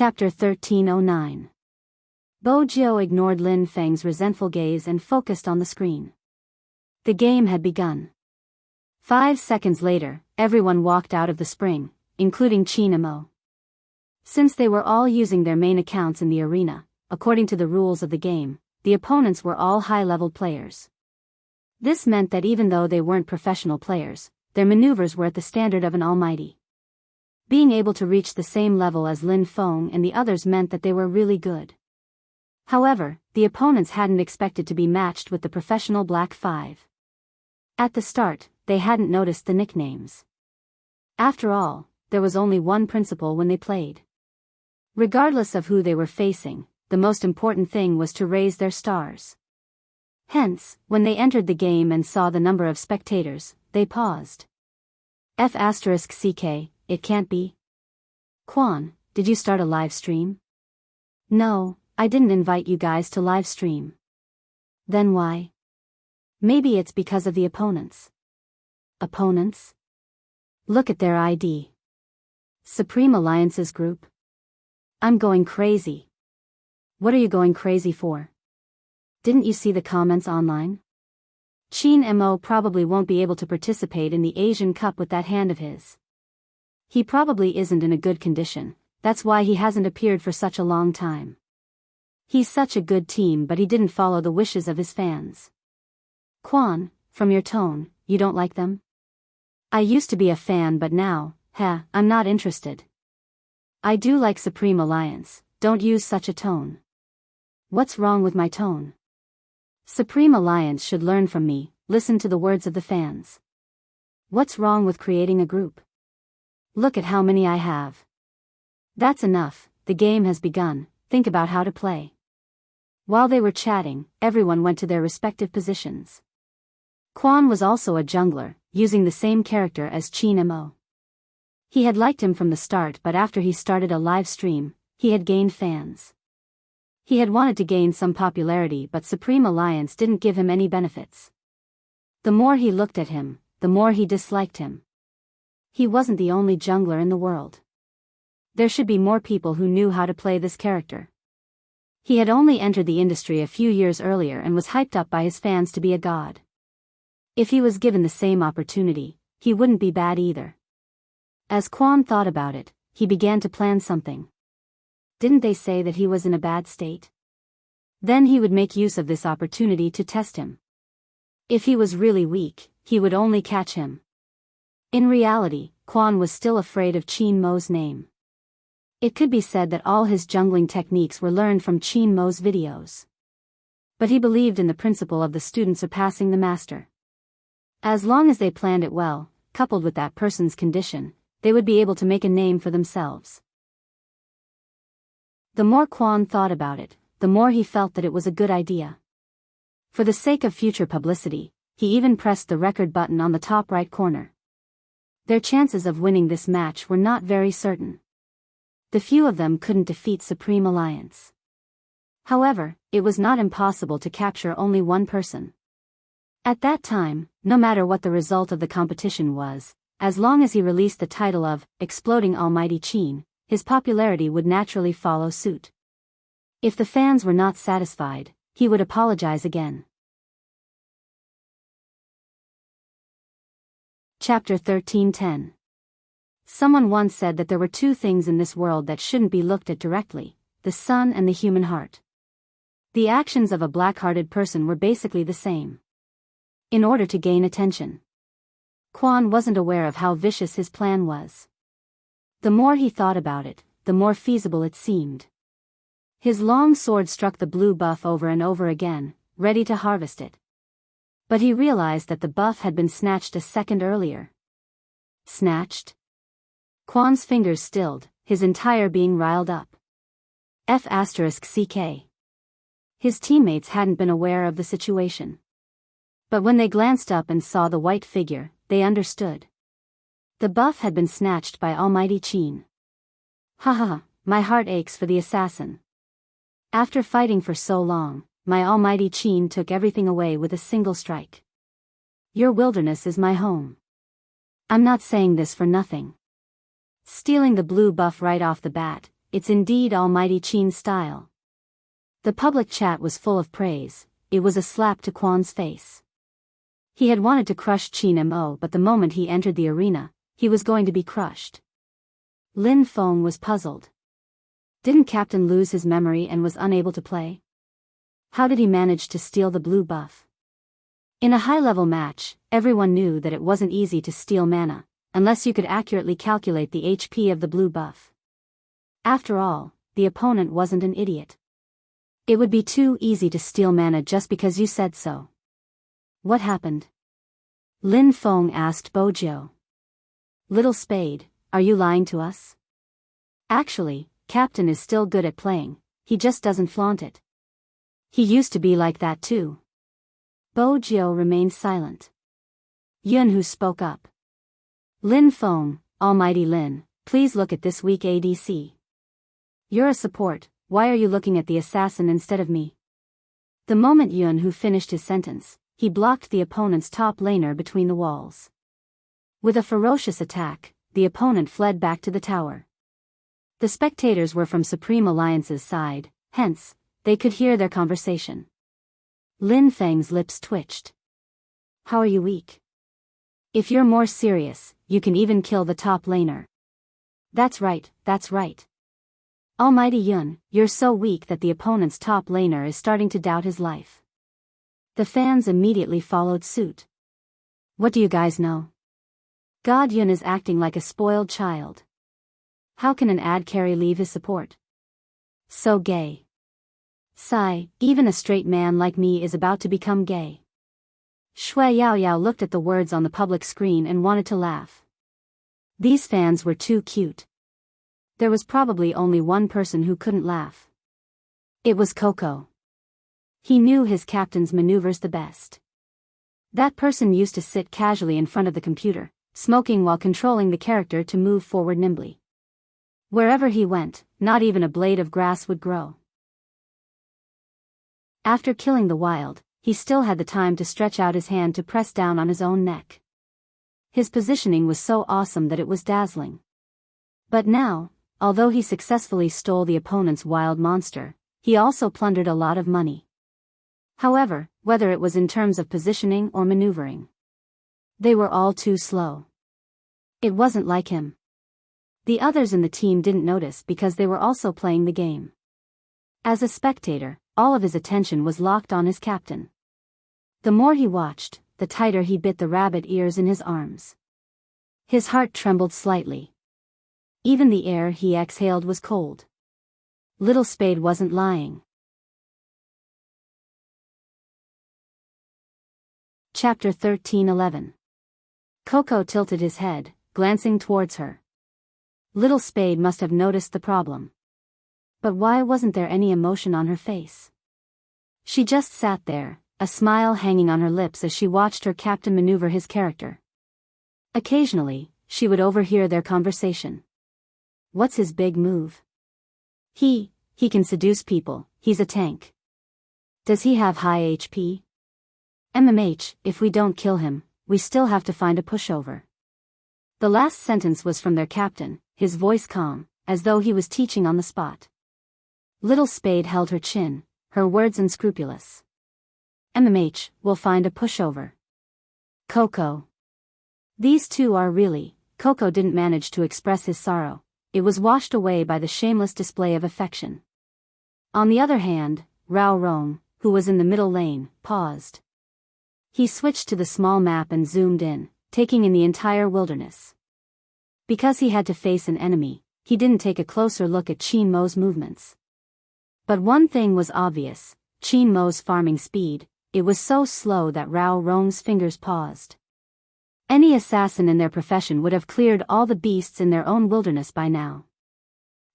Chapter 1309. Bo Jiao ignored Lin Feng's resentful gaze and focused on the screen. The game had begun. 5 seconds later, everyone walked out of the spring, including Qin and Mo. Since they were all using their main accounts in the arena, according to the rules of the game, the opponents were all high-level players. This meant that even though they weren't professional players, their maneuvers were at the standard of an almighty. Being able to reach the same level as Lin Feng and the others meant that they were really good. However, the opponents hadn't expected to be matched with the professional Black Five. At the start, they hadn't noticed the nicknames. After all, there was only one principle when they played. Regardless of who they were facing, the most important thing was to raise their stars. Hence, when they entered the game and saw the number of spectators, they paused. F***ck, it can't be. Quan, did you start a live stream? No, I didn't invite you guys to live stream. Then why? Maybe it's because of the opponents. Opponents? Look at their ID. Supreme Alliance's group. I'm going crazy. What are you going crazy for? Didn't you see the comments online? Qin Mo probably won't be able to participate in the Asian Cup with that hand of his. He probably isn't in a good condition, that's why he hasn't appeared for such a long time. He's such a good team, but he didn't follow the wishes of his fans. Quan, from your tone, you don't like them? I used to be a fan, but now, I'm not interested. I do like Supreme Alliance, don't use such a tone. What's wrong with my tone? Supreme Alliance should learn from me, listen to the words of the fans. What's wrong with creating a group? Look at how many I have. That's enough, the game has begun, think about how to play. While they were chatting, everyone went to their respective positions. Quan was also a jungler, using the same character as Qin Mo. He had liked him from the start, but after he started a live stream, he had gained fans. He had wanted to gain some popularity, but Supreme Alliance didn't give him any benefits. The more he looked at him, the more he disliked him. He wasn't the only jungler in the world. There should be more people who knew how to play this character. He had only entered the industry a few years earlier and was hyped up by his fans to be a god. If he was given the same opportunity, he wouldn't be bad either. As Quan thought about it, he began to plan something. Didn't they say that he was in a bad state? Then he would make use of this opportunity to test him. If he was really weak, he would only catch him. In reality, Quan was still afraid of Qin Mo's name. It could be said that all his jungling techniques were learned from Qin Mo's videos. But he believed in the principle of the student surpassing the master. As long as they planned it well, coupled with that person's condition, they would be able to make a name for themselves. The more Quan thought about it, the more he felt that it was a good idea. For the sake of future publicity, he even pressed the record button on the top right corner. Their chances of winning this match were not very certain. The few of them couldn't defeat Supreme Alliance. However, it was not impossible to capture only one person. At that time, no matter what the result of the competition was, as long as he released the title of Exploding Almighty Qin, his popularity would naturally follow suit. If the fans were not satisfied, he would apologize again. Chapter 1310. Someone once said that there were two things in this world that shouldn't be looked at directly, the sun and the human heart. The actions of a black-hearted person were basically the same. In order to gain attention. Quan wasn't aware of how vicious his plan was. The more he thought about it, the more feasible it seemed. His long sword struck the blue buff over and over again, ready to harvest it. But he realized that the buff had been snatched a second earlier. Snatched? Quan's fingers stilled, his entire being riled up. F***ck. His teammates hadn't been aware of the situation. But when they glanced up and saw the white figure, they understood. The buff had been snatched by Almighty Qin. Haha, my heart aches for the assassin. After fighting for so long, my Almighty Qin took everything away with a single strike. Your wilderness is my home. I'm not saying this for nothing. Stealing the blue buff right off the bat, it's indeed almighty Qin style. The public chat was full of praise. It was a slap to Quan's face. He had wanted to crush Qin Mo, but the moment he entered the arena, he was going to be crushed. Lin Feng was puzzled. Didn't Captain lose his memory and was unable to play? How did he manage to steal the blue buff? In a high-level match, everyone knew that it wasn't easy to steal mana, unless you could accurately calculate the HP of the blue buff. After all, the opponent wasn't an idiot. It would be too easy to steal mana just because you said so. What happened? Lin Feng asked Bojo. Little Spade, are you lying to us? Actually, Captain is still good at playing, he just doesn't flaunt it. He used to be like that too. Bojo remained silent. Yunhu spoke up. Lin Feng, Almighty Lin, please look at this weak ADC. You're a support, why are you looking at the assassin instead of me? The moment Yunhu finished his sentence, he blocked the opponent's top laner between the walls. With a ferocious attack, the opponent fled back to the tower. The spectators were from Supreme Alliance's side, hence, they could hear their conversation. Lin Feng's lips twitched. How are you weak? If you're more serious, you can even kill the top laner. That's right, that's right. Almighty Yun, you're so weak that the opponent's top laner is starting to doubt his life. The fans immediately followed suit. What do you guys know? God Yun is acting like a spoiled child. How can an ad carry leave his support? So gay. Sigh, even a straight man like me is about to become gay. Shui Yaoyao looked at the words on the public screen and wanted to laugh. These fans were too cute. There was probably only one person who couldn't laugh. It was Coco. He knew his captain's maneuvers the best. That person used to sit casually in front of the computer, smoking while controlling the character to move forward nimbly. Wherever he went, not even a blade of grass would grow. After killing the wild, he still had the time to stretch out his hand to press down on his own neck. His positioning was so awesome that it was dazzling. But now, although he successfully stole the opponent's wild monster, he also plundered a lot of money. However, whether it was in terms of positioning or maneuvering, they were all too slow. It wasn't like him. The others in the team didn't notice because they were also playing the game. As a spectator, all of his attention was locked on his captain. The more he watched, the tighter he bit the rabbit ears in his arms. His heart trembled slightly. Even the air he exhaled was cold. Little Spade wasn't lying. Chapter 13:11. Coco tilted his head, glancing towards her. Little Spade must have noticed the problem. But why wasn't there any emotion on her face? She just sat there, a smile hanging on her lips as she watched her captain maneuver his character. Occasionally, she would overhear their conversation. What's his big move? He can seduce people, he's a tank. Does he have high HP? MMH, if we don't kill him, we still have to find a pushover. The last sentence was from their captain, his voice calm, as though he was teaching on the spot. Little Spade held her chin, her words unscrupulous. MMH, we'll find a pushover. Coco. These two are really. Coco didn't manage to express his sorrow. It was washed away by the shameless display of affection. On the other hand, Rao Rong, who was in the middle lane, paused. He switched to the small map and zoomed in, taking in the entire wilderness. Because he had to face an enemy, he didn't take a closer look at Qin Mo's movements. But one thing was obvious, Qin Mo's farming speed, it was so slow that Rao Rong's fingers paused. Any assassin in their profession would have cleared all the beasts in their own wilderness by now.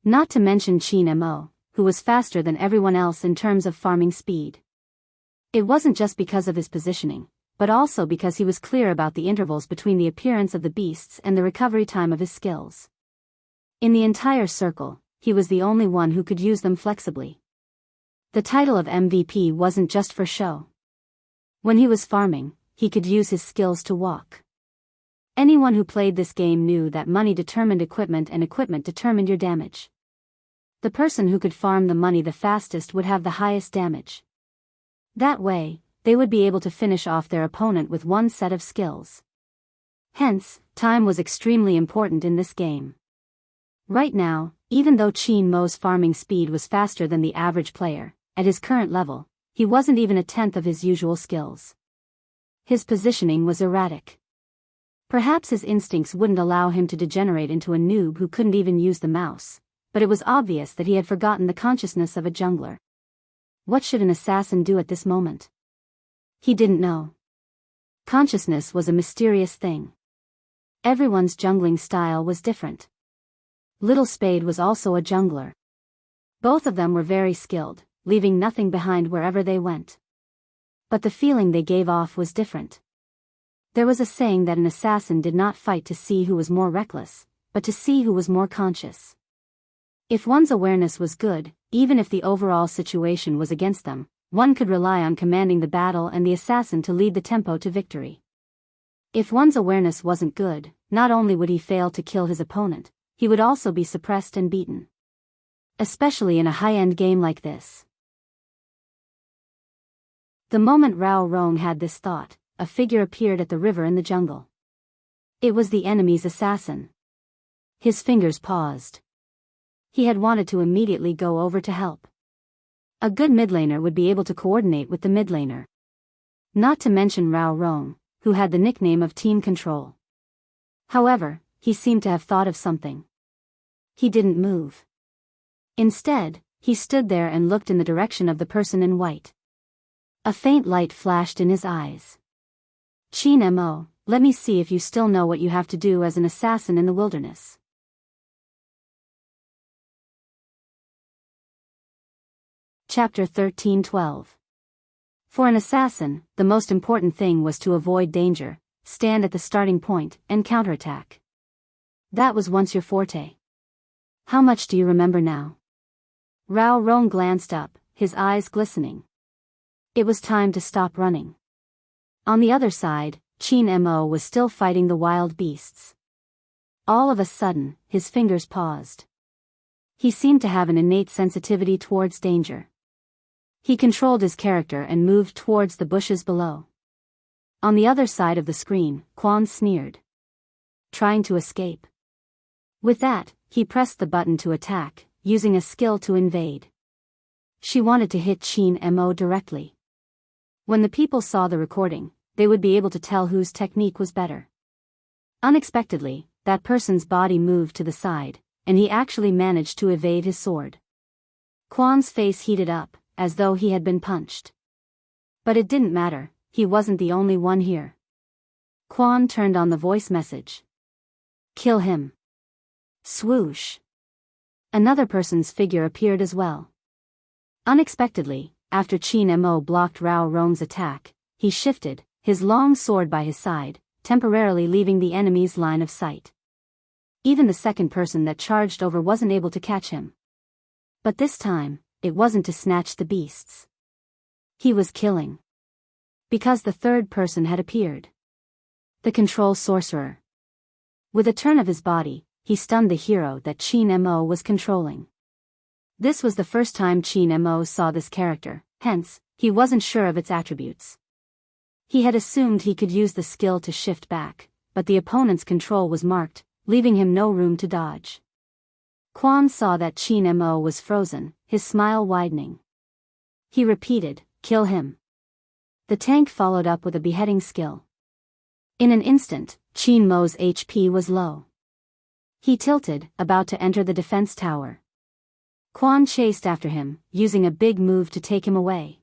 Not to mention Qin Mo, who was faster than everyone else in terms of farming speed. It wasn't just because of his positioning, but also because he was clear about the intervals between the appearance of the beasts and the recovery time of his skills. In the entire circle, he was the only one who could use them flexibly. The title of MVP wasn't just for show. When he was farming, he could use his skills to walk. Anyone who played this game knew that money determined equipment and equipment determined your damage. The person who could farm the money the fastest would have the highest damage. That way, they would be able to finish off their opponent with one set of skills. Hence, time was extremely important in this game. Right now, even though Qin Mo's farming speed was faster than the average player, at his current level, he wasn't even a tenth of his usual skills. His positioning was erratic. Perhaps his instincts wouldn't allow him to degenerate into a noob who couldn't even use the mouse, but it was obvious that he had forgotten the consciousness of a jungler. What should an assassin do at this moment? He didn't know. Consciousness was a mysterious thing. Everyone's jungling style was different. Little Spade was also a jungler. Both of them were very skilled, leaving nothing behind wherever they went. But the feeling they gave off was different. There was a saying that an assassin did not fight to see who was more reckless, but to see who was more conscious. If one's awareness was good, even if the overall situation was against them, one could rely on commanding the battle and the assassin to lead the tempo to victory. If one's awareness wasn't good, not only would he fail to kill his opponent, he would also be suppressed and beaten. Especially in a high-end game like this. The moment Rao Rong had this thought, a figure appeared at the river in the jungle. It was the enemy's assassin. His fingers paused. He had wanted to immediately go over to help. A good mid laner would be able to coordinate with the mid laner. Not to mention Rao Rong, who had the nickname of Team Control. However, he seemed to have thought of something. He didn't move. Instead, he stood there and looked in the direction of the person in white. A faint light flashed in his eyes. Qin Mo, let me see if you still know what you have to do as an assassin in the wilderness. Chapter 13:12. For an assassin, the most important thing was to avoid danger, stand at the starting point, and counterattack. That was once your forte. How much do you remember now? Rao Rong glanced up, his eyes glistening. It was time to stop running. On the other side, Qin Mo was still fighting the wild beasts. All of a sudden, his fingers paused. He seemed to have an innate sensitivity towards danger. He controlled his character and moved towards the bushes below. On the other side of the screen, Quan sneered. Trying to escape. With that, he pressed the button to attack, using a skill to invade. She wanted to hit Qin Mo directly. When the people saw the recording, they would be able to tell whose technique was better. Unexpectedly, that person's body moved to the side, and he actually managed to evade his sword. Quan's face heated up, as though he had been punched. But it didn't matter, he wasn't the only one here. Quan turned on the voice message. Kill him. Swoosh. Another person's figure appeared as well. Unexpectedly, after Qin Mo blocked Rao Rong's attack, he shifted, his long sword by his side, temporarily leaving the enemy's line of sight. Even the second person that charged over wasn't able to catch him. But this time, it wasn't to snatch the beasts. He was killing. Because the third person had appeared. The control sorcerer. With a turn of his body, he stunned the hero that Qin Mo was controlling. This was the first time Qin Mo saw this character, hence, he wasn't sure of its attributes. He had assumed he could use the skill to shift back, but the opponent's control was marked, leaving him no room to dodge. Quan saw that Qin Mo was frozen, his smile widening. He repeated, kill him. The tank followed up with a beheading skill. In an instant, Qin Mo's HP was low. He tilted, about to enter the defense tower. Quan chased after him, using a big move to take him away.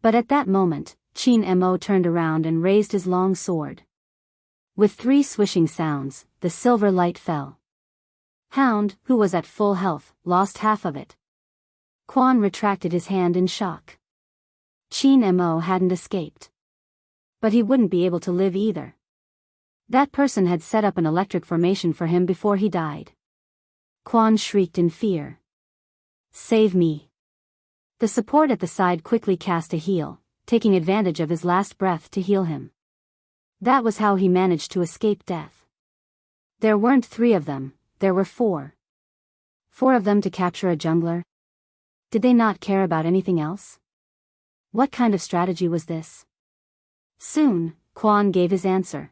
But at that moment, Qin Mo turned around and raised his long sword. With 3 swishing sounds, the silver light fell. Hound, who was at full health, lost half of it. Quan retracted his hand in shock. Qin Mo hadn't escaped. But he wouldn't be able to live either. That person had set up an electric formation for him before he died. Quan shrieked in fear. Save me. The support at the side quickly cast a heal, taking advantage of his last breath to heal him. That was how he managed to escape death. There weren't 3 of them, there were 4. 4 of them to capture a jungler? Did they not care about anything else? What kind of strategy was this? Soon, Quan gave his answer.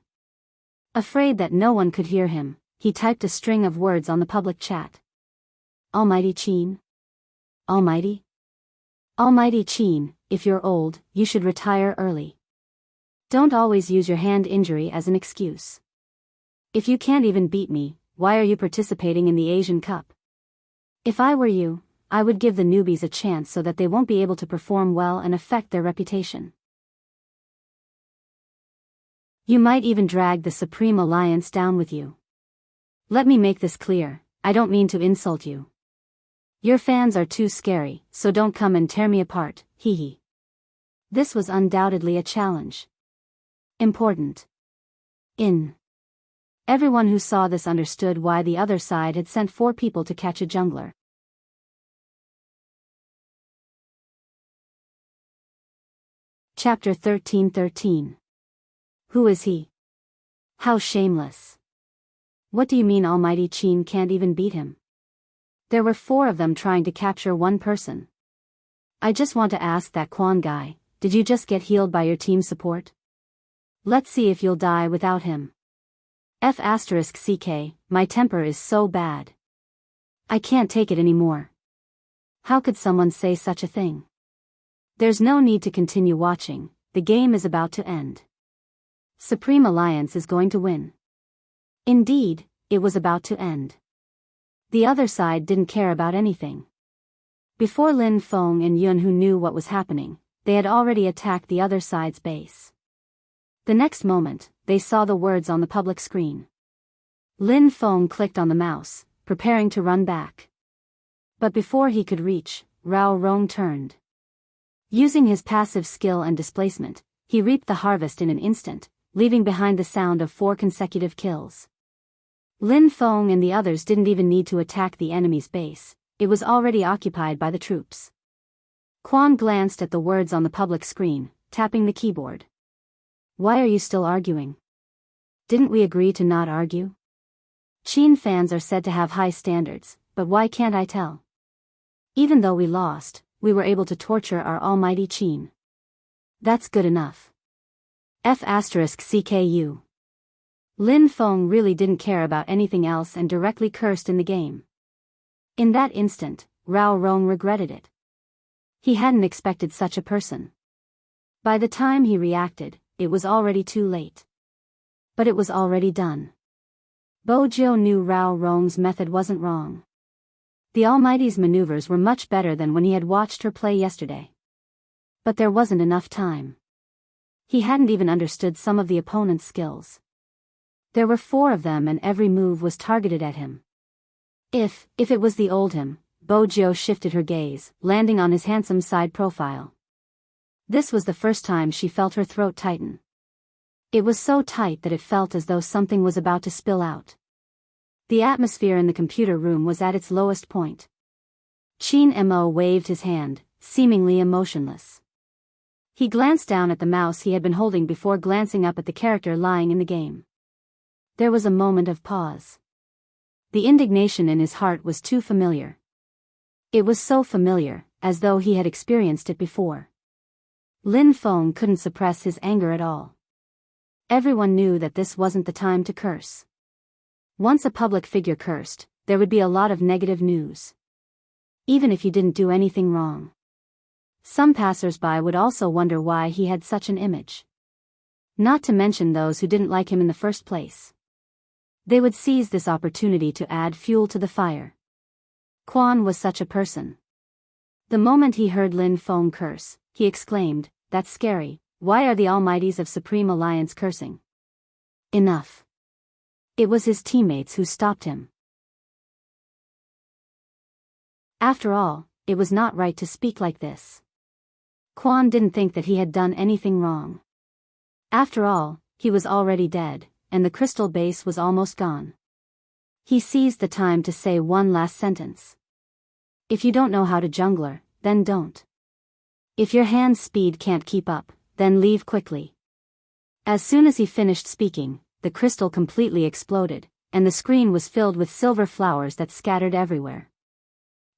Afraid that no one could hear him, he typed a string of words on the public chat. Almighty Qin? Almighty? Almighty Qin, if you're old, you should retire early. Don't always use your hand injury as an excuse. If you can't even beat me, why are you participating in the Asian Cup? If I were you, I would give the newbies a chance so that they won't be able to perform well and affect their reputation. You might even drag the Supreme Alliance down with you. Let me make this clear, I don't mean to insult you. Your fans are too scary, so don't come and tear me apart, hee. This was undoubtedly a challenge. Important. Everyone who saw this understood why the other side had sent 4 people to catch a jungler. Chapter 13:13. Who is he? How shameless. What do you mean Almighty Qin can't even beat him? There were 4 of them trying to capture one person. I just want to ask that Quan guy, did you just get healed by your team support? Let's see if you'll die without him. F***ck, my temper is so bad. I can't take it anymore. How could someone say such a thing? There's no need to continue watching, the game is about to end. Supreme Alliance is going to win. Indeed, it was about to end. The other side didn't care about anything. Before Lin Feng and Yun who knew what was happening, they had already attacked the other side's base. The next moment, they saw the words on the public screen. Lin Feng clicked on the mouse, preparing to run back. But before he could reach, Rao Rong turned. Using his passive skill and displacement, he reaped the harvest in an instant, leaving behind the sound of 4 consecutive kills. Lin Feng and the others didn't even need to attack the enemy's base, it was already occupied by the troops. Quan glanced at the words on the public screen, tapping the keyboard. Why are you still arguing? Didn't we agree to not argue? Qin fans are said to have high standards, but why can't I tell? Even though we lost, we were able to torture our almighty Qin. That's good enough. F***cku. Lin Feng really didn't care about anything else and directly cursed in the game. In that instant, Rao Rong regretted it. He hadn't expected such a person. By the time he reacted, it was already too late. But it was already done. Bojo knew Rao Rong's method wasn't wrong. The Almighty's maneuvers were much better than when he had watched her play yesterday. But there wasn't enough time. He hadn't even understood some of the opponent's skills. There were 4 of them and every move was targeted at him. If it was the old him, Bojo shifted her gaze, landing on his handsome side profile. This was the first time she felt her throat tighten. It was so tight that it felt as though something was about to spill out. The atmosphere in the computer room was at its lowest point. Qin Mo waved his hand, seemingly emotionless. He glanced down at the mouse he had been holding before glancing up at the character lying in the game. There was a moment of pause. The indignation in his heart was too familiar. It was so familiar, as though he had experienced it before. Lin Feng couldn't suppress his anger at all. Everyone knew that this wasn't the time to curse. Once a public figure cursed, there would be a lot of negative news. Even if you didn't do anything wrong. Some passers-by would also wonder why he had such an image. Not to mention those who didn't like him in the first place. They would seize this opportunity to add fuel to the fire. Quan was such a person. The moment he heard Lin Feng curse, he exclaimed, "That's scary, why are the Almighties of Supreme Alliance cursing?" Enough. It was his teammates who stopped him. After all, it was not right to speak like this. Quan didn't think that he had done anything wrong. After all, he was already dead, and the crystal base was almost gone. He seized the time to say one last sentence. If you don't know how to jungler, then don't. If your hand speed can't keep up, then leave quickly. As soon as he finished speaking, the crystal completely exploded, and the screen was filled with silver flowers that scattered everywhere.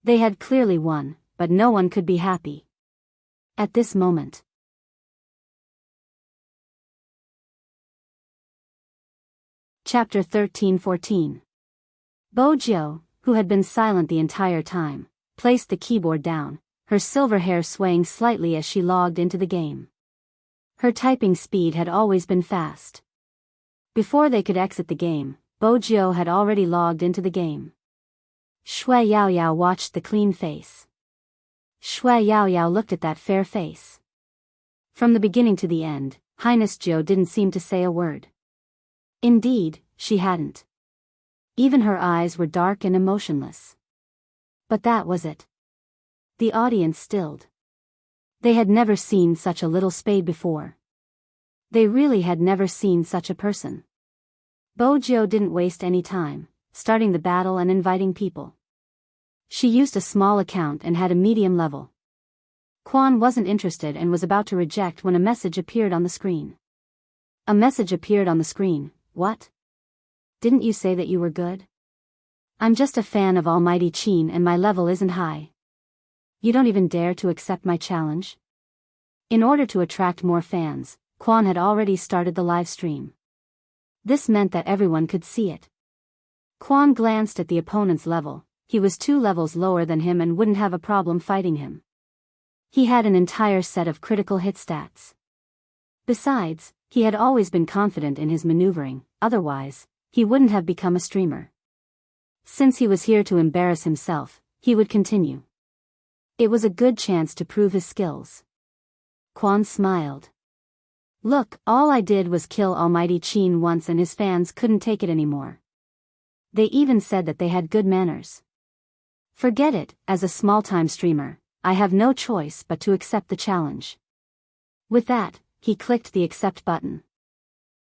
They had clearly won, but no one could be happy at this moment. Chapter 13-14. Bojo, who had been silent the entire time, placed the keyboard down, her silver hair swaying slightly as she logged into the game. Her typing speed had always been fast. Before they could exit the game, Bojo had already logged into the game. Shui Yaoyao watched the clean face. Shui Yaoyao looked at that fair face. From the beginning to the end, Highness Zhou didn't seem to say a word. Indeed, she hadn't. Even her eyes were dark and emotionless. But that was it. The audience stilled. They had never seen such a little spade before. They really had never seen such a person. Bojo didn't waste any time, starting the battle and inviting people. She used a small account and had a medium level. Quan wasn't interested and was about to reject when a message appeared on the screen. A message appeared on the screen. What? Didn't you say that you were good? I'm just a fan of Almighty Qin and my level isn't high. You don't even dare to accept my challenge? In order to attract more fans, Quan had already started the live stream. This meant that everyone could see it. Quan glanced at the opponent's level. He was 2 levels lower than him and wouldn't have a problem fighting him. He had an entire set of critical hit stats. Besides, he had always been confident in his maneuvering, otherwise, he wouldn't have become a streamer. Since he was here to embarrass himself, he would continue. It was a good chance to prove his skills. Quan smiled. Look, all I did was kill Almighty Qin once and his fans couldn't take it anymore. They even said that they had good manners. Forget it, as a small-time streamer, I have no choice but to accept the challenge. With that, he clicked the accept button.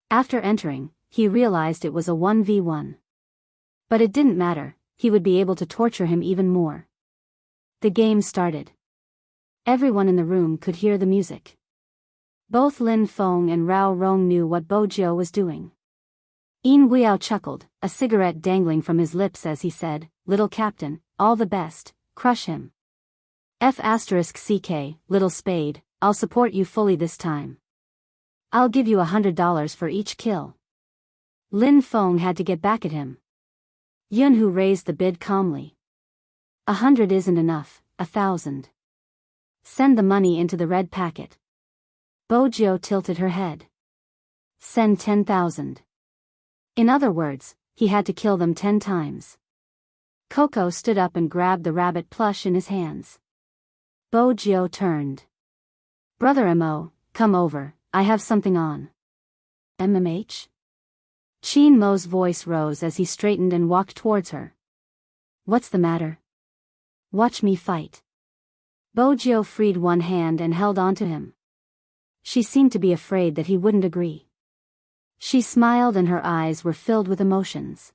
After entering, he realized it was a 1v1. But it didn't matter, he would be able to torture him even more. The game started. Everyone in the room could hear the music. Both Lin Feng and Rao Rong knew what Bojo was doing. Yin Guiao chuckled, a cigarette dangling from his lips as he said, "Little captain, all the best, crush him. F***CK, little spade, I'll support you fully this time. I'll give you $100 for each kill." Lin Feng had to get back at him. Yunhu raised the bid calmly. 100 isn't enough, 1,000. Send the money into the red packet. Bojo tilted her head. Send 10,000. In other words, he had to kill them 10 times. Coco stood up and grabbed the rabbit plush in his hands. Bojo turned. Brother Mo, come over, I have something on. MMH? Qin Mo's voice rose as he straightened and walked towards her. What's the matter? Watch me fight. Bojo freed one hand and held on to him. She seemed to be afraid that he wouldn't agree. She smiled and her eyes were filled with emotions.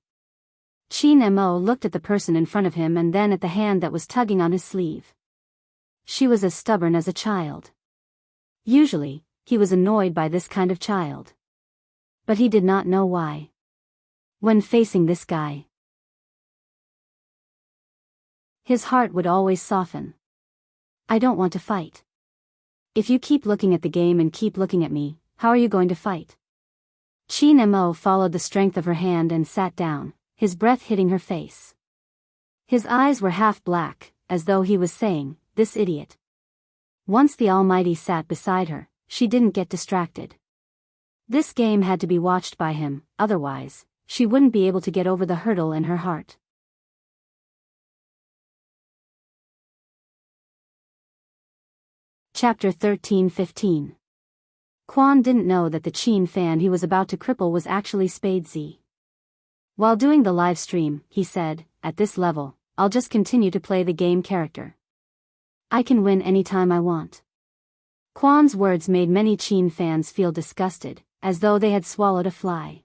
Qin Mo looked at the person in front of him and then at the hand that was tugging on his sleeve. She was as stubborn as a child. Usually, he was annoyed by this kind of child. But he did not know why. When facing this guy, his heart would always soften. I don't want to fight. If you keep looking at the game and keep looking at me, how are you going to fight? Qin Mo followed the strength of her hand and sat down, his breath hitting her face. His eyes were half black, as though he was saying, this idiot. Once the Almighty sat beside her, she didn't get distracted. This game had to be watched by him, otherwise, she wouldn't be able to get over the hurdle in her heart. Chapter 13-15. Quan didn't know that the Qin fan he was about to cripple was actually Spade Z. While doing the live stream, he said, at this level, I'll just continue to play the game character. I can win anytime I want. Quan's words made many Qin fans feel disgusted, as though they had swallowed a fly.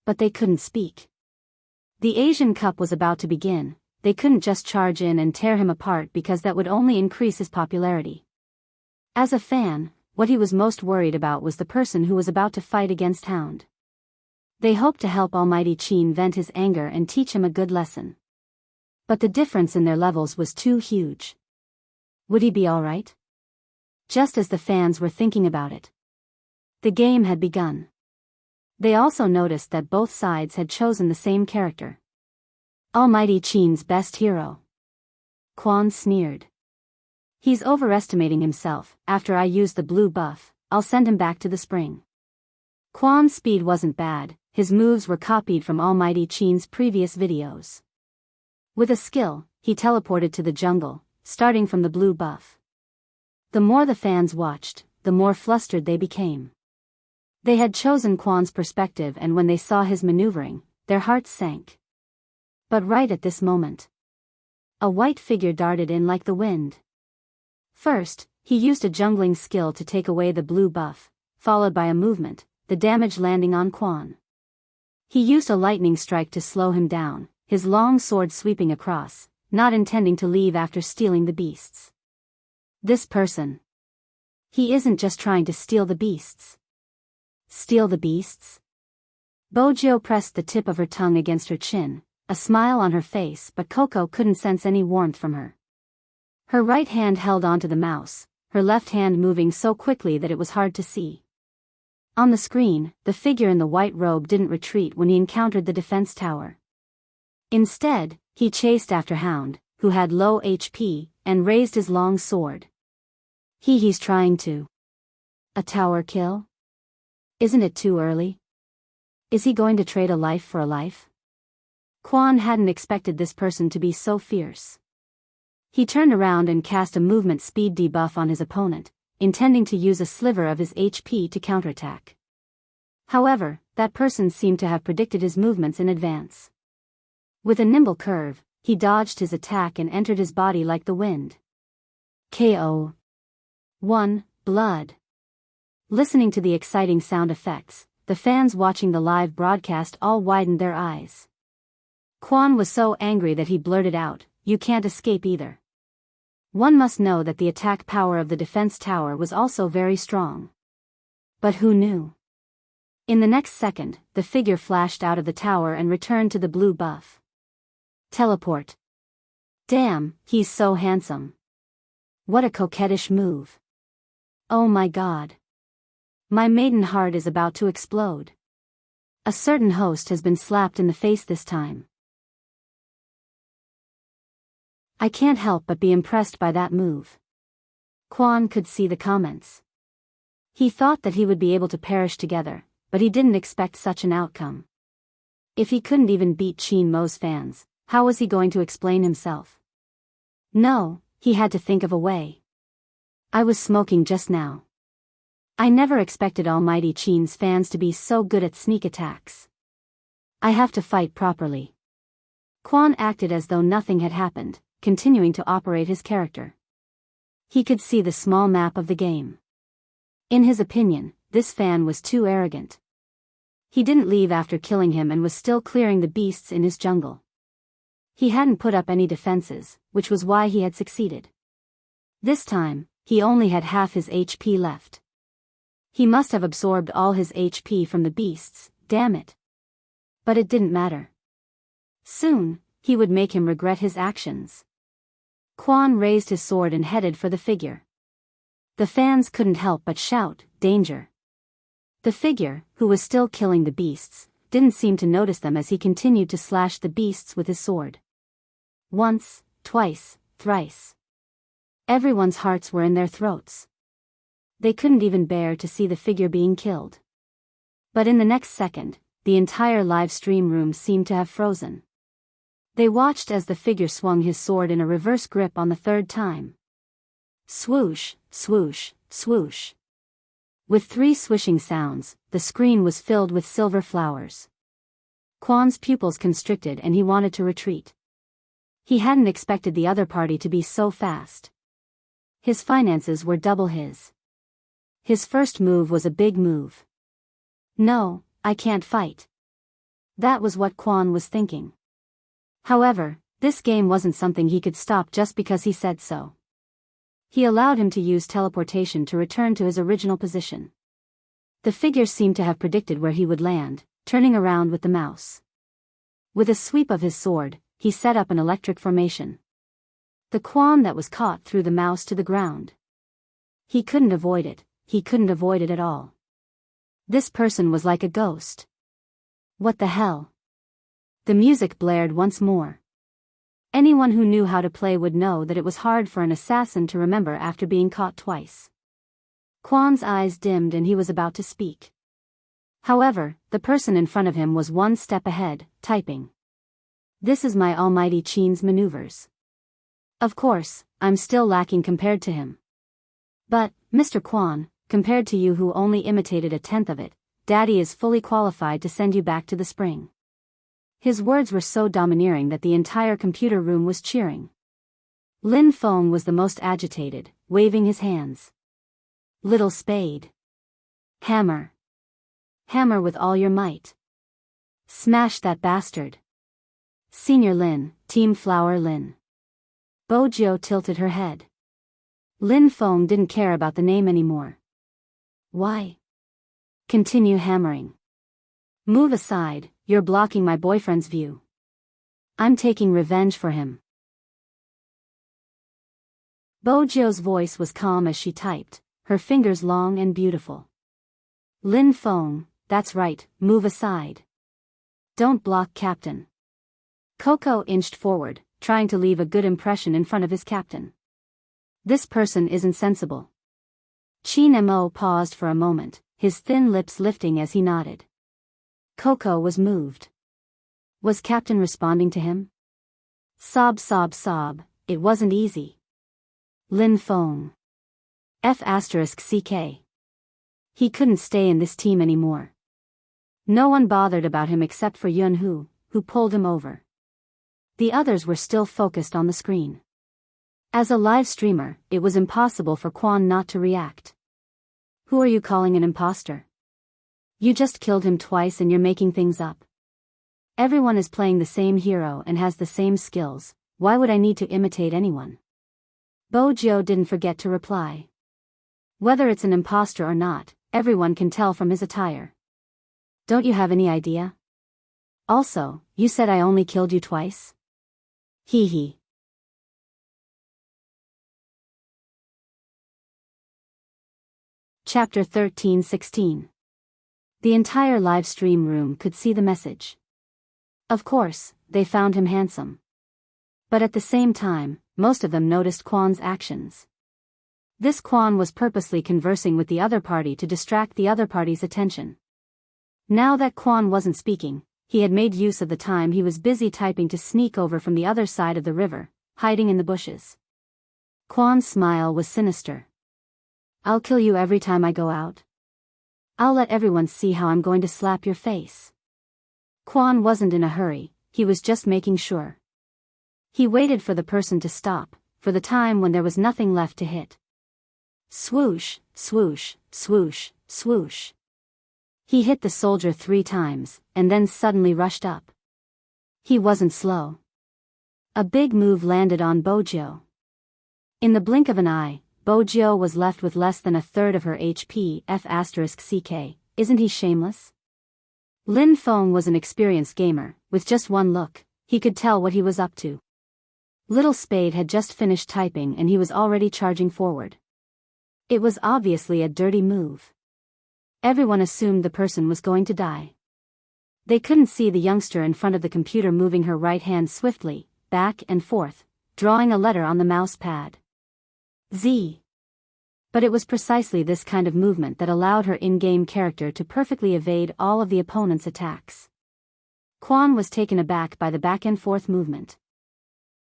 But they couldn't speak. The Asian Cup was about to begin, they couldn't just charge in and tear him apart because that would only increase his popularity. As a fan, what he was most worried about was the person who was about to fight against Hound. They hoped to help Almighty Qin vent his anger and teach him a good lesson. But the difference in their levels was too huge. Would he be alright? Just as the fans were thinking about it, the game had begun. They also noticed that both sides had chosen the same character. Almighty Qin's best hero. Quan sneered. He's overestimating himself. After I use the blue buff, I'll send him back to the spring. Quan's speed wasn't bad, his moves were copied from Almighty Qin's previous videos. With a skill, he teleported to the jungle, starting from the blue buff. The more the fans watched, the more flustered they became. They had chosen Quan's perspective, and when they saw his maneuvering, their hearts sank. But right at this moment, a white figure darted in like the wind. First, he used a jungling skill to take away the blue buff, followed by a movement, the damage landing on Quan. He used a lightning strike to slow him down, his long sword sweeping across, not intending to leave after stealing the beasts. This person. He isn't just trying to steal the beasts. Steal the beasts? Bojo pressed the tip of her tongue against her chin, a smile on her face, but Coco couldn't sense any warmth from her. Her right hand held onto the mouse, her left hand moving so quickly that it was hard to see. On the screen, the figure in the white robe didn't retreat when he encountered the defense tower. Instead, he chased after Hound, who had low HP, and raised his long sword. He's trying to. A tower kill? Isn't it too early? Is he going to trade a life for a life? Quan hadn't expected this person to be so fierce. He turned around and cast a movement speed debuff on his opponent, intending to use a sliver of his HP to counterattack. However, that person seemed to have predicted his movements in advance. With a nimble curve, he dodged his attack and entered his body like the wind. KO. 1. Blood. Listening to the exciting sound effects, the fans watching the live broadcast all widened their eyes. Quan was so angry that he blurted out, "You can't escape either." One must know that the attack power of the defense tower was also very strong. But who knew? In the next second, the figure flashed out of the tower and returned to the blue buff. Teleport. Damn, he's so handsome. What a coquettish move. Oh my god. My maiden heart is about to explode. A certain host has been slapped in the face this time. I can't help but be impressed by that move. Quan could see the comments. He thought that he would be able to perish together, but he didn't expect such an outcome. If he couldn't even beat Qin Mo's fans, how was he going to explain himself? No, he had to think of a way. I was smoking just now. I never expected Almighty Qin's fans to be so good at sneak attacks. I have to fight properly. Quan acted as though nothing had happened, continuing to operate his character. He could see the small map of the game. In his opinion, this fan was too arrogant. He didn't leave after killing him and was still clearing the beasts in his jungle. He hadn't put up any defenses, which was why he had succeeded. This time, he only had half his HP left. He must have absorbed all his HP from the beasts, damn it. But it didn't matter. Soon, he would make him regret his actions. Quan raised his sword and headed for the figure. The fans couldn't help but shout, "Danger!" The figure, who was still killing the beasts, didn't seem to notice them as he continued to slash the beasts with his sword. Once, twice, thrice. Everyone's hearts were in their throats. They couldn't even bear to see the figure being killed. But in the next second, the entire live stream room seemed to have frozen. They watched as the figure swung his sword in a reverse grip on the third time. Swoosh, swoosh, swoosh. With 3 swishing sounds, the screen was filled with silver flowers. Quan's pupils constricted and he wanted to retreat. He hadn't expected the other party to be so fast. His finances were double his. His first move was a big move. No, I can't fight. That was what Quan was thinking. However, this game wasn't something he could stop just because he said so. He allowed him to use teleportation to return to his original position. The figure seemed to have predicted where he would land, turning around with the mouse. With a sweep of his sword, he set up an electric formation. The Quan that was caught threw the mouse to the ground. He couldn't avoid it, he couldn't avoid it at all. This person was like a ghost. What the hell? The music blared once more. Anyone who knew how to play would know that it was hard for an assassin to remember after being caught twice. Quan's eyes dimmed and he was about to speak. However, the person in front of him was one step ahead, typing. This is my almighty Qin's maneuvers. Of course, I'm still lacking compared to him. But, Mr. Quan, compared to you who only imitated a tenth of it, Daddy is fully qualified to send you back to the spring. His words were so domineering that the entire computer room was cheering. Lin Feng was the most agitated, waving his hands. Little spade. Hammer. Hammer with all your might. Smash that bastard. Senior Lin, Team Flower Lin. Bojo tilted her head. Lin Feng didn't care about the name anymore. Why? Continue hammering. Move aside, you're blocking my boyfriend's view. I'm taking revenge for him. Bojo's voice was calm as she typed, her fingers long and beautiful. Lin Feng, that's right, move aside. Don't block Captain. Coco inched forward, trying to leave a good impression in front of his captain. This person isn't sensible. Qin Mo paused for a moment, his thin lips lifting as he nodded. Coco was moved. Was Captain responding to him? Sob sob sob, it wasn't easy. Lin Feng. F***CK. He couldn't stay in this team anymore. No one bothered about him except for Yun Hu, who pulled him over. The others were still focused on the screen. As a live streamer, it was impossible for Quan not to react. Who are you calling an imposter? You just killed him twice and you're making things up. Everyone is playing the same hero and has the same skills, why would I need to imitate anyone? Bojo didn't forget to reply. Whether it's an imposter or not, everyone can tell from his attire. Don't you have any idea? Also, you said I only killed you twice? Hee hee. Chapter 13-16. The entire live stream room could see the message. Of course, they found him handsome. But at the same time, most of them noticed Quan's actions. This Quan was purposely conversing with the other party to distract the other party's attention. Now that Quan wasn't speaking, he had made use of the time he was busy typing to sneak over from the other side of the river, hiding in the bushes. Quan's smile was sinister. I'll kill you every time I go out. I'll let everyone see how I'm going to slap your face. Quan wasn't in a hurry, he was just making sure. He waited for the person to stop, for the time when there was nothing left to hit. Swoosh, swoosh, swoosh, swoosh. He hit the soldier 3 times, and then suddenly rushed up. He wasn't slow. A big move landed on Bojo. In the blink of an eye, Bojo was left with less than a third of her HP. F***CK, isn't he shameless? Lin Feng was an experienced gamer, with just one look, he could tell what he was up to. Little Spade had just finished typing and he was already charging forward. It was obviously a dirty move. Everyone assumed the person was going to die. They couldn't see the youngster in front of the computer moving her right hand swiftly, back and forth, drawing a letter on the mouse pad. Z. But it was precisely this kind of movement that allowed her in-game character to perfectly evade all of the opponent's attacks. Quan was taken aback by the back-and-forth movement.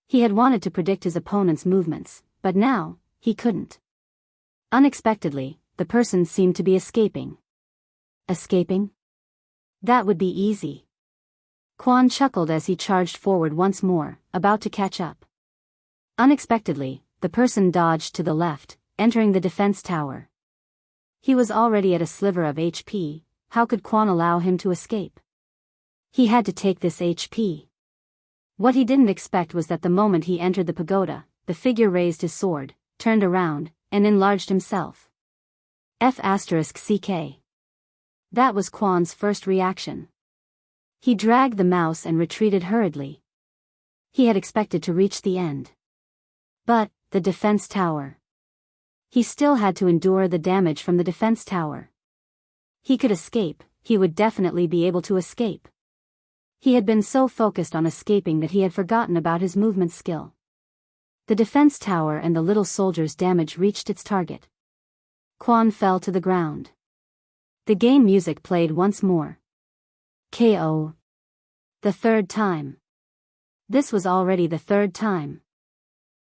He had wanted to predict his opponent's movements, but now, he couldn't. Unexpectedly, the person seemed to be escaping. Escaping? That would be easy. Quan chuckled as he charged forward once more, about to catch up. Unexpectedly, the person dodged to the left, entering the defense tower. He was already at a sliver of HP, how could Quan allow him to escape? He had to take this HP. What he didn't expect was that the moment he entered the pagoda, the figure raised his sword, turned around, and enlarged himself. F***CK. That was Quan's first reaction. He dragged the mouse and retreated hurriedly. He had expected to reach the end. But, the defense tower. He still had to endure the damage from the defense tower. He could escape, he would definitely be able to escape. He had been so focused on escaping that he had forgotten about his movement skill. The defense tower and the little soldier's damage reached its target. Quan fell to the ground. The game music played once more. KO. The third time. This was already the third time.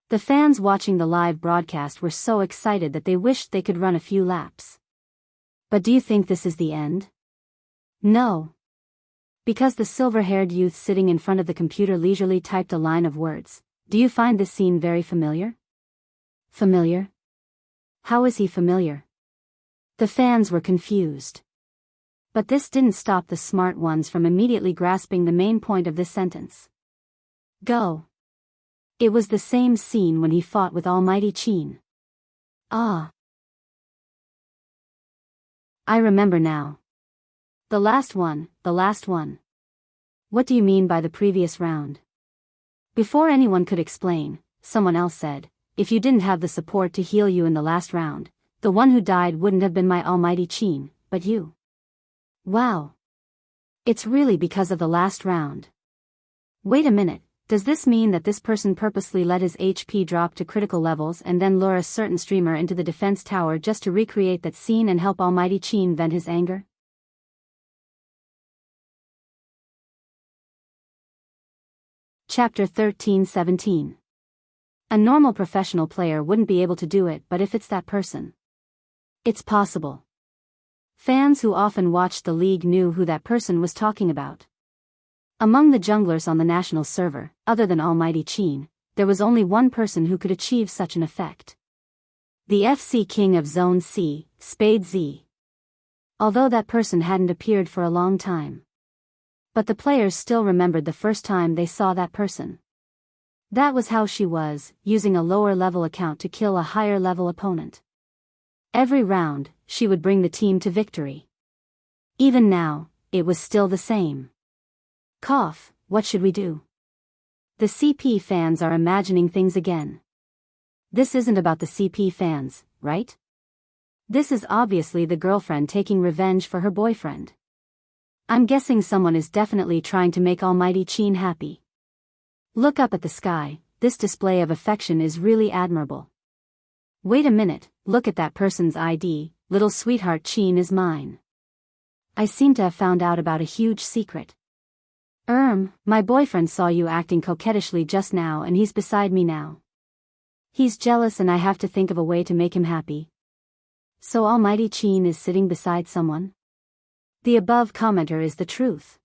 The fans watching the live broadcast were so excited that they wished they could run a few laps. But do you think this is the end? No. Because the silver-haired youth sitting in front of the computer leisurely typed a line of words. Do you find this scene very familiar? Familiar? How is he familiar? The fans were confused. But this didn't stop the smart ones from immediately grasping the main point of this sentence. Go. It was the same scene when he fought with Almighty Qin. Ah. I remember now. The last one, the last one. What do you mean by the previous round? Before anyone could explain, someone else said, if you didn't have the support to heal you in the last round, the one who died wouldn't have been my Almighty Qin, but you. Wow. It's really because of the last round. Wait a minute, does this mean that this person purposely let his HP drop to critical levels and then lure a certain streamer into the defense tower just to recreate that scene and help Almighty Qin vent his anger? Chapter 13-17. A normal professional player wouldn't be able to do it, but if it's that person. It's possible. Fans who often watched the league knew who that person was talking about. Among the junglers on the national server, other than Almighty Qin, there was only one person who could achieve such an effect. The FC King of Zone C, Spade Z. Although that person hadn't appeared for a long time. But the players still remembered the first time they saw that person. That was how she was, using a lower level account to kill a higher level opponent. Every round, she would bring the team to victory. Even now, it was still the same. Cough, what should we do? The CP fans are imagining things again. This isn't about the CP fans, right? This is obviously the girlfriend taking revenge for her boyfriend. I'm guessing someone is definitely trying to make Almighty Qin happy. Look up at the sky, this display of affection is really admirable. Wait a minute, look at that person's ID, little sweetheart Qin is mine. I seem to have found out about a huge secret. My boyfriend saw you acting coquettishly just now and he's beside me now. He's jealous and I have to think of a way to make him happy. So Almighty Qin is sitting beside someone? The above commenter is the truth.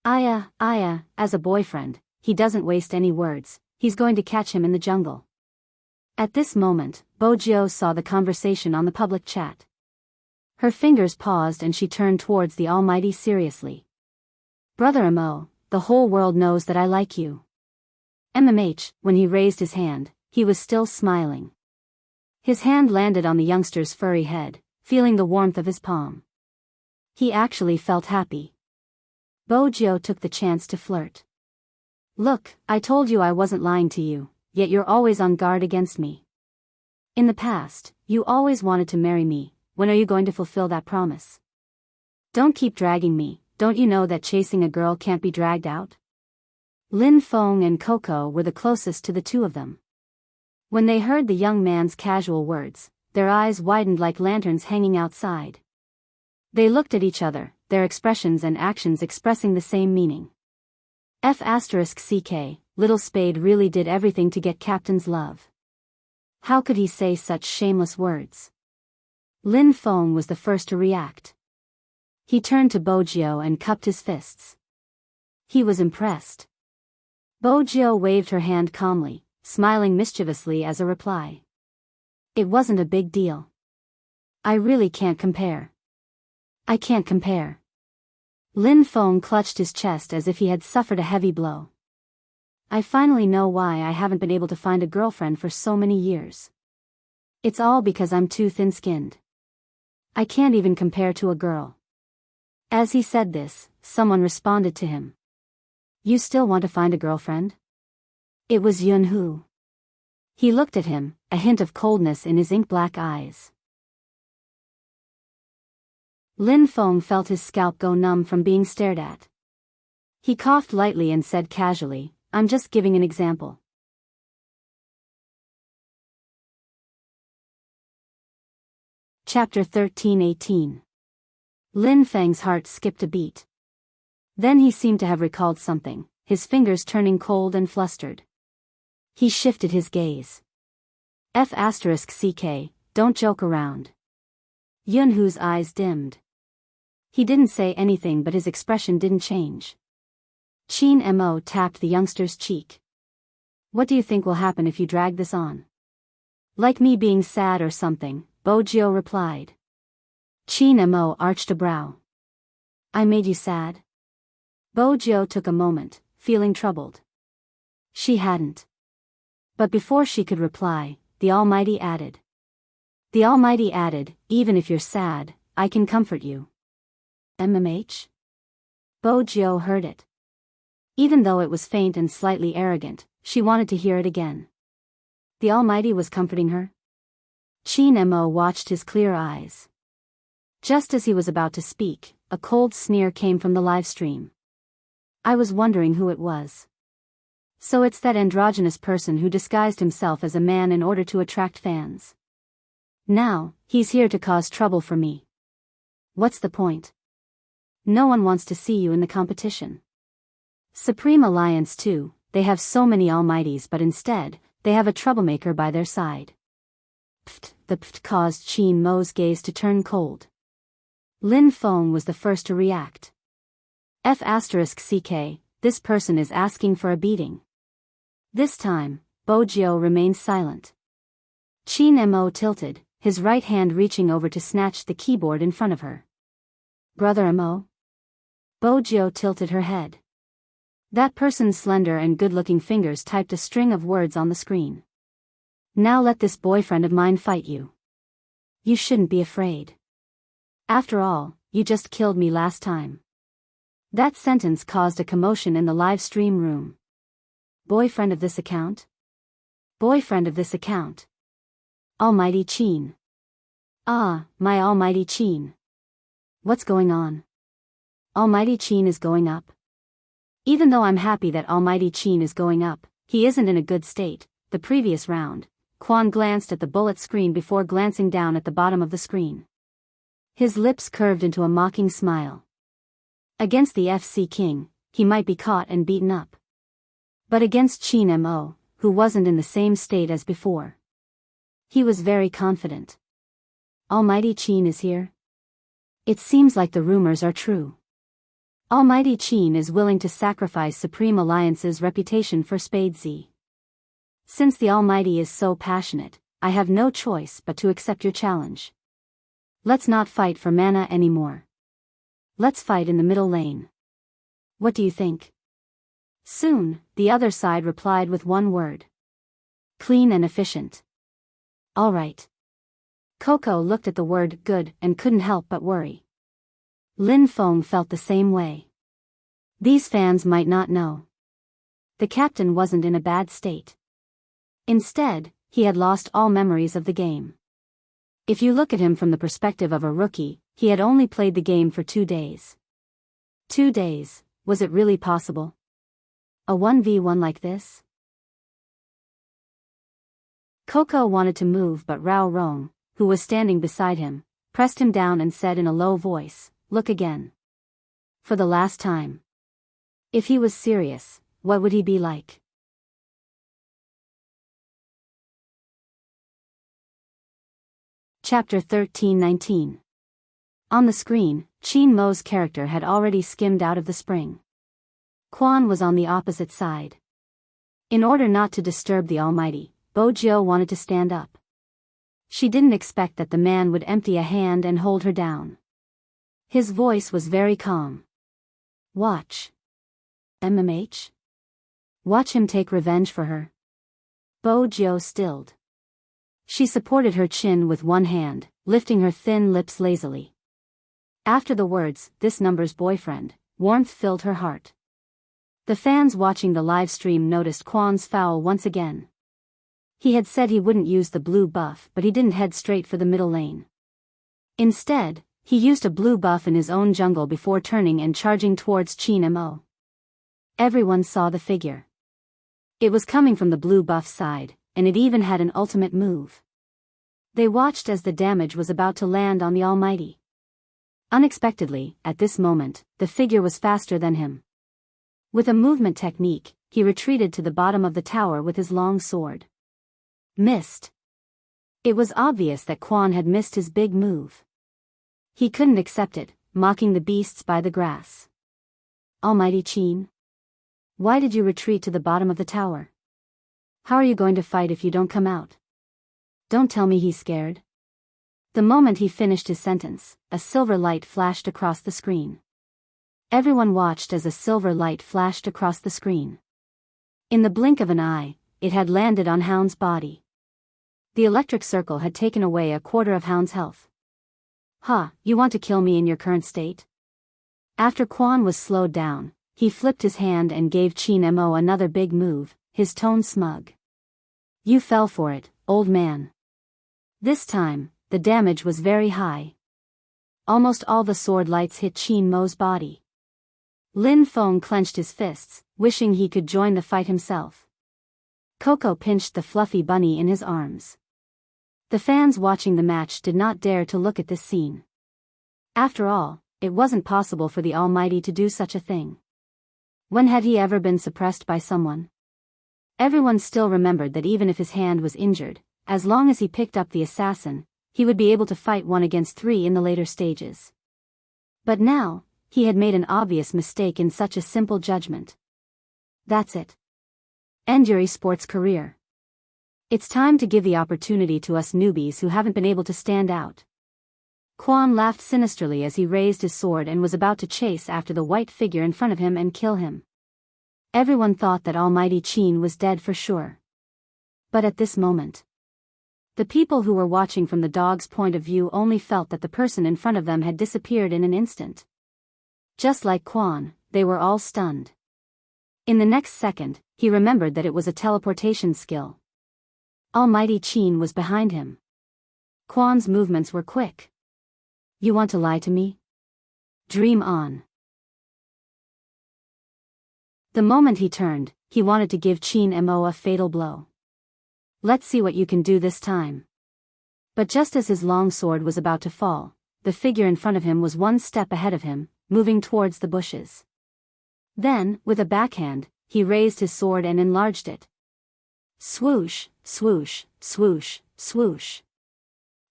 Aya, as a boyfriend, he doesn't waste any words, he's going to catch him in the jungle. At this moment, Bojio saw the conversation on the public chat. Her fingers paused and she turned towards the Almighty seriously. Brother Mo, the whole world knows that I like you. When he raised his hand, he was still smiling. His hand landed on the youngster's furry head, feeling the warmth of his palm. He actually felt happy. Bojio took the chance to flirt. Look, I told you I wasn't lying to you, yet you're always on guard against me. In the past, you always wanted to marry me, when are you going to fulfill that promise? Don't keep dragging me, don't you know that chasing a girl can't be dragged out? Lin Feng and Coco were the closest to the two of them. When they heard the young man's casual words, their eyes widened like lanterns hanging outside. They looked at each other, their expressions and actions expressing the same meaning. F***ck, little Spade really did everything to get Captain's love. How could he say such shameless words? Lin Feng was the first to react. He turned to Bojio and cupped his fists. He was impressed. Bojio waved her hand calmly, smiling mischievously as a reply. It wasn't a big deal. I really can't compare. I can't compare. Lin Feng clutched his chest as if he had suffered a heavy blow. I finally know why I haven't been able to find a girlfriend for so many years. It's all because I'm too thin-skinned. I can't even compare to a girl. As he said this, someone responded to him. You still want to find a girlfriend? It was Yun-Hu. He looked at him, a hint of coldness in his ink-black eyes. Lin Feng felt his scalp go numb from being stared at. He coughed lightly and said casually, "I'm just giving an example." Chapter 13:18. Lin Feng's heart skipped a beat. Then he seemed to have recalled something, his fingers turning cold and flustered. He shifted his gaze. F***ck, don't joke around. Yun-Hu's eyes dimmed. He didn't say anything but his expression didn't change. Qin Mo tapped the youngster's cheek. "What do you think will happen if you drag this on?" "Like me being sad or something," Bo Jiu replied. Qin Mo arched a brow. "I made you sad?" Bo Jiu took a moment, feeling troubled. She hadn't. But before she could reply, the Almighty added. "Even if you're sad, I can comfort you." MMH? Bo Jiu heard it. Even though it was faint and slightly arrogant, she wanted to hear it again. The Almighty was comforting her? Qin Mo watched his clear eyes. Just as he was about to speak, a cold sneer came from the live stream. "I was wondering who it was. So it's that androgynous person who disguised himself as a man in order to attract fans. Now, he's here to cause trouble for me. What's the point? No one wants to see you in the competition. Supreme Alliance too, they have so many almighties but instead, they have a troublemaker by their side." The pft caused Qin Mo's gaze to turn cold. Lin Feng was the first to react. F***ck, this person is asking for a beating. This time, Bo Jiu remained silent. Qin Mo tilted, his right hand reaching over to snatch the keyboard in front of her. "Brother Mo?" Bo Jiu tilted her head. That person's slender and good-looking fingers typed a string of words on the screen. "Now let this boyfriend of mine fight you. You shouldn't be afraid. After all, you just killed me last time." That sentence caused a commotion in the live stream room. Boyfriend of this account? Boyfriend of this account. Almighty Qin. Ah, my almighty Qin. What's going on? Almighty Qin is going up? Even though I'm happy that Almighty Qin is going up, he isn't in a good state. The previous round, Quan glanced at the bullet screen before glancing down at the bottom of the screen. His lips curved into a mocking smile. Against the FC King, he might be caught and beaten up. But against Qin Mo, who wasn't in the same state as before, he was very confident. Almighty Qin is here? It seems like the rumors are true. Almighty Qin is willing to sacrifice Supreme Alliance's reputation for Spadesy. Since the Almighty is so passionate, I have no choice but to accept your challenge. Let's not fight for mana anymore. Let's fight in the middle lane. What do you think? Soon, the other side replied with one word. Clean and efficient. All right. Coco looked at the word good and couldn't help but worry. Lin Feng felt the same way. These fans might not know. The captain wasn't in a bad state. Instead, he had lost all memories of the game. If you look at him from the perspective of a rookie, he had only played the game for 2 days. 2 days, was it really possible? A 1v1 like this? Coco wanted to move but Rao Rong, who was standing beside him, pressed him down and said in a low voice, "Look again. For the last time. If he was serious, what would he be like?" Chapter 13:19. On the screen, Qin Mo's character had already skimmed out of the spring. Quan was on the opposite side. In order not to disturb the Almighty, Bo Jiu wanted to stand up. She didn't expect that the man would empty a hand and hold her down. His voice was very calm. Watch. MMH? Watch him take revenge for her. Bo Jiu stilled. She supported her chin with one hand, lifting her thin lips lazily. After the words, "this number's boyfriend," warmth filled her heart. The fans watching the live stream noticed Quan's foul once again. He had said he wouldn't use the blue buff, but he didn't head straight for the middle lane. Instead, he used a blue buff in his own jungle before turning and charging towards Chin Mo. Everyone saw the figure. It was coming from the blue buff side, and it even had an ultimate move. They watched as the damage was about to land on the Almighty. Unexpectedly, at this moment, the figure was faster than him. With a movement technique, he retreated to the bottom of the tower with his long sword. Missed. It was obvious that Quan had missed his big move. He couldn't accept it, mocking the beasts by the grass. Almighty Chin? Why did you retreat to the bottom of the tower? How are you going to fight if you don't come out? Don't tell me he's scared. The moment he finished his sentence, a silver light flashed across the screen. Everyone watched as a silver light flashed across the screen. In the blink of an eye, it had landed on Hound's body. The electric circle had taken away a quarter of Hound's health. You want to kill me in your current state? After Quan was slowed down, he flipped his hand and gave Chin Mo another big move, his tone smug. You fell for it, old man. This time, the damage was very high. Almost all the sword lights hit Chin Mo's body. Lin Feng clenched his fists, wishing he could join the fight himself. Coco pinched the fluffy bunny in his arms. The fans watching the match did not dare to look at this scene. After all, it wasn't possible for the Almighty to do such a thing. When had he ever been suppressed by someone? Everyone still remembered that even if his hand was injured, as long as he picked up the assassin, he would be able to fight 1 against 3 in the later stages. But now, he had made an obvious mistake in such a simple judgment. That's it. End your esports career. It's time to give the opportunity to us newbies who haven't been able to stand out. Quan laughed sinisterly as he raised his sword and was about to chase after the white figure in front of him and kill him. Everyone thought that Almighty Chin was dead for sure. But at this moment, the people who were watching from the dog's point of view only felt that the person in front of them had disappeared in an instant. Just like Quan, they were all stunned. In the next second, he remembered that it was a teleportation skill. Almighty Chin was behind him. Quan's movements were quick. You want to lie to me? Dream on. The moment he turned, he wanted to give Chin Mo a fatal blow. Let's see what you can do this time. But just as his long sword was about to fall, the figure in front of him was 1 step ahead of him, moving towards the bushes. Then, with a backhand, he raised his sword and enlarged it. Swoosh, swoosh, swoosh, swoosh.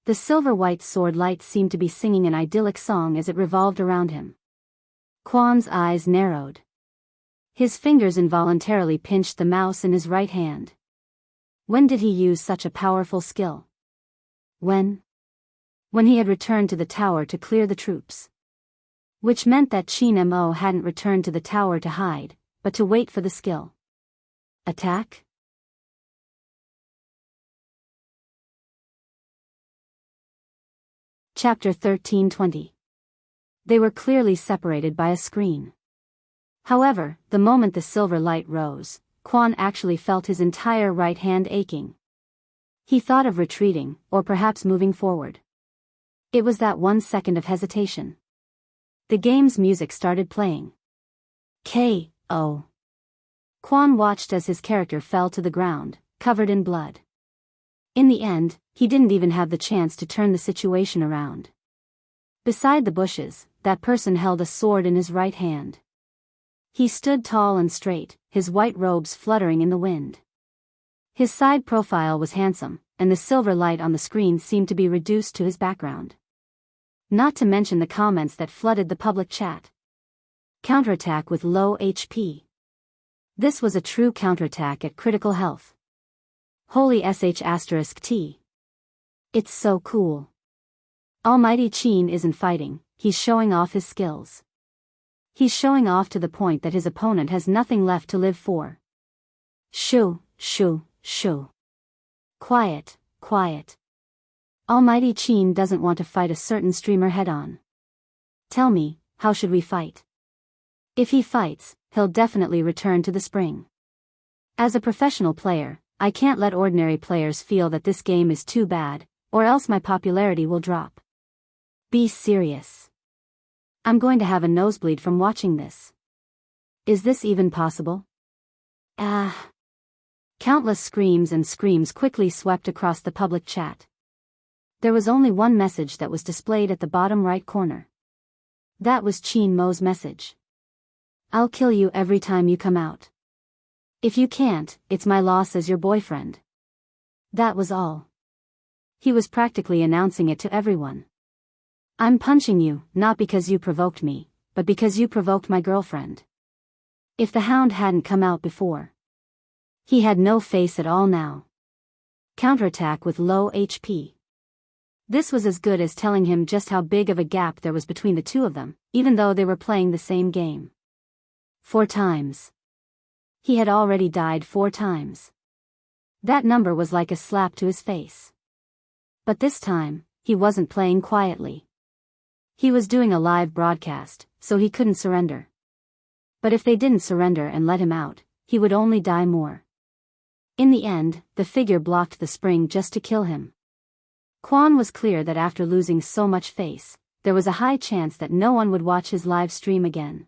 The silver-white sword light seemed to be singing an idyllic song as it revolved around him. Quan's eyes narrowed. His fingers involuntarily pinched the mouse in his right hand. When did he use such a powerful skill? When he had returned to the tower to clear the troops. Which meant that Chin Mo hadn't returned to the tower to hide, but to wait for the skill. Attack? Chapter 13:20. They were clearly separated by a screen. However, the moment the silver light rose, Quan actually felt his entire right hand aching. He thought of retreating, or perhaps moving forward. It was that 1 second of hesitation. The game's music started playing. K.O. Quan watched as his character fell to the ground, covered in blood. In the end, he didn't even have the chance to turn the situation around. Beside the bushes, that person held a sword in his right hand. He stood tall and straight, his white robes fluttering in the wind. His side profile was handsome, and the silver light on the screen seemed to be reduced to his background. Not to mention the comments that flooded the public chat. Counterattack with low HP. This was a true counterattack at critical health. Holy sh*T. It's so cool. Almighty Chin isn't fighting, he's showing off his skills. He's showing off to the point that his opponent has nothing left to live for. Shoo, shoo, shoo. Quiet, quiet. Almighty Chin doesn't want to fight a certain streamer head-on. Tell me, how should we fight? If he fights, he'll definitely return to the spring. As a professional player, I can't let ordinary players feel that this game is too bad, or else my popularity will drop. Be serious. I'm going to have a nosebleed from watching this. Is this even possible? Ah. Countless screams and screams quickly swept across the public chat. There was only one message that was displayed at the bottom right corner. That was Chin Mo's message. I'll kill you every time you come out. If you can't, it's my loss as your boyfriend. That was all. He was practically announcing it to everyone. I'm punching you, not because you provoked me, but because you provoked my girlfriend. If the hound hadn't come out before. He had no face at all now. Counterattack with low HP. This was as good as telling him just how big of a gap there was between the two of them, even though they were playing the same game. 4 times. He had already died 4 times. That number was like a slap to his face. But this time, he wasn't playing quietly. He was doing a live broadcast, so he couldn't surrender. But if they didn't surrender and let him out, he would only die more. In the end, the figure blocked the spring just to kill him. Quan was clear that after losing so much face, there was a high chance that no one would watch his live stream again.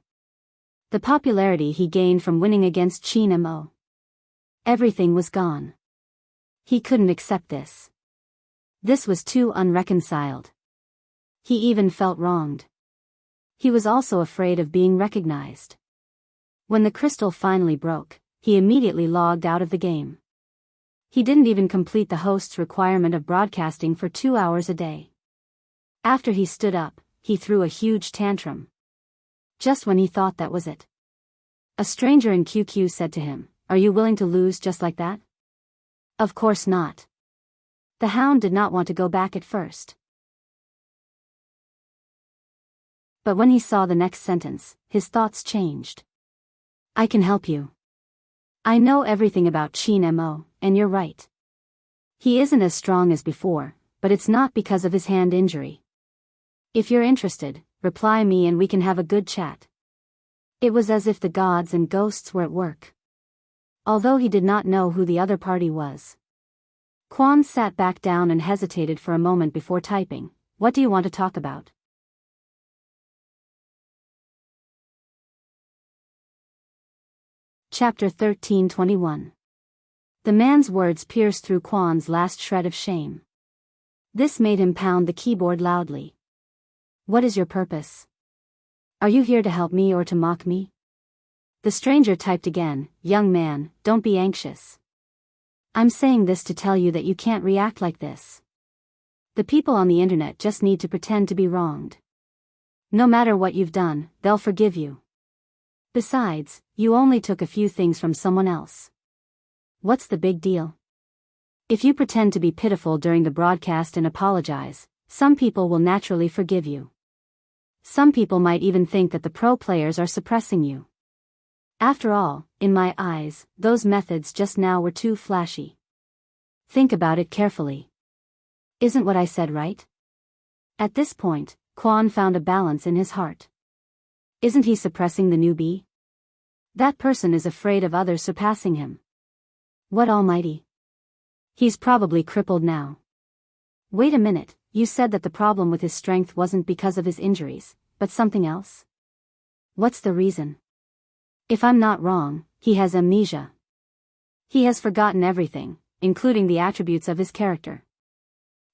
The popularity he gained from winning against Chin Mo. Everything was gone. He couldn't accept this. This was too unreconciled. He even felt wronged. He was also afraid of being recognized. When the crystal finally broke, he immediately logged out of the game. He didn't even complete the host's requirement of broadcasting for 2 hours a day. After he stood up, he threw a huge tantrum. Just when he thought that was it. A stranger in QQ said to him, "Are you willing to lose just like that?" Of course not. The hound did not want to go back at first. But when he saw the next sentence, his thoughts changed. I can help you. I know everything about Chin Mo, and you're right. He isn't as strong as before, but it's not because of his hand injury. If you're interested, reply me and we can have a good chat. It was as if the gods and ghosts were at work. Although he did not know who the other party was. Quan sat back down and hesitated for a moment before typing, "What do you want to talk about?" Chapter 13:21. The man's words pierced through Quan's last shred of shame. This made him pound the keyboard loudly. What is your purpose? Are you here to help me or to mock me? The stranger typed again, "Young man, don't be anxious. I'm saying this to tell you that you can't react like this. The people on the internet just need to pretend to be wronged. No matter what you've done, they'll forgive you. Besides, you only took a few things from someone else. What's the big deal? If you pretend to be pitiful during the broadcast and apologize, some people will naturally forgive you. Some people might even think that the pro players are suppressing you. After all, in my eyes, those methods just now were too flashy. Think about it carefully. Isn't what I said right?" At this point, Quan found a balance in his heart. Isn't he suppressing the newbie? That person is afraid of others surpassing him. What almighty? He's probably crippled now. Wait a minute, you said that the problem with his strength wasn't because of his injuries, but something else? What's the reason? If I'm not wrong, he has amnesia. He has forgotten everything, including the attributes of his character.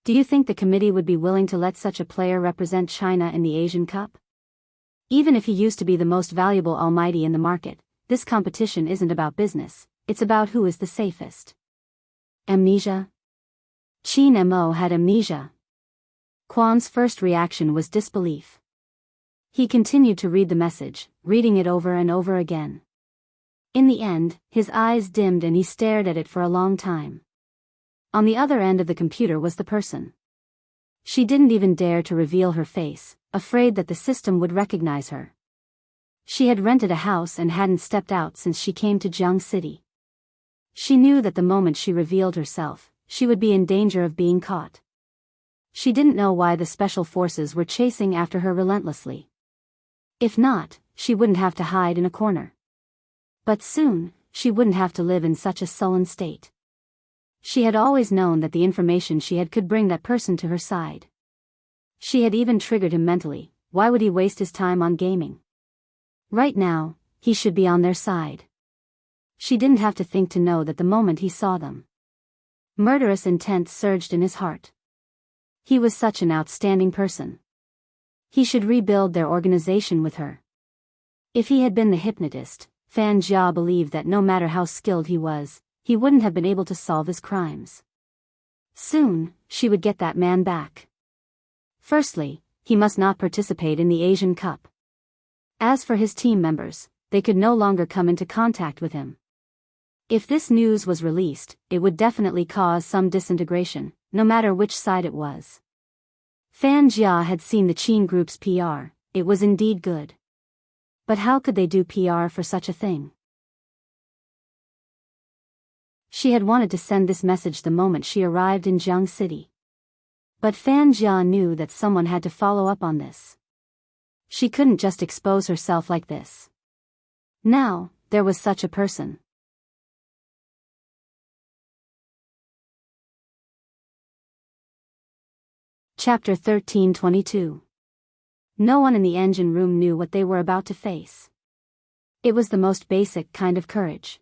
Do you think the committee would be willing to let such a player represent China in the Asian Cup? Even if he used to be the most valuable almighty in the market, this competition isn't about business, it's about who is the safest. Amnesia? Chin Mo had amnesia. Quan's first reaction was disbelief. He continued to read the message, reading it over and over again. In the end, his eyes dimmed and he stared at it for a long time. On the other end of the computer was the person. She didn't even dare to reveal her face, afraid that the system would recognize her. She had rented a house and hadn't stepped out since she came to Jiang City. She knew that the moment she revealed herself, she would be in danger of being caught. She didn't know why the special forces were chasing after her relentlessly. If not, she wouldn't have to hide in a corner. But soon, she wouldn't have to live in such a sullen state. She had always known that the information she had could bring that person to her side. She had even triggered him mentally. Why would he waste his time on gaming? Right now, he should be on their side. She didn't have to think to know that the moment he saw them. Murderous intent surged in his heart. He was such an outstanding person. He should rebuild their organization with her. If he had been the hypnotist, Fan Jia believed that no matter how skilled he was, he wouldn't have been able to solve his crimes. Soon, she would get that man back. Firstly, he must not participate in the Asian Cup. As for his team members, they could no longer come into contact with him. If this news was released, it would definitely cause some disintegration, no matter which side it was. Fan Jia had seen the Qin Group's PR, it was indeed good. But how could they do PR for such a thing? She had wanted to send this message the moment she arrived in Jiang City. But Fan Jia knew that someone had to follow up on this. She couldn't just expose herself like this. Now, there was such a person. Chapter 13:22. No one in the engine room knew what they were about to face. It was the most basic kind of courage.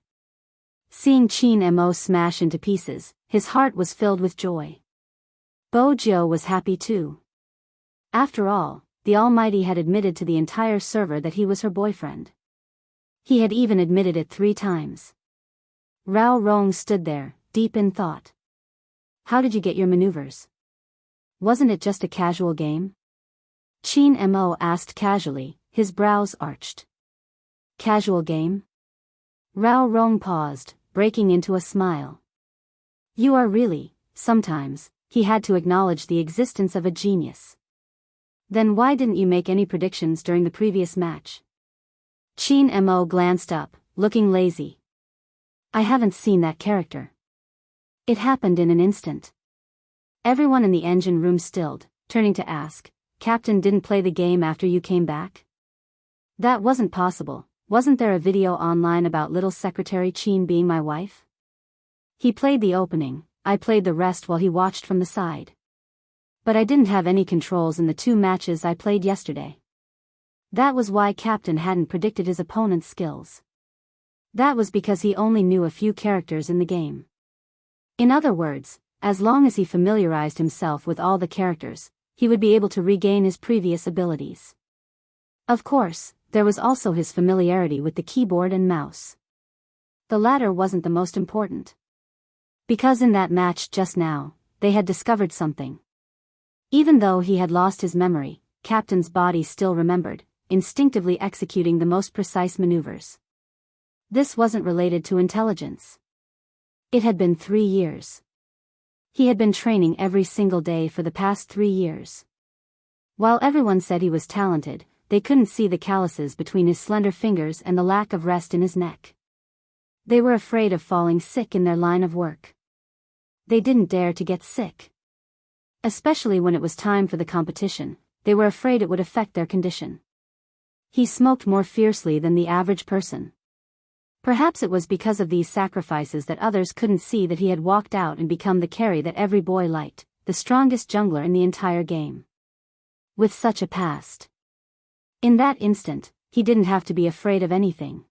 Seeing Qin Mo smash into pieces, his heart was filled with joy. Bo Jiu was happy too. After all, the Almighty had admitted to the entire server that he was her boyfriend. He had even admitted it 3 times. Rao Rong stood there, deep in thought. How did you get your maneuvers? Wasn't it just a casual game? Qin Mo asked casually, his brows arched. Casual game? Rao Rong paused, breaking into a smile. You are really, sometimes, he had to acknowledge the existence of a genius. Then why didn't you make any predictions during the previous match? Qin Mo glanced up, looking lazy. I haven't seen that character. It happened in an instant. Everyone in the engine room stilled, turning to ask, Captain didn't play the game after you came back? That wasn't possible. Wasn't there a video online about little Secretary Qin being my wife? He played the opening, I played the rest while he watched from the side. But I didn't have any controls in the 2 matches I played yesterday. That was why Captain hadn't predicted his opponent's skills. That was because he only knew a few characters in the game. In other words, as long as he familiarized himself with all the characters, he would be able to regain his previous abilities. Of course, there was also his familiarity with the keyboard and mouse. The latter wasn't the most important. Because in that match just now, they had discovered something. Even though he had lost his memory, Captain's body still remembered, instinctively executing the most precise maneuvers. This wasn't related to intelligence. It had been 3 years. He had been training every single day for the past 3 years. While everyone said he was talented, they couldn't see the calluses between his slender fingers and the lack of rest in his neck. They were afraid of falling sick in their line of work. They didn't dare to get sick. Especially when it was time for the competition, they were afraid it would affect their condition. He smoked more fiercely than the average person. Perhaps it was because of these sacrifices that others couldn't see that he had walked out and become the carry that every boy liked, the strongest jungler in the entire game. With such a past. In that instant, he didn't have to be afraid of anything.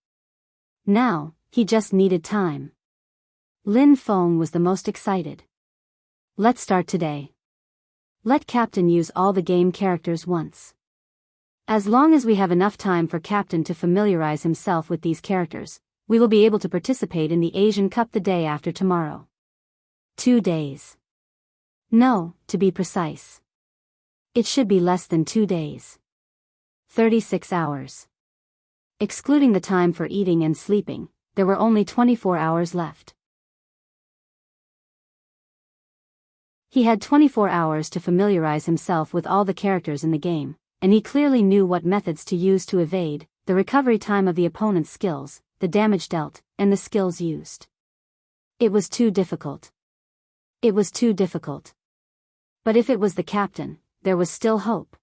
Now, he just needed time. Lin Feng was the most excited. Let's start today. Let Captain use all the game characters once. As long as we have enough time for Captain to familiarize himself with these characters, we will be able to participate in the Asian Cup the day after tomorrow. 2 days. No, to be precise. It should be less than 2 days. 36 hours. Excluding the time for eating and sleeping, there were only 24 hours left. He had 24 hours to familiarize himself with all the characters in the game, and he clearly knew what methods to use to evade, the recovery time of the opponent's skills, the damage dealt, and the skills used. It was too difficult. It was too difficult. But if it was the Captain, there was still hope.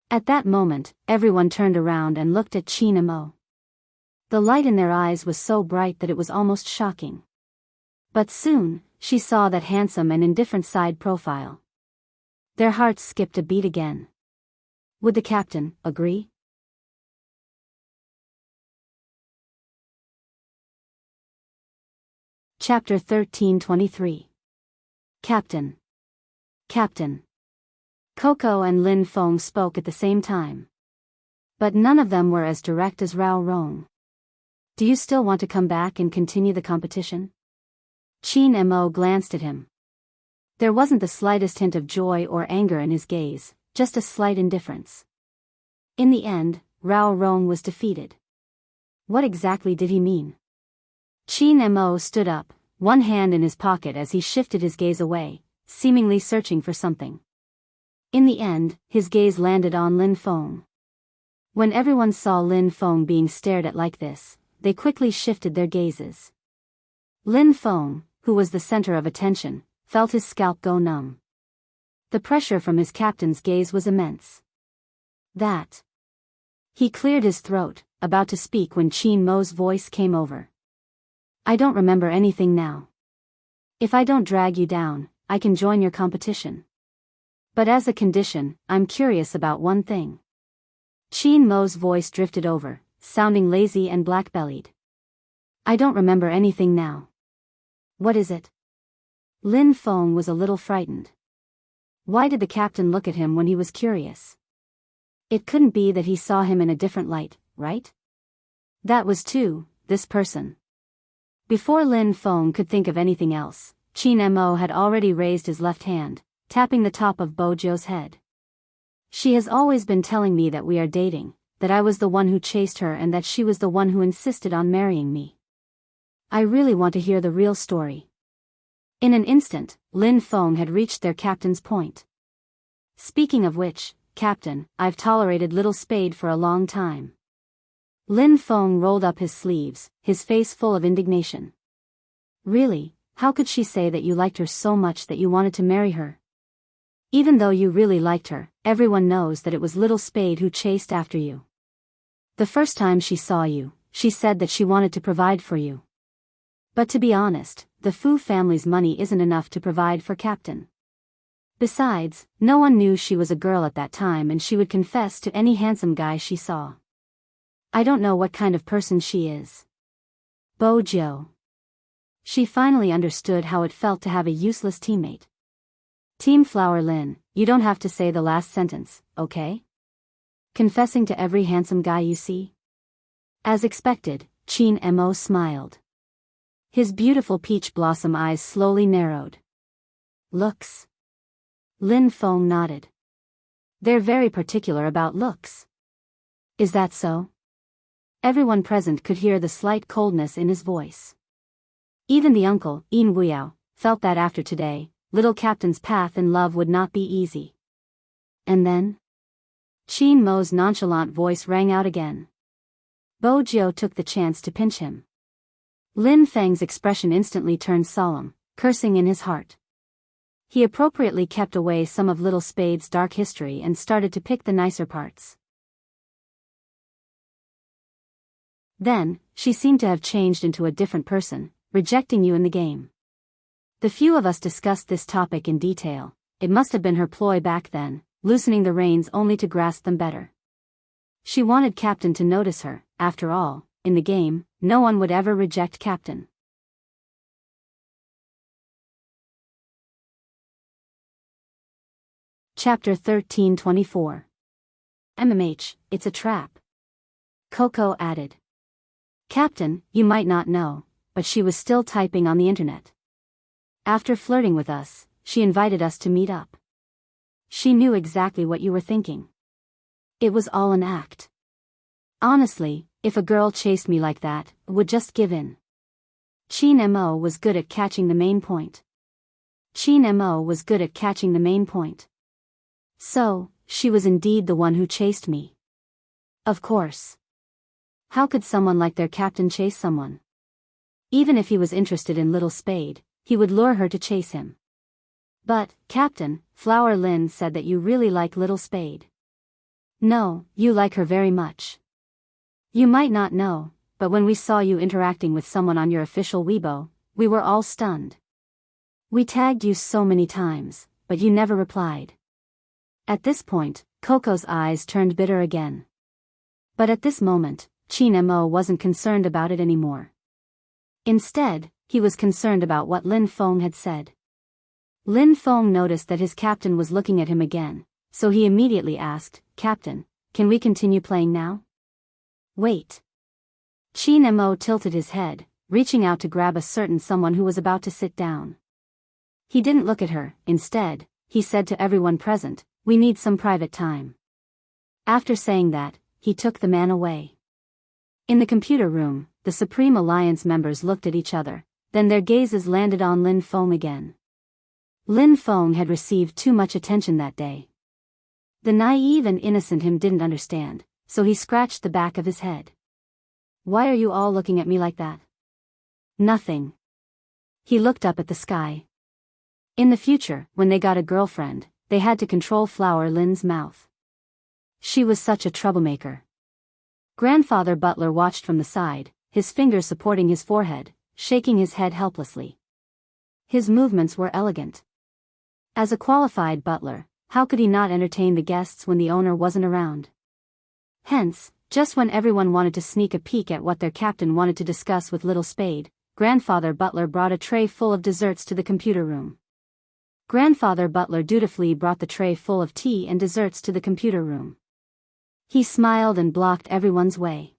At that moment, everyone turned around and looked at Chin Mo. The light in their eyes was so bright that it was almost shocking. But soon, she saw that handsome and indifferent side profile. Their hearts skipped a beat again. Would the captain agree? Chapter 1323. Captain. Captain. Coco and Lin Feng spoke at the same time. But none of them were as direct as Rao Rong. Do you still want to come back and continue the competition? Chin Mo glanced at him. There wasn't the slightest hint of joy or anger in his gaze, just a slight indifference. In the end, Rao Rong was defeated. What exactly did he mean? Chin Mo stood up, one hand in his pocket as he shifted his gaze away, seemingly searching for something. In the end, his gaze landed on Lin Feng. When everyone saw Lin Feng being stared at like this, they quickly shifted their gazes. Lin Feng, who was the center of attention, felt his scalp go numb. The pressure from his captain's gaze was immense. That. He cleared his throat, about to speak when Chin Mo's voice came over. I don't remember anything now. If I don't drag you down, I can join your competition. But as a condition, I'm curious about one thing. Chin Mo's voice drifted over, sounding lazy and black-bellied. I don't remember anything now. What is it? Lin Feng was a little frightened. Why did the captain look at him when he was curious? It couldn't be that he saw him in a different light, right? That was this person. Before Lin Feng could think of anything else, Chin Mo had already raised his left hand, tapping the top of Bojo's head. She has always been telling me that we are dating, that I was the one who chased her and that she was the one who insisted on marrying me. I really want to hear the real story. In an instant, Lin Feng had reached their captain's point. Speaking of which, Captain, I've tolerated Little Spade for a long time. Lin Feng rolled up his sleeves, his face full of indignation. Really, how could she say that you liked her so much that you wanted to marry her? Even though you really liked her, everyone knows that it was Little Spade who chased after you. The first time she saw you, she said that she wanted to provide for you. But to be honest, the Fu family's money isn't enough to provide for Captain. Besides, no one knew she was a girl at that time and she would confess to any handsome guy she saw. I don't know what kind of person she is. Bojo. She finally understood how it felt to have a useless teammate. Team Flower Lin, you don't have to say the last sentence, okay? Confessing to every handsome guy you see? As expected, Chin Mo smiled. His beautiful peach blossom eyes slowly narrowed. Looks. Lin Feng nodded. They're very particular about looks. Is that so? Everyone present could hear the slight coldness in his voice. Even the uncle, Yin Wuyao, felt that after today, little Captain's path in love would not be easy. And then? Chin Mo's nonchalant voice rang out again. Bojo took the chance to pinch him. Lin Feng's expression instantly turned solemn, cursing in his heart. He appropriately kept away some of Little Spade's dark history and started to pick the nicer parts. Then, she seemed to have changed into a different person, rejecting you in the game. The few of us discussed this topic in detail. It must have been her ploy back then, loosening the reins only to grasp them better. She wanted Captain to notice her. After all, in the game, no one would ever reject Captain. Chapter 1324. It's a trap. Coco added. Captain, you might not know, but she was still typing on the internet. After flirting with us, she invited us to meet up. She knew exactly what you were thinking. It was all an act. Honestly, if a girl chased me like that, I would just give in. Chin Mo was good at catching the main point. So, she was indeed the one who chased me. Of course. How could someone like their captain chase someone? Even if he was interested in Little Spade, he would lure her to chase him. But, Captain, Flower Lin said that you really like Little Spade. No, you like her very much. You might not know, but when we saw you interacting with someone on your official Weibo, we were all stunned. We tagged you so many times, but you never replied. At this point, Coco's eyes turned bitter again. But at this moment, Qin Mo wasn't concerned about it anymore. Instead, he was concerned about what Lin Feng had said. Lin Feng noticed that his captain was looking at him again, so he immediately asked, "Captain, can we continue playing now?" "Wait." Qin Mo tilted his head, reaching out to grab a certain someone who was about to sit down. He didn't look at her. Instead, he said to everyone present, "We need some private time." After saying that, he took the man away. In the computer room, the Supreme Alliance members looked at each other, then their gazes landed on Lin Feng again. Lin Feng had received too much attention that day. The naive and innocent him didn't understand, so he scratched the back of his head. "Why are you all looking at me like that?" "Nothing." He looked up at the sky. In the future, when they got a girlfriend, they had to control Flower Lin's mouth. She was such a troublemaker. Grandfather Butler watched from the side, his fingers supporting his forehead, shaking his head helplessly. His movements were elegant. As a qualified butler, how could he not entertain the guests when the owner wasn't around? Hence, just when everyone wanted to sneak a peek at what their captain wanted to discuss with Little Spade, Grandfather Butler brought a tray full of desserts to the computer room. Grandfather Butler dutifully brought the tray full of tea and desserts to the computer room. He smiled and blocked everyone's way.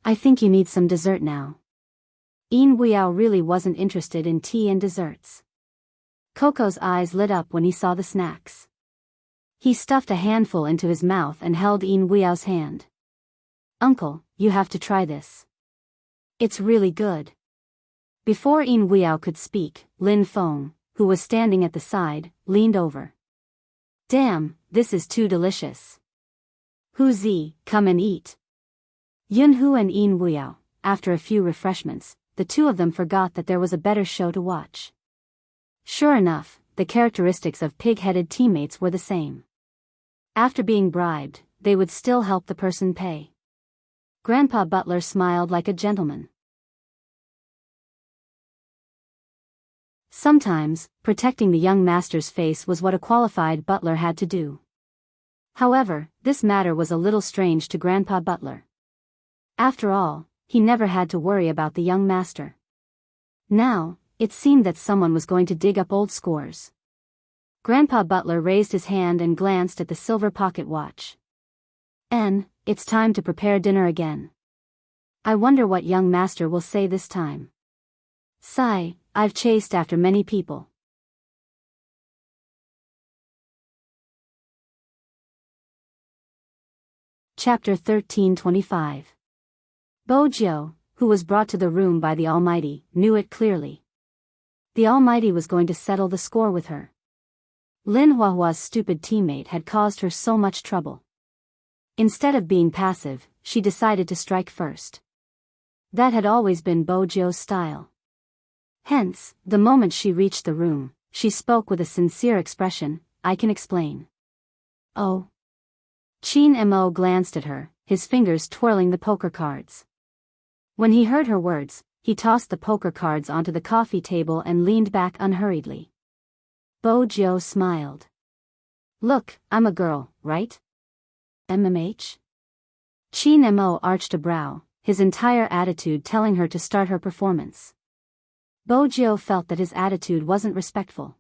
"I think you need some dessert now." Yin Weiyao really wasn't interested in tea and desserts. Coco's eyes lit up when he saw the snacks. He stuffed a handful into his mouth and held Yin Weyao's hand. "Uncle, you have to try this. It's really good." Before Yin Weiyao could speak, Lin Feng, who was standing at the side, leaned over. "Damn, this is too delicious. Hu Zi, come and eat." Yunhu and Yin Weiyao, after a few refreshments, the two of them forgot that there was a better show to watch. Sure enough, the characteristics of pig-headed teammates were the same. After being bribed, they would still help the person pay. Grandpa Butler smiled like a gentleman. Sometimes, protecting the young master's face was what a qualified butler had to do. However, this matter was a little strange to Grandpa Butler. After all, he never had to worry about the young master. Now, it seemed that someone was going to dig up old scores. Grandpa Butler raised his hand and glanced at the silver pocket watch. It's time to prepare dinner again. I wonder what young master will say this time. Sigh, I've chased after many people. Chapter 1325. Bojiu, who was brought to the room by the Almighty, knew it clearly. The Almighty was going to settle the score with her. Lin Huahua's stupid teammate had caused her so much trouble. Instead of being passive, she decided to strike first. That had always been Bojiu's style. Hence, the moment she reached the room, she spoke with a sincere expression, "I can explain." "Oh." Qin Mo glanced at her, his fingers twirling the poker cards. When he heard her words, he tossed the poker cards onto the coffee table and leaned back unhurriedly. Bojiu smiled. "Look, I'm a girl, right? MMH?" Qin Mo arched a brow, his entire attitude telling her to start her performance. Bojiu felt that his attitude wasn't respectful.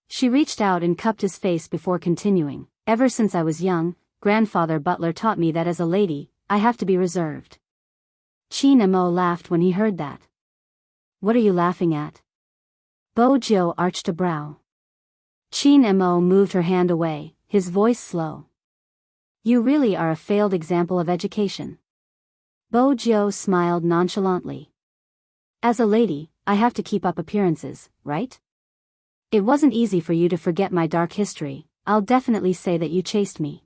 She reached out and cupped his face before continuing, "Ever since I was young, Grandfather Butler taught me that as a lady, I have to be reserved." Qin Mo laughed when he heard that. "What are you laughing at?" Bojiu arched a brow. Qin Mo moved her hand away, his voice slow. "You really are a failed example of education." Bojiu smiled nonchalantly. "As a lady, I have to keep up appearances, right? It wasn't easy for you to forget my dark history. I'll definitely say that you chased me."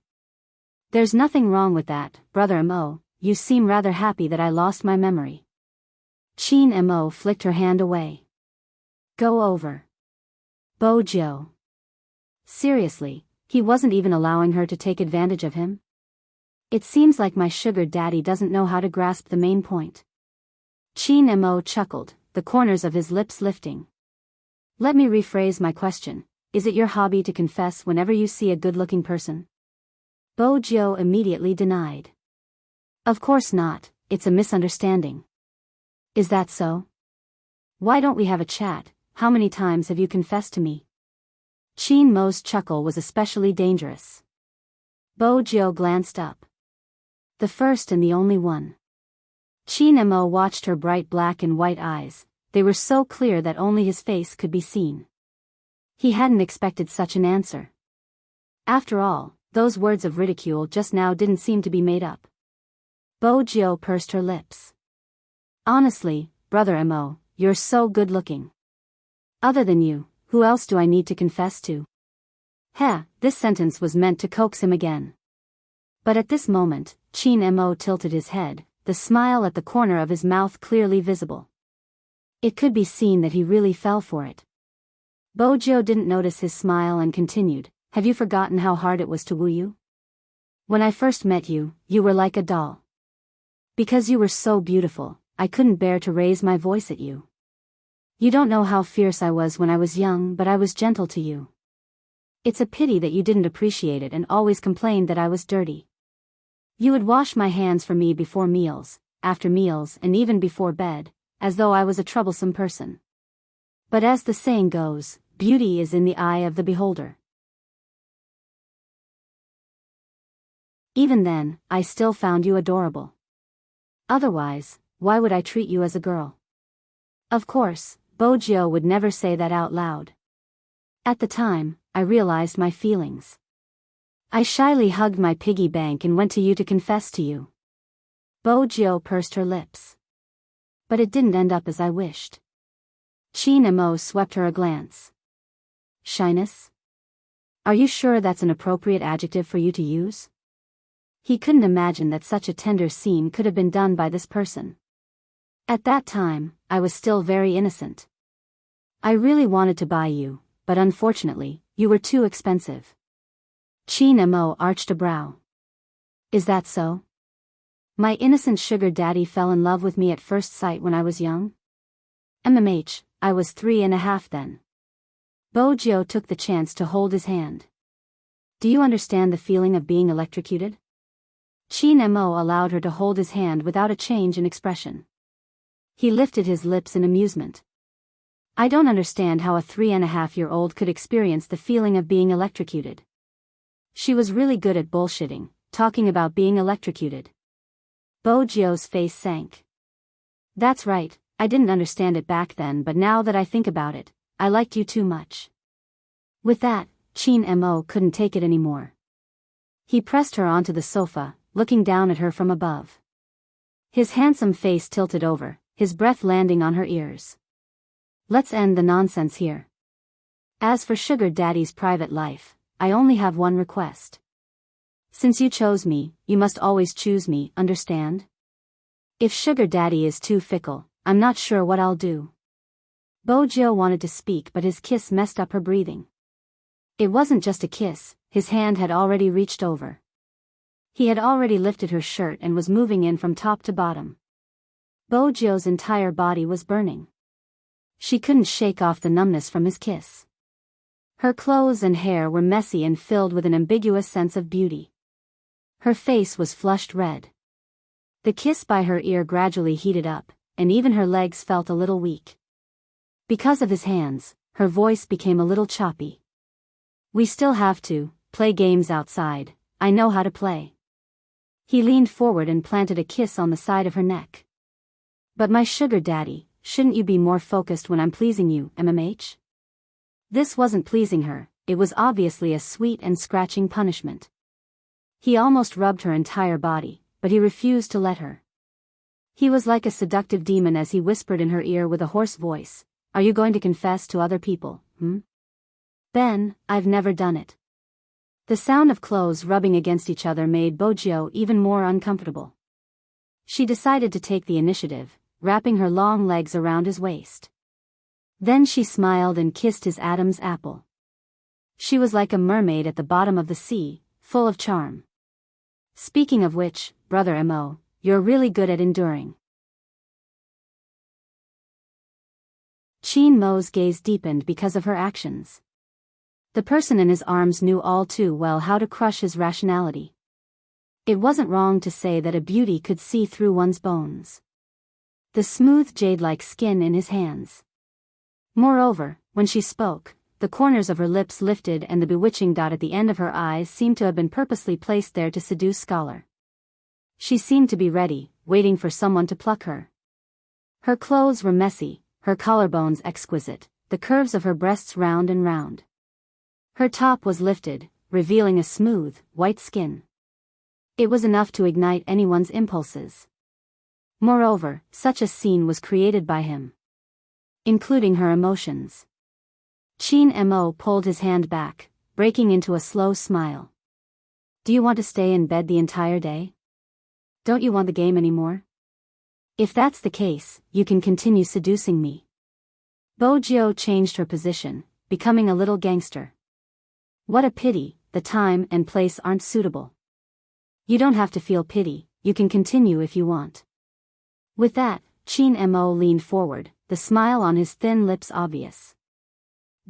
"There's nothing wrong with that, Brother Mo. You seem rather happy that I lost my memory." Qin Mo flicked her hand away. "Go over." Bojiu. Seriously, He wasn't even allowing her to take advantage of him? It seems like my sugar daddy doesn't know how to grasp the main point. Chin Mo chuckled, the corners of his lips lifting. Let me rephrase my question. Is it your hobby to confess whenever you see a good-looking person? Bo Jiu immediately denied. Of course not, it's a misunderstanding. Is that so? Why don't we have a chat? How many times have you confessed to me? Chin Mo's chuckle was especially dangerous. Bo Jiu glanced up. The first and the only one. Chin Mo watched her bright black and white eyes. They were so clear that only his face could be seen. He hadn't expected such an answer. After all, those words of ridicule just now didn't seem to be made up. Bo Jiu pursed her lips. Honestly, brother Mo, you're so good-looking. Other than you, who else do I need to confess to? Heh, this sentence was meant to coax him again. But at this moment, Chin Mo tilted his head, the smile at the corner of his mouth clearly visible. It could be seen that he really fell for it. Bo Jiu didn't notice his smile and continued, have you forgotten how hard it was to woo you? When I first met you, you were like a doll. Because you were so beautiful, I couldn't bear to raise my voice at you. You don't know how fierce I was when I was young, but I was gentle to you. It's a pity that you didn't appreciate it and always complained that I was dirty. You would wash my hands for me before meals, after meals, and even before bed, as though I was a troublesome person. But as the saying goes, beauty is in the eye of the beholder. Even then, I still found you adorable. Otherwise, why would I treat you as a girl? Of course, Bo Jiu would never say that out loud. At the time, I realized my feelings. I shyly hugged my piggy bank and went to you to confess to you. Bo Jiu pursed her lips. But it didn't end up as I wished. Chin Mo swept her a glance. Shyness? Are you sure that's an appropriate adjective for you to use? He couldn't imagine that such a tender scene could have been done by this person. At that time, I was still very innocent. I really wanted to buy you, but unfortunately, you were too expensive. Chin Mo arched a brow. Is that so? My innocent sugar daddy fell in love with me at first sight when I was young? MMH, I was 3.5 then. Bo Jiu took the chance to hold his hand. Do you understand the feeling of being electrocuted? Chin Mo allowed her to hold his hand without a change in expression. He lifted his lips in amusement. I don't understand how a 3.5-year-old could experience the feeling of being electrocuted. She was really good at bullshitting, talking about being electrocuted. Bo Jiu's face sank. That's right, I didn't understand it back then, but now that I think about it, I liked you too much. With that, Chin Mo couldn't take it anymore. He pressed her onto the sofa, looking down at her from above. His handsome face tilted over, his breath landing on her ears. Let's end the nonsense here. As for Sugar Daddy's private life, I only have one request. Since you chose me, you must always choose me, understand? If Sugar Daddy is too fickle, I'm not sure what I'll do. Bo Jiu wanted to speak, but his kiss messed up her breathing. It wasn't just a kiss, his hand had already reached over. He had already lifted her shirt and was moving in from top to bottom. Bo Jiu's entire body was burning. She couldn't shake off the numbness from his kiss. Her clothes and hair were messy and filled with an ambiguous sense of beauty. Her face was flushed red. The kiss by her ear gradually heated up, and even her legs felt a little weak. Because of his hands, her voice became a little choppy. We still have to play games outside, I know how to play. He leaned forward and planted a kiss on the side of her neck. But my sugar daddy, shouldn't you be more focused when I'm pleasing you, MMH? This wasn't pleasing her, it was obviously a sweet and scratching punishment. He almost rubbed her entire body, but he refused to let her. He was like a seductive demon as he whispered in her ear with a hoarse voice, are you going to confess to other people, Ben, I've never done it. The sound of clothes rubbing against each other made Bo Jiu even more uncomfortable. She decided to take the initiative, wrapping her long legs around his waist. Then she smiled and kissed his Adam's apple. She was like a mermaid at the bottom of the sea, full of charm. Speaking of which, Brother Mo, you're really good at enduring. Qin Mo's gaze deepened because of her actions. The person in his arms knew all too well how to crush his rationality. It wasn't wrong to say that a beauty could see through one's bones. The smooth jade-like skin in his hands. Moreover, when she spoke, the corners of her lips lifted and the bewitching dot at the end of her eyes seemed to have been purposely placed there to seduce scholar. She seemed to be ready, waiting for someone to pluck her. Her clothes were messy, her collarbones exquisite, the curves of her breasts round and round. Her top was lifted, revealing a smooth, white skin. It was enough to ignite anyone's impulses. Moreover, such a scene was created by him, including her emotions. Qin Mo pulled his hand back, breaking into a slow smile. Do you want to stay in bed the entire day? Don't you want the game anymore? If that's the case, you can continue seducing me. Bojiu changed her position, becoming a little gangster. What a pity, the time and place aren't suitable. You don't have to feel pity, you can continue if you want. With that, Qin Mo leaned forward, the smile on his thin lips obvious.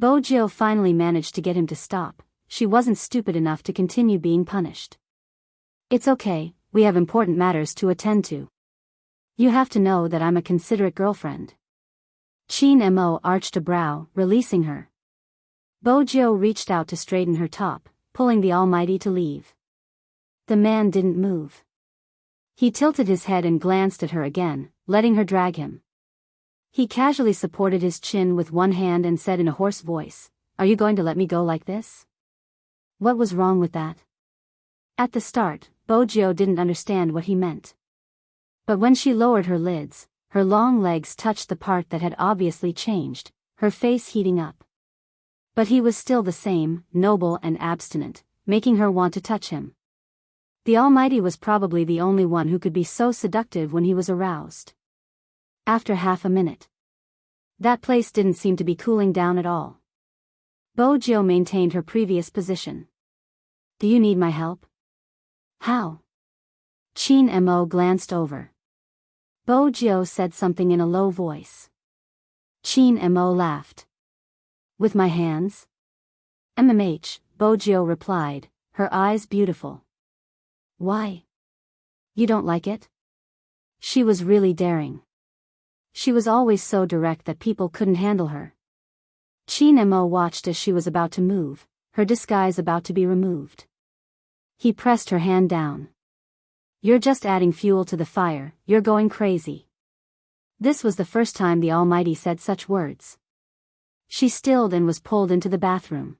Bojiu finally managed to get him to stop. She wasn't stupid enough to continue being punished. It's okay, we have important matters to attend to. You have to know that I'm a considerate girlfriend. Qin Mo arched a brow, releasing her. Bojiu reached out to straighten her top, pulling the Almighty to leave. The man didn't move. He tilted his head and glanced at her again, letting her drag him. He casually supported his chin with one hand and said in a hoarse voice, "Are you going to let me go like this?" What was wrong with that? At the start, Bojiu didn't understand what he meant. But when she lowered her lids, her long legs touched the part that had obviously changed, her face heating up. But he was still the same, noble and abstinent, making her want to touch him. The Almighty was probably the only one who could be so seductive when he was aroused. After half a minute, that place didn't seem to be cooling down at all. Bojiu maintained her previous position. Do you need my help? How? Qin Mo glanced over. Bojiu said something in a low voice. Qin Mo laughed. With my hands? Bojiu replied, her eyes beautiful. Why? You don't like it? She was really daring. She was always so direct that people couldn't handle her. Qin Mo watched as she was about to move, her disguise about to be removed. He pressed her hand down. You're just adding fuel to the fire, you're going crazy. This was the first time the Almighty said such words. She stilled and was pulled into the bathroom.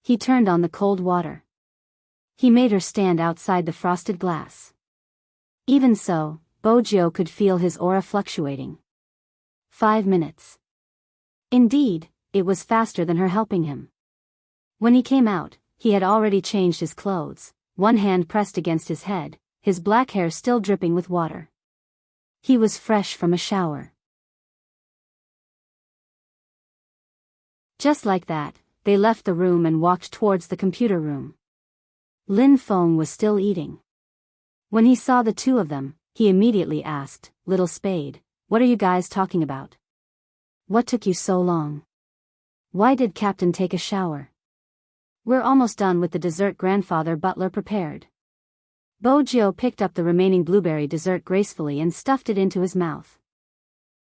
He turned on the cold water. He made her stand outside the frosted glass. Even so, Bojiu could feel his aura fluctuating. 5 minutes. Indeed, it was faster than her helping him. When he came out, he had already changed his clothes, one hand pressed against his head, his black hair still dripping with water. He was fresh from a shower. Just like that, they left the room and walked towards the computer room. Lin Feng was still eating. When he saw the two of them, he immediately asked, "Little Spade, what are you guys talking about? What took you so long? Why did Captain take a shower? We're almost done with the dessert grandfather butler prepared." Bojiu picked up the remaining blueberry dessert gracefully and stuffed it into his mouth.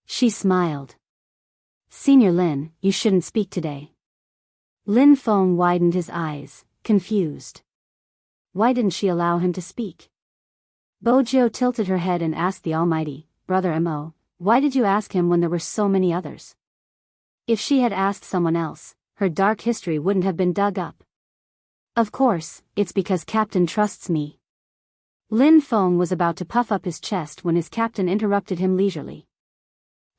She smiled. "Senior Lin, you shouldn't speak today." Lin Feng widened his eyes, confused. Why didn't she allow him to speak? Bojiu tilted her head and asked the Almighty, "Brother Mo, why did you ask him when there were so many others?" If she had asked someone else, her dark history wouldn't have been dug up. "Of course, it's because Captain trusts me." Lin Feng was about to puff up his chest when his captain interrupted him leisurely.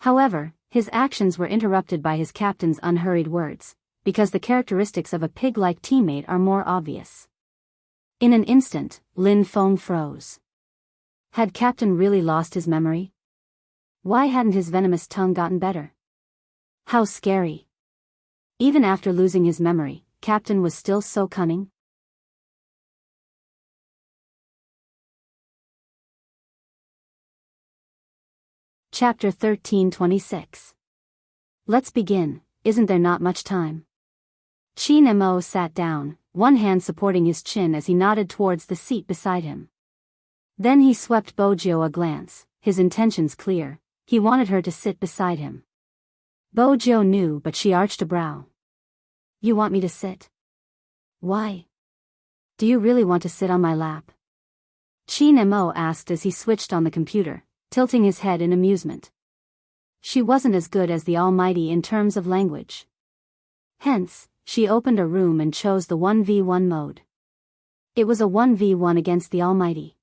However, his actions were interrupted by his captain's unhurried words, because the characteristics of a pig-like teammate are more obvious. In an instant, Lin Feng froze. Had Captain really lost his memory? Why hadn't his venomous tongue gotten better? How scary. Even after losing his memory, Captain was still so cunning? Chapter 13:26. Let's begin, isn't there not much time? Chin Mo sat down, one hand supporting his chin as he nodded towards the seat beside him. Then he swept Bojo a glance, his intentions clear, he wanted her to sit beside him. Bojo knew, but she arched a brow. You want me to sit? Why? Do you really want to sit on my lap? Chin Mo asked as he switched on the computer, tilting his head in amusement. She wasn't as good as the Almighty in terms of language. Hence, she opened a room and chose the 1v1 mode. It was a 1v1 against the Almighty.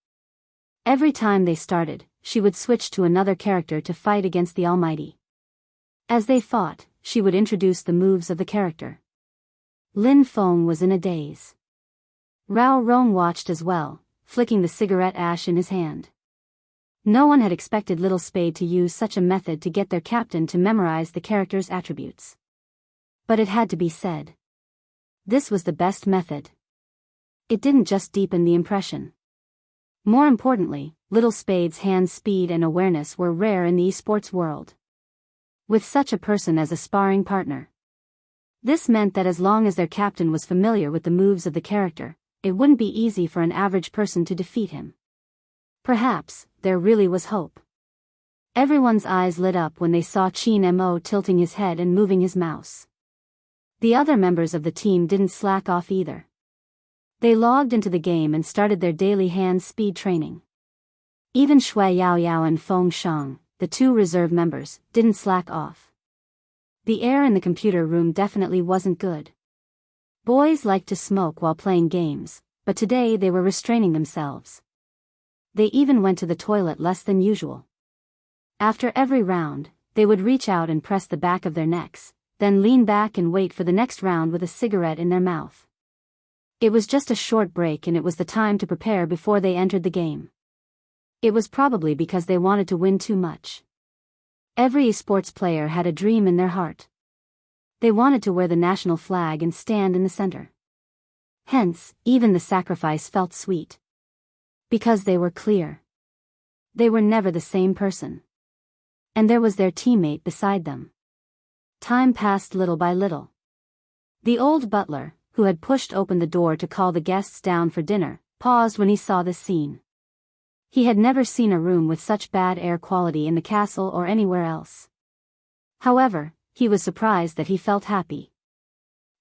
Every time they started, she would switch to another character to fight against the Almighty. As they fought, she would introduce the moves of the character. Lin Feng was in a daze. Rao Rong watched as well, flicking the cigarette ash in his hand. No one had expected Little Spade to use such a method to get their captain to memorize the character's attributes. But it had to be said. This was the best method. It didn't just deepen the impression. More importantly, Little Spade's hand speed and awareness were rare in the esports world. With such a person as a sparring partner. This meant that as long as their captain was familiar with the moves of the character, it wouldn't be easy for an average person to defeat him. Perhaps, there really was hope. Everyone's eyes lit up when they saw Chin Mo tilting his head and moving his mouse. The other members of the team didn't slack off either. They logged into the game and started their daily hand speed training. Even Shui Yaoyao and Feng Shang, the two reserve members, didn't slack off. The air in the computer room definitely wasn't good. Boys liked to smoke while playing games, but today they were restraining themselves. They even went to the toilet less than usual. After every round, they would reach out and press the back of their necks, then lean back and wait for the next round with a cigarette in their mouth. It was just a short break and it was the time to prepare before they entered the game. It was probably because they wanted to win too much. Every esports player had a dream in their heart. They wanted to wear the national flag and stand in the center. Hence, even the sacrifice felt sweet. Because they were clear. They were never the same person. And there was their teammate beside them. Time passed little by little. The old butler, who had pushed open the door to call the guests down for dinner, paused when he saw this scene. He had never seen a room with such bad air quality in the castle or anywhere else. However, he was surprised that he felt happy.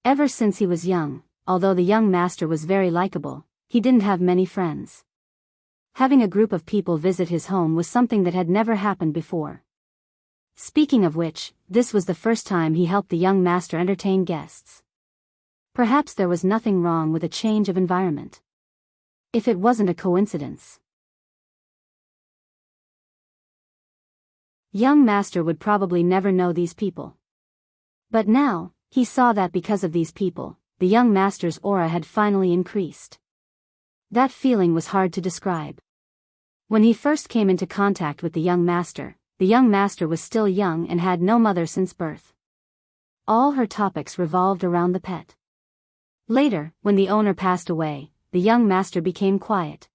Ever since he was young, although the young master was very likable, he didn't have many friends. Having a group of people visit his home was something that had never happened before. Speaking of which, this was the first time he helped the young master entertain guests. Perhaps there was nothing wrong with a change of environment. If it wasn't a coincidence. Young master would probably never know these people. But now, he saw that because of these people, the young master's aura had finally increased. That feeling was hard to describe. When he first came into contact with the young master was still young and had no mother since birth. All her topics revolved around the pet. Later, when the owner passed away, the young master became quiet.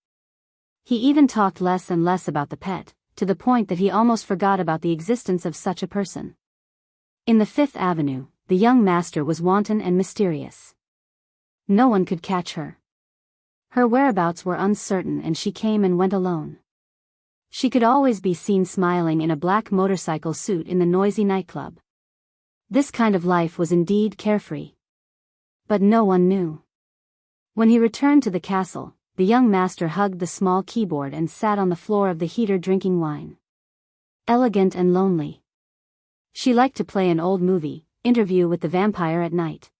He even talked less and less about the pet, to the point that he almost forgot about the existence of such a person. In the Fifth Avenue, the young master was wanton and mysterious. No one could catch her. Her whereabouts were uncertain and she came and went alone. She could always be seen smiling in a black motorcycle suit in the noisy nightclub. This kind of life was indeed carefree. But no one knew. When he returned to the castle, the young master hugged the small keyboard and sat on the floor of the heater drinking wine. Elegant and lonely. She liked to play an old movie, Interview with the Vampire at night.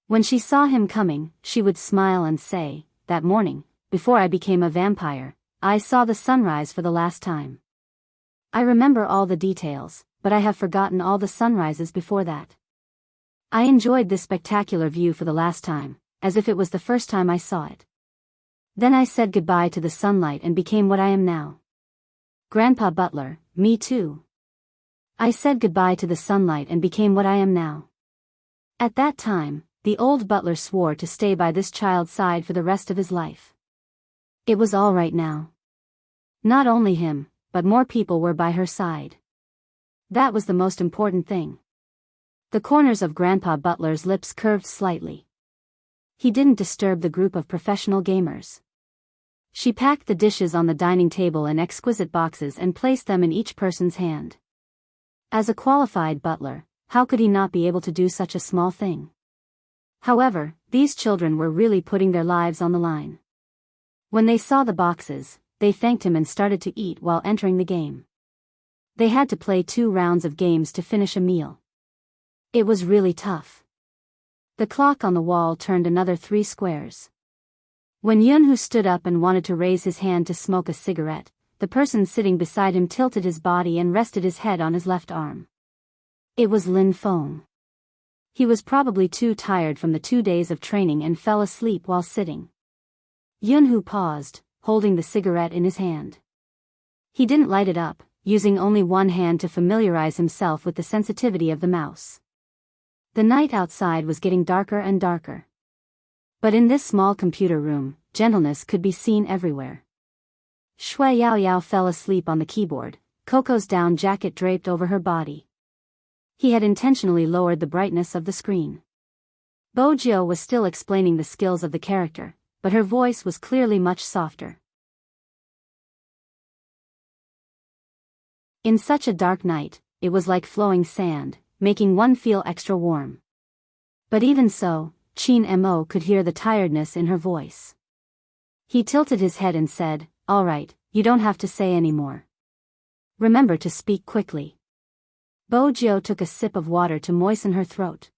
When she saw him coming, she would smile and say, "That morning, before I became a vampire, I saw the sunrise for the last time. I remember all the details, but I have forgotten all the sunrises before that. I enjoyed this spectacular view for the last time, as if it was the first time I saw it. Then I said goodbye to the sunlight and became what I am now." Grandpa Butler, me too. I said goodbye to the sunlight and became what I am now. At that time, the old butler swore to stay by this child's side for the rest of his life. It was all right now. Not only him, but more people were by her side. That was the most important thing. The corners of Grandpa Butler's lips curved slightly. He didn't disturb the group of professional gamers. She packed the dishes on the dining table in exquisite boxes and placed them in each person's hand. As a qualified butler, how could he not be able to do such a small thing? However, these children were really putting their lives on the line. When they saw the boxes, they thanked him and started to eat while entering the game. They had to play 2 rounds of games to finish a meal. It was really tough. The clock on the wall turned another 3 squares. When Yunhu stood up and wanted to raise his hand to smoke a cigarette, the person sitting beside him tilted his body and rested his head on his left arm. It was Lin Feng. He was probably too tired from the 2 days of training and fell asleep while sitting. Yunhu paused, holding the cigarette in his hand. He didn't light it up, using only one hand to familiarize himself with the sensitivity of the mouse. The night outside was getting darker and darker. But in this small computer room, gentleness could be seen everywhere. Shui Yaoyao fell asleep on the keyboard, Coco's down jacket draped over her body. He had intentionally lowered the brightness of the screen. Bo Jiu was still explaining the skills of the character, but her voice was clearly much softer. In such a dark night, it was like flowing sand, making one feel extra warm. But even so, Qin Mo could hear the tiredness in her voice. He tilted his head and said, "All right, you don't have to say any more. Remember to speak quickly." Bo Jiu took a sip of water to moisten her throat.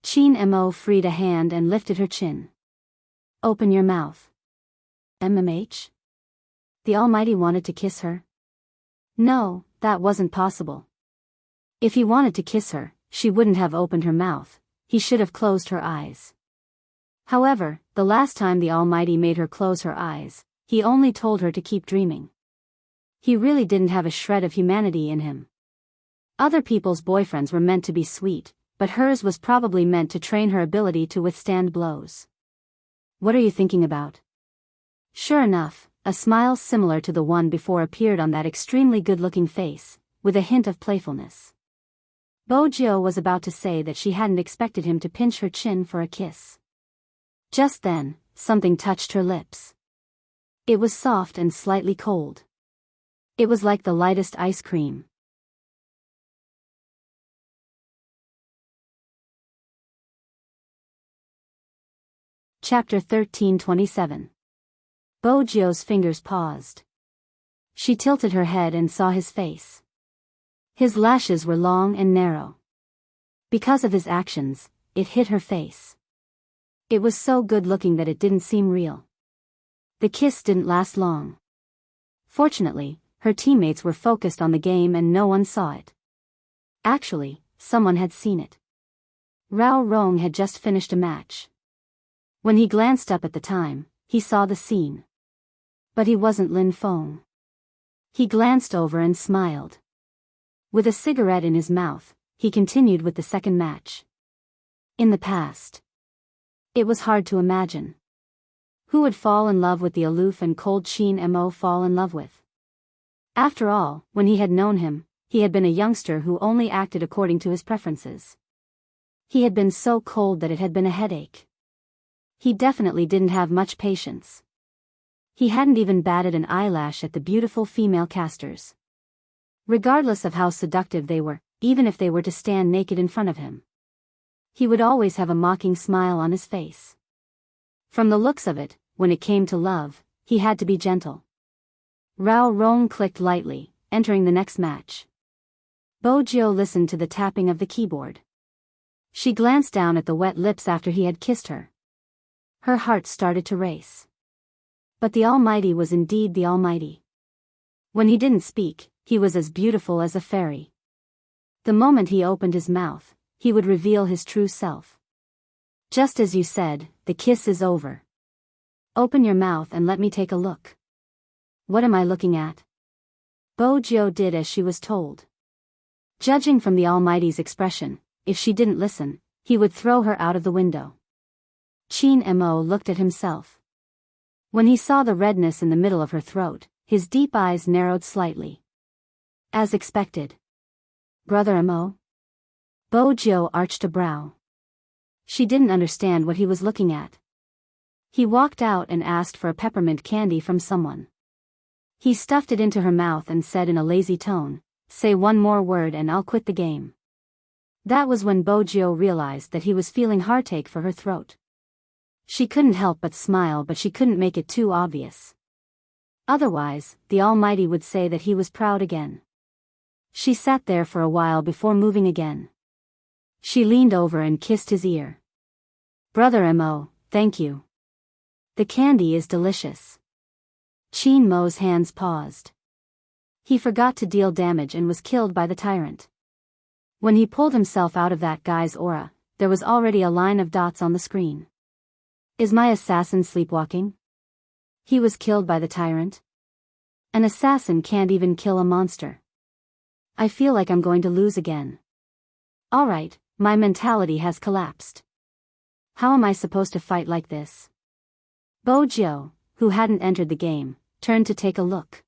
Qin Mo freed a hand and lifted her chin. "Open your mouth." MMH? The Almighty wanted to kiss her? No, that wasn't possible. If he wanted to kiss her, she wouldn't have opened her mouth, he should have closed her eyes. However, the last time the Almighty made her close her eyes, he only told her to keep dreaming. He really didn't have a shred of humanity in him. Other people's boyfriends were meant to be sweet, but hers was probably meant to train her ability to withstand blows. "What are you thinking about?" Sure enough, a smile similar to the one before appeared on that extremely good-looking face, with a hint of playfulness. Bo Jiu was about to say that she hadn't expected him to pinch her chin for a kiss. Just then, something touched her lips. It was soft and slightly cold. It was like the lightest ice cream. Chapter 13:27. Bo Jiu's fingers paused. She tilted her head and saw his face. His lashes were long and narrow. Because of his actions, it hit her face. It was so good-looking that it didn't seem real. The kiss didn't last long. Fortunately, her teammates were focused on the game and no one saw it. Actually, someone had seen it. Rao Rong had just finished a match. When he glanced up at the time, he saw the scene. But he wasn't Lin Feng. He glanced over and smiled. With a cigarette in his mouth, he continued with the second match. In the past. It was hard to imagine. Who would fall in love with the aloof and cold Qin Mo fall in love with? After all, when he had known him, he had been a youngster who only acted according to his preferences. He had been so cold that it had been a headache. He definitely didn't have much patience. He hadn't even batted an eyelash at the beautiful female casters. Regardless of how seductive they were, even if they were to stand naked in front of him, he would always have a mocking smile on his face. From the looks of it, when it came to love, he had to be gentle. Rao Rong clicked lightly, entering the next match. Bo Jiu listened to the tapping of the keyboard. She glanced down at the wet lips after he had kissed her. Her heart started to race. But the Almighty was indeed the Almighty. When he didn't speak, he was as beautiful as a fairy. The moment he opened his mouth, he would reveal his true self. Just as you said, the kiss is over. Open your mouth and let me take a look. What am I looking at? Bo Jiu did as she was told. Judging from the Almighty's expression, if she didn't listen, he would throw her out of the window. Chin Mo looked at himself. When he saw the redness in the middle of her throat, his deep eyes narrowed slightly. As expected. Brother Mo? Bo Jiu arched a brow. She didn't understand what he was looking at. He walked out and asked for a peppermint candy from someone. He stuffed it into her mouth and said in a lazy tone, "Say one more word and I'll quit the game." That was when Bo Jiu realized that he was feeling heartache for her throat. She couldn't help but smile, but she couldn't make it too obvious. Otherwise, the Almighty would say that he was proud again. She sat there for a while before moving again. She leaned over and kissed his ear. Brother Mo, thank you. The candy is delicious. Chin Mo's hands paused. He forgot to deal damage and was killed by the tyrant. When he pulled himself out of that guy's aura, there was already a line of dots on the screen. Is my assassin sleepwalking? He was killed by the tyrant? An assassin can't even kill a monster. I feel like I'm going to lose again. Alright, my mentality has collapsed. How am I supposed to fight like this? Bo Jiu, who hadn't entered the game, turned to take a look.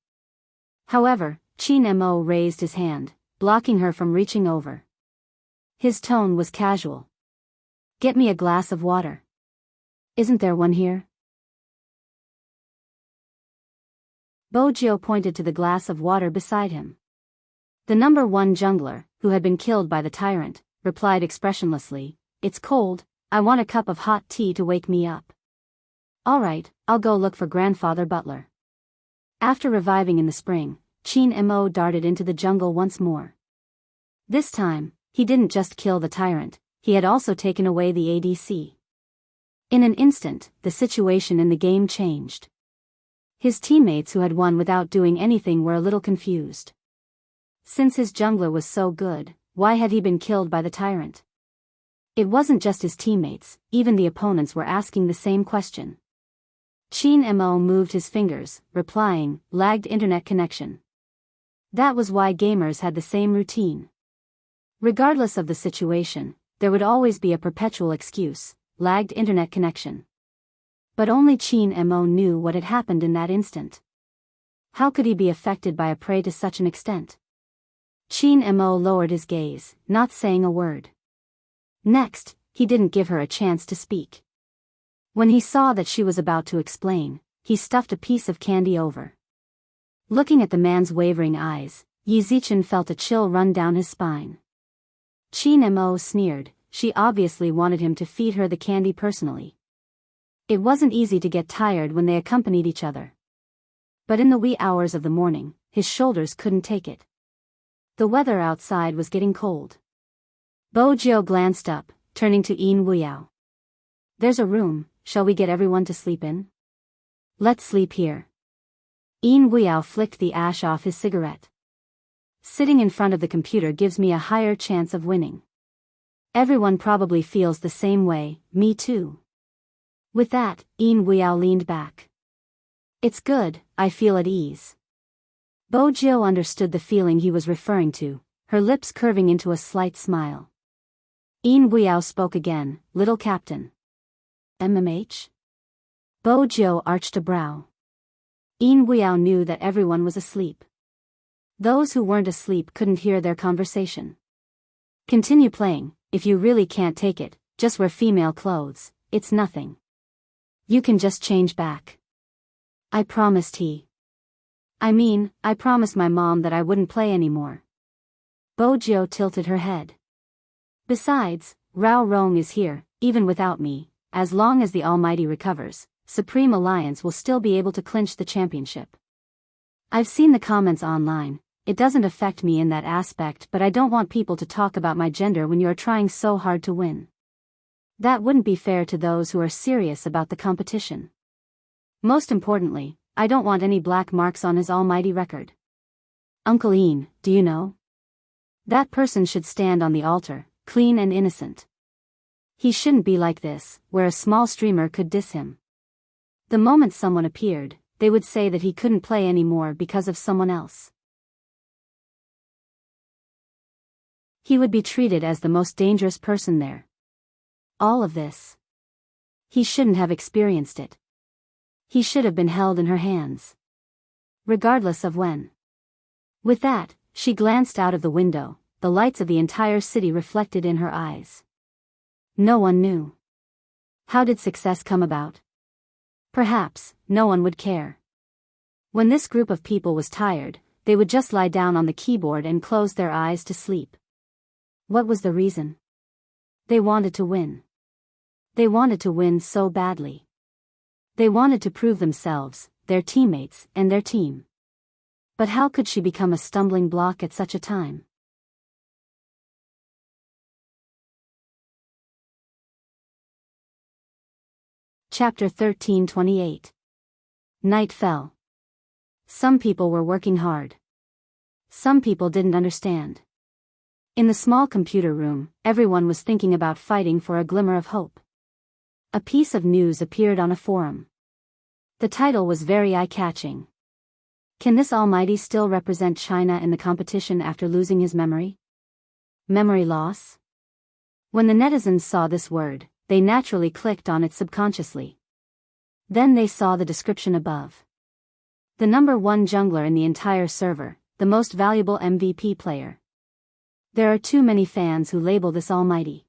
However, Chin Mo raised his hand, blocking her from reaching over. His tone was casual. Get me a glass of water. Isn't there one here? Bo Jiu pointed to the glass of water beside him. The number 1 jungler, who had been killed by the tyrant, replied expressionlessly, "It's cold, I want a cup of hot tea to wake me up." Alright, I'll go look for Grandfather Butler. After reviving in the spring, Chin Mo darted into the jungle once more. This time, he didn't just kill the tyrant, he had also taken away the ADC. In an instant, the situation in the game changed. His teammates who had won without doing anything were a little confused. Since his jungler was so good, why had he been killed by the tyrant? It wasn't just his teammates, even the opponents were asking the same question. Chin Mo moved his fingers, replying, lagged internet connection. That was why gamers had the same routine. Regardless of the situation, there would always be a perpetual excuse, lagged internet connection. But only Chin Mo knew what had happened in that instant. How could he be affected by a prey to such an extent? Chin Mo lowered his gaze, not saying a word. Next, he didn't give her a chance to speak. When he saw that she was about to explain, he stuffed a piece of candy over. Looking at the man's wavering eyes, Yi Zichen felt a chill run down his spine. Chin Mo sneered, she obviously wanted him to feed her the candy personally. It wasn't easy to get tired when they accompanied each other. But in the wee hours of the morning, his shoulders couldn't take it. The weather outside was getting cold. Bo Jiu glanced up, turning to Yin Wuyao. There's a room, shall we get everyone to sleep in? Let's sleep here. Yin Wuyao flicked the ash off his cigarette. Sitting in front of the computer gives me a higher chance of winning. Everyone probably feels the same way, me too. With that, Yin Wuyao leaned back. It's good, I feel at ease. Bo Jiu understood the feeling he was referring to, her lips curving into a slight smile. Yin Wuyao spoke again, little captain. MMH? Bo Jiu arched a brow. Yin Wuyao knew that everyone was asleep. Those who weren't asleep couldn't hear their conversation. Continue playing, if you really can't take it, just wear female clothes, it's nothing. You can just change back. I promised I promised my mom that I wouldn't play anymore. Bo Jiu tilted her head. Besides, Rao Rong is here, even without me, as long as the Almighty recovers, Supreme Alliance will still be able to clinch the championship. I've seen the comments online, it doesn't affect me in that aspect, but I don't want people to talk about my gender when you are trying so hard to win. That wouldn't be fair to those who are serious about the competition. Most importantly, I don't want any black marks on his almighty record. Uncle Ian, do you know? That person should stand on the altar, clean and innocent. He shouldn't be like this, where a small streamer could diss him. The moment someone appeared, they would say that he couldn't play anymore because of someone else. He would be treated as the most dangerous person there. All of this. He shouldn't have experienced it. He should have been held in her hands. Regardless of when. With that, she glanced out of the window, the lights of the entire city reflected in her eyes. No one knew. How did success come about? Perhaps, no one would care. When this group of people was tired, they would just lie down on the keyboard and close their eyes to sleep. What was the reason? They wanted to win. They wanted to win so badly. They wanted to prove themselves, their teammates, and their team. But how could she become a stumbling block at such a time? Chapter 13:28. Night fell. Some people were working hard. Some people didn't understand. In the small computer room, everyone was thinking about fighting for a glimmer of hope. A piece of news appeared on a forum. The title was very eye-catching. Can this Almighty still represent China in the competition after losing his memory? Memory loss? When the netizens saw this word, they naturally clicked on it subconsciously. Then they saw the description above. The #1 jungler in the entire server, the most valuable MVP player. There are too many fans who label this Almighty.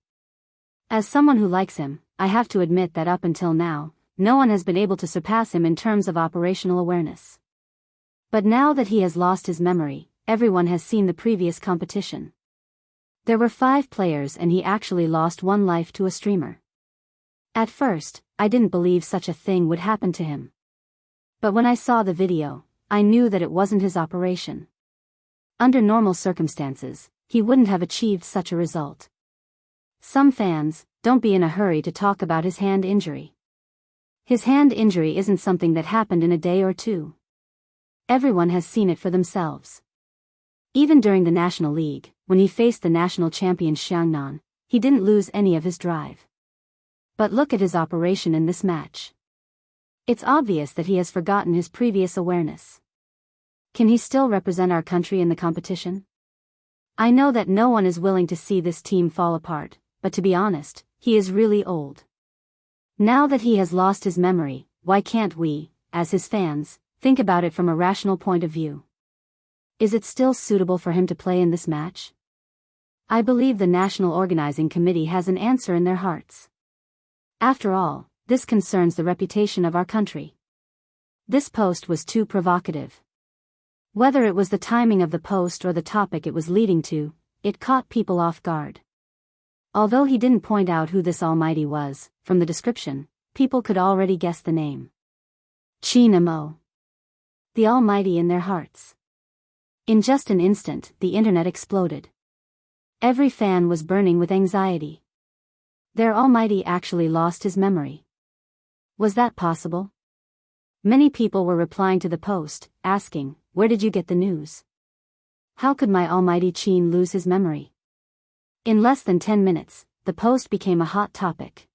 As someone who likes him, I have to admit that up until now, no one has been able to surpass him in terms of operational awareness. But now that he has lost his memory, everyone has seen the previous competition. There were 5 players and he actually lost 1 life to a streamer. At first, I didn't believe such a thing would happen to him. But when I saw the video, I knew that it wasn't his operation. Under normal circumstances, he wouldn't have achieved such a result. Some fans, don't be in a hurry to talk about his hand injury. His hand injury isn't something that happened in a day or two. Everyone has seen it for themselves. Even during the National League, when he faced the national champion Xiangnan, he didn't lose any of his drive. But look at his operation in this match. It's obvious that he has forgotten his previous awareness. Can he still represent our country in the competition? I know that no one is willing to see this team fall apart, but to be honest, he is really old. Now that he has lost his memory, why can't we, as his fans, think about it from a rational point of view? Is it still suitable for him to play in this match? I believe the National Organizing Committee has an answer in their hearts. After all, this concerns the reputation of our country. This post was too provocative. Whether it was the timing of the post or the topic it was leading to, it caught people off guard. Although he didn't point out who this Almighty was, from the description, people could already guess the name. Chinamo. The Almighty in their hearts. In just an instant, the internet exploded. Every fan was burning with anxiety. Their Almighty actually lost his memory. Was that possible? Many people were replying to the post, asking, "Where did you get the news? How could my Almighty Qin lose his memory?" In less than 10 minutes, the post became a hot topic.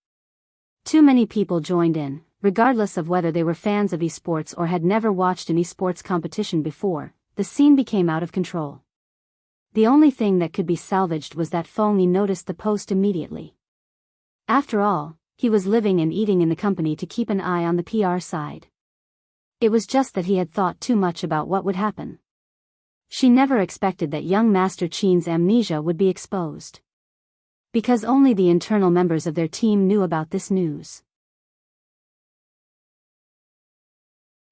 Too many people joined in, regardless of whether they were fans of esports or had never watched an esports competition before. The scene became out of control. The only thing that could be salvaged was that Feng Yi noticed the post immediately. After all, he was living and eating in the company to keep an eye on the PR side. It was just that he had thought too much about what would happen. She never expected that young Master Qin's amnesia would be exposed. Because only the internal members of their team knew about this news.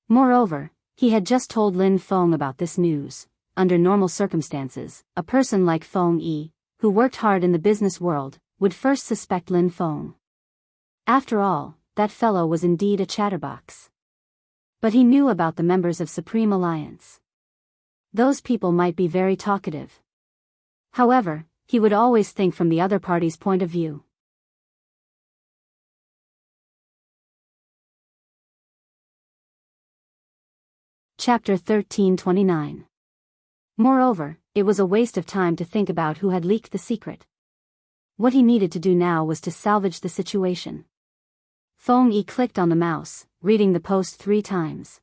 Moreover, he had just told Lin Feng about this news. Under normal circumstances, a person like Feng Yi, who worked hard in the business world, would first suspect Lin Feng. After all, that fellow was indeed a chatterbox. But he knew about the members of Supreme Alliance. Those people might be very talkative. However, he would always think from the other party's point of view. Chapter 13:29. Moreover, it was a waste of time to think about who had leaked the secret. What he needed to do now was to salvage the situation. Feng Yi clicked on the mouse, reading the post 3 times.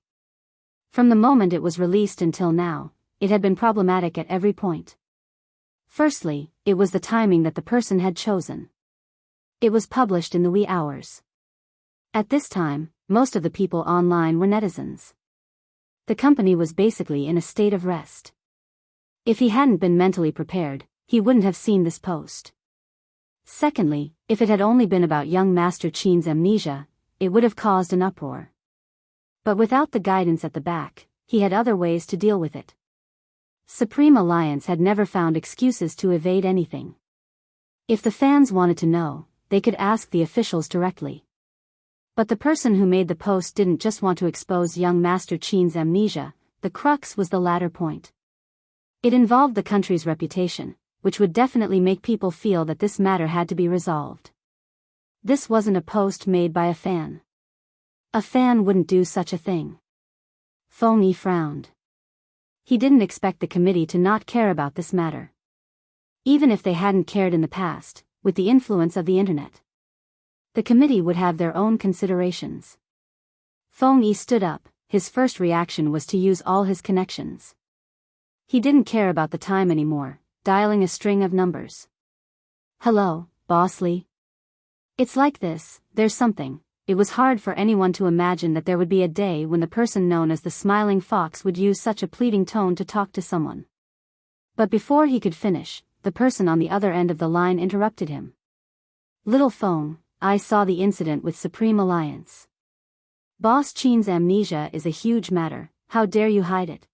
From the moment it was released until now, it had been problematic at every point. Firstly, it was the timing that the person had chosen. It was published in the wee hours. At this time, most of the people online were netizens. The company was basically in a state of rest. If he hadn't been mentally prepared, he wouldn't have seen this post. Secondly, if it had only been about young Master Qin's amnesia, it would have caused an uproar. But without the guidance at the back, he had other ways to deal with it. Supreme Alliance had never found excuses to evade anything. If the fans wanted to know, they could ask the officials directly. But the person who made the post didn't just want to expose young Master Qin's amnesia, the crux was the latter point. It involved the country's reputation, which would definitely make people feel that this matter had to be resolved. This wasn't a post made by a fan. A fan wouldn't do such a thing. Feng Yi frowned. He didn't expect the committee to not care about this matter. Even if they hadn't cared in the past, with the influence of the internet, the committee would have their own considerations. Feng Yi stood up. His first reaction was to use all his connections. He didn't care about the time anymore, dialing a string of numbers. Hello, Boss Lee. It's like this, there's something. It was hard for anyone to imagine that there would be a day when the person known as the Smiling Fox would use such a pleading tone to talk to someone. But before he could finish, the person on the other end of the line interrupted him. Little Feng, I saw the incident with Supreme Alliance. Boss Qin's amnesia is a huge matter, how dare you hide it?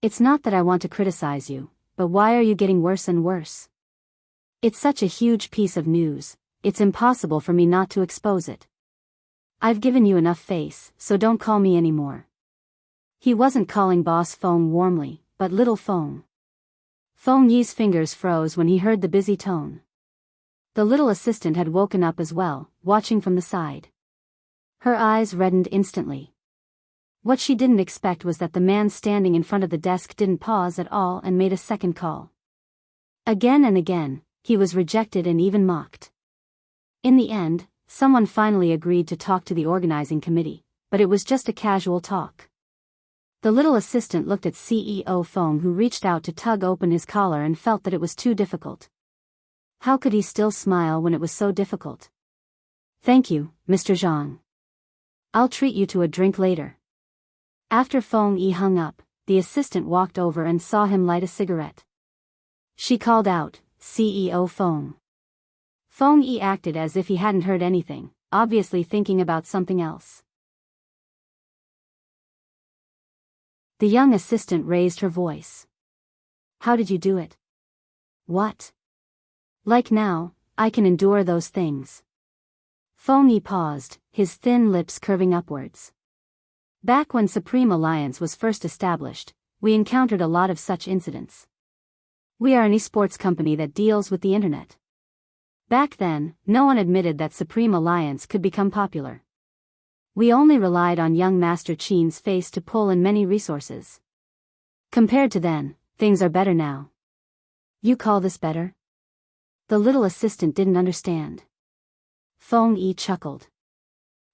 It's not that I want to criticize you, but why are you getting worse and worse? It's such a huge piece of news, it's impossible for me not to expose it. I've given you enough face, so don't call me anymore. He wasn't calling Boss Feng warmly, but Little Feng. Feng Yi's fingers froze when he heard the busy tone. The little assistant had woken up as well, watching from the side. Her eyes reddened instantly. What she didn't expect was that the man standing in front of the desk didn't pause at all and made a second call. Again and again, he was rejected and even mocked. In the end, someone finally agreed to talk to the organizing committee, but it was just a casual talk. The little assistant looked at CEO Feng, who reached out to tug open his collar, and felt that it was too difficult. How could he still smile when it was so difficult? Thank you, Mr. Zhang. I'll treat you to a drink later. After Feng Yi hung up, the assistant walked over and saw him light a cigarette. She called out, CEO Feng. Feng Yi acted as if he hadn't heard anything, obviously thinking about something else. The young assistant raised her voice. How did you do it? What? Like now, I can endure those things. Feng Yi paused, his thin lips curving upwards. Back when Supreme Alliance was first established, we encountered a lot of such incidents. We are an esports company that deals with the internet. Back then, no one admitted that Supreme Alliance could become popular. We only relied on young Master Qin's face to pull in many resources. Compared to then, things are better now. You call this better? The little assistant didn't understand. Feng Yi chuckled.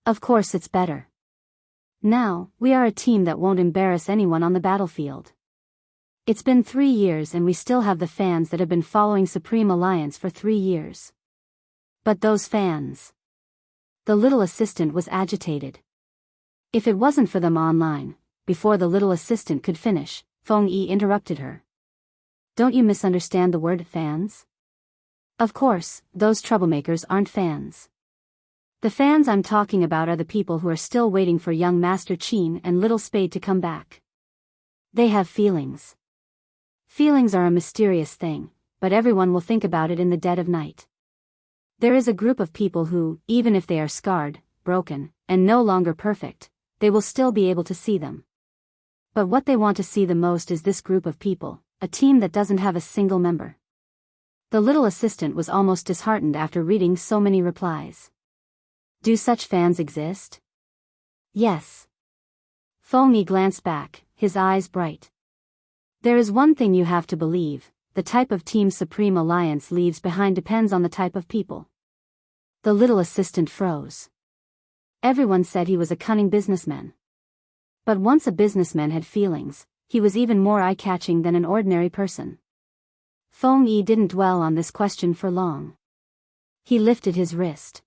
Of course it's better. Now, we are a team that won't embarrass anyone on the battlefield. It's been 3 years and we still have the fans that have been following Supreme Alliance for 3 years. But those fans. The little assistant was agitated. If it wasn't for them online, before the little assistant could finish, Feng Yi interrupted her. Don't you misunderstand the word fans? Of course, those troublemakers aren't fans. The fans I'm talking about are the people who are still waiting for young Master Qin and Little Spade to come back. They have feelings. Feelings are a mysterious thing, but everyone will think about it in the dead of night. There is a group of people who, even if they are scarred, broken, and no longer perfect, they will still be able to see them. But what they want to see the most is this group of people, a team that doesn't have a single member. The little assistant was almost disheartened after reading so many replies. Do such fans exist? Yes. Feng Yi glanced back, his eyes bright. There is one thing you have to believe, the type of team Supreme Alliance leaves behind depends on the type of people. The little assistant froze. Everyone said he was a cunning businessman. But once a businessman had feelings, he was even more eye-catching than an ordinary person. Feng Yi didn't dwell on this question for long. He lifted his wrist.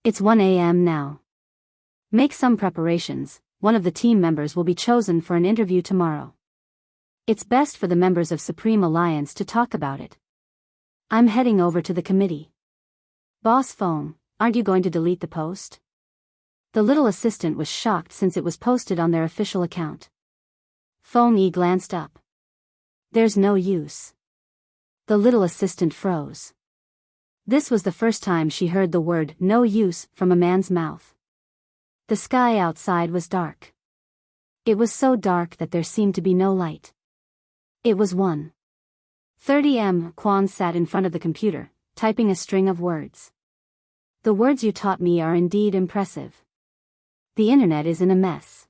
It's 1 a.m. now. Make some preparations, one of the team members will be chosen for an interview tomorrow. It's best for the members of Supreme Alliance to talk about it. I'm heading over to the committee. Boss Phone, aren't you going to delete the post? The little assistant was shocked since it was posted on their official account. Phone glanced up. There's no use. The little assistant froze. This was the first time she heard the word "no use" from a man's mouth. The sky outside was dark. It was so dark that there seemed to be no light. It was 1:30 am. Quan sat in front of the computer, typing a string of words. The words you taught me are indeed impressive. The internet is in a mess.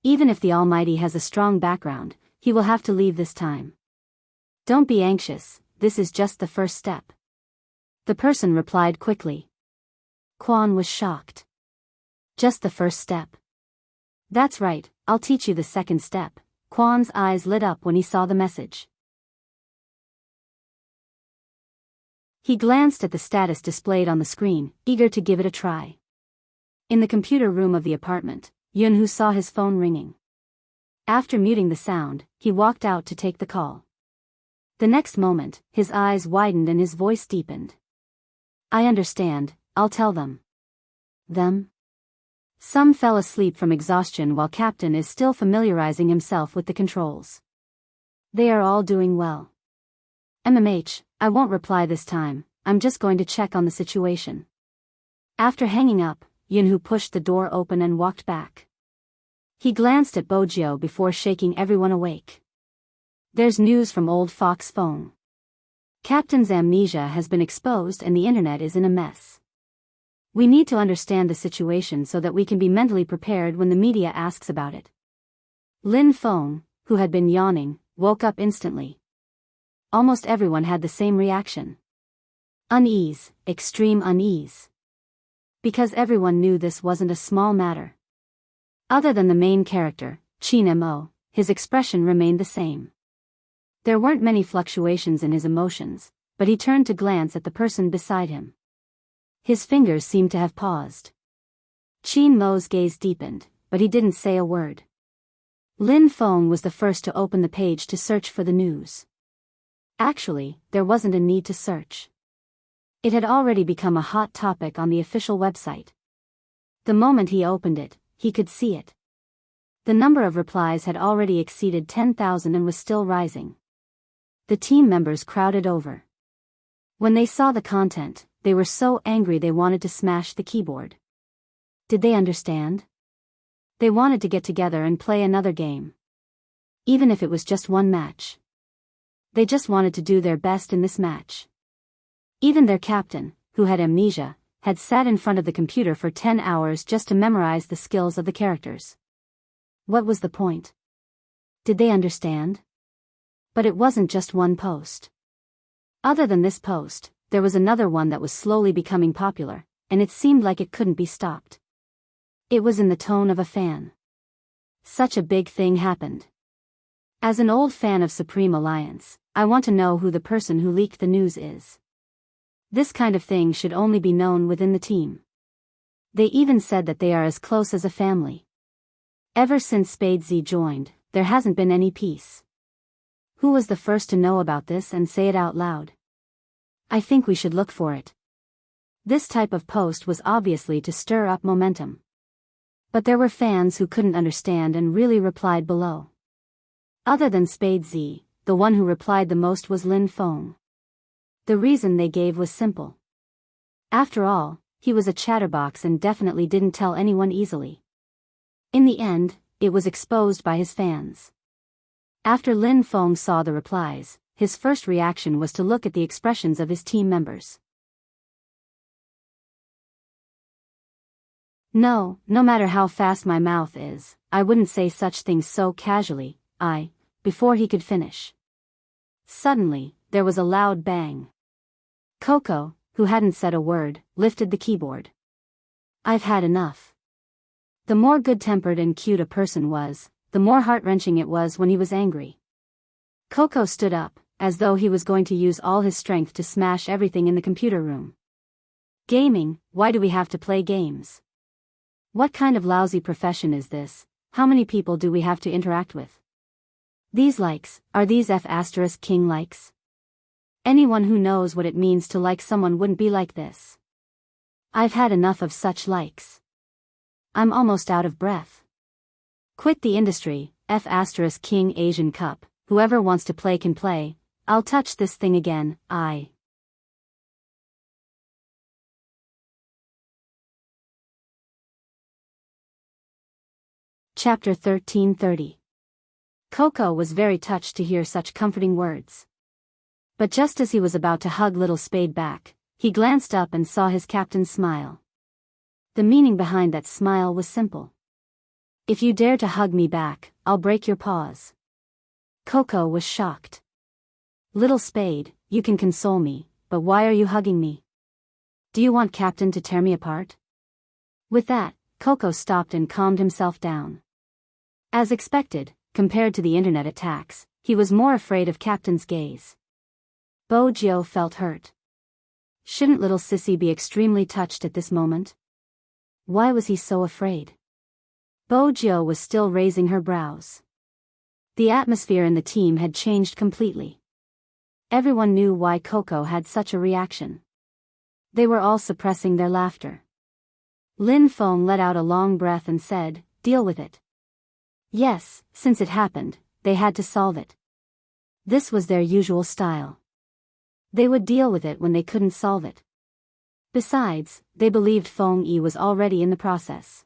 Even if the Almighty has a strong background, he will have to leave this time. Don't be anxious, this is just the first step. The person replied quickly. Quan was shocked. Just the first step. That's right, I'll teach you the second step. Quan's eyes lit up when he saw the message. He glanced at the status displayed on the screen, eager to give it a try. In the computer room of the apartment, Yunhu saw his phone ringing. After muting the sound, he walked out to take the call. The next moment, his eyes widened and his voice deepened. I understand, I'll tell them. Them? Some fell asleep from exhaustion while Captain is still familiarizing himself with the controls. They are all doing well. MMH, I won't reply this time, I'm just going to check on the situation. After hanging up, Yunhu pushed the door open and walked back. He glanced at Bojio before shaking everyone awake. There's news from old Fox Phone. Captain's amnesia has been exposed and the internet is in a mess. We need to understand the situation so that we can be mentally prepared when the media asks about it. Lin Feng, who had been yawning, woke up instantly. Almost everyone had the same reaction. Unease, extreme unease. Because everyone knew this wasn't a small matter. Other than the main character, Qin Mo, his expression remained the same. There weren't many fluctuations in his emotions, but he turned to glance at the person beside him. His fingers seemed to have paused. Qin Mo's gaze deepened, but he didn't say a word. Lin Feng was the first to open the page to search for the news. Actually, there wasn't a need to search. It had already become a hot topic on the official website. The moment he opened it, he could see it. The number of replies had already exceeded 10,000 and was still rising. The team members crowded over. When they saw the content, they were so angry they wanted to smash the keyboard. Did they understand? They wanted to get together and play another game. Even if it was just one match. They just wanted to do their best in this match. Even their captain, who had amnesia, had sat in front of the computer for 10 hours just to memorize the skills of the characters. What was the point? Did they understand? But it wasn't just one post. Other than this post, there was another one that was slowly becoming popular, and it seemed like it couldn't be stopped. It was in the tone of a fan. Such a big thing happened. As an old fan of Supreme Alliance, I want to know who the person who leaked the news is. This kind of thing should only be known within the team. They even said that they are as close as a family. Ever since Spadesy joined, there hasn't been any peace. Who was the first to know about this and say it out loud? I think we should look for it. This type of post was obviously to stir up momentum. But there were fans who couldn't understand and really replied below. Other than Spadesy, the one who replied the most was Lin Feng. The reason they gave was simple. After all, he was a chatterbox and definitely didn't tell anyone easily. In the end, it was exposed by his fans. After Lin Feng saw the replies, his first reaction was to look at the expressions of his team members. No matter how fast my mouth is, I wouldn't say such things so casually, before he could finish. Suddenly, there was a loud bang. Coco, who hadn't said a word, lifted the keyboard. I've had enough. The more good-tempered and cute a person was, the more heart-wrenching it was when he was angry. Coco stood up, as though he was going to use all his strength to smash everything in the computer room. Gaming, why do we have to play games? What kind of lousy profession is this? How many people do we have to interact with? These likes, are these F***king likes? Anyone who knows what it means to like someone wouldn't be like this. I've had enough of such likes. I'm almost out of breath. Quit the industry, F***king Asian Cup, whoever wants to play can play, I'll touch this thing again, Chapter 1330. Coco was very touched to hear such comforting words. But just as he was about to hug little Spade back, he glanced up and saw his captain smile. The meaning behind that smile was simple. If you dare to hug me back, I'll break your paws. Coco was shocked. Little Spade, you can console me, but why are you hugging me? Do you want Captain to tear me apart? With that, Coco stopped and calmed himself down. As expected, compared to the internet attacks, he was more afraid of Captain's gaze. Bojo felt hurt. Shouldn't little Sissy be extremely touched at this moment? Why was he so afraid? Bojo was still raising her brows. The atmosphere in the team had changed completely. Everyone knew why Coco had such a reaction. They were all suppressing their laughter. Lin Feng let out a long breath and said, "Deal with it." Yes, since it happened, they had to solve it. This was their usual style. They would deal with it when they couldn't solve it. Besides, they believed Feng Yi was already in the process.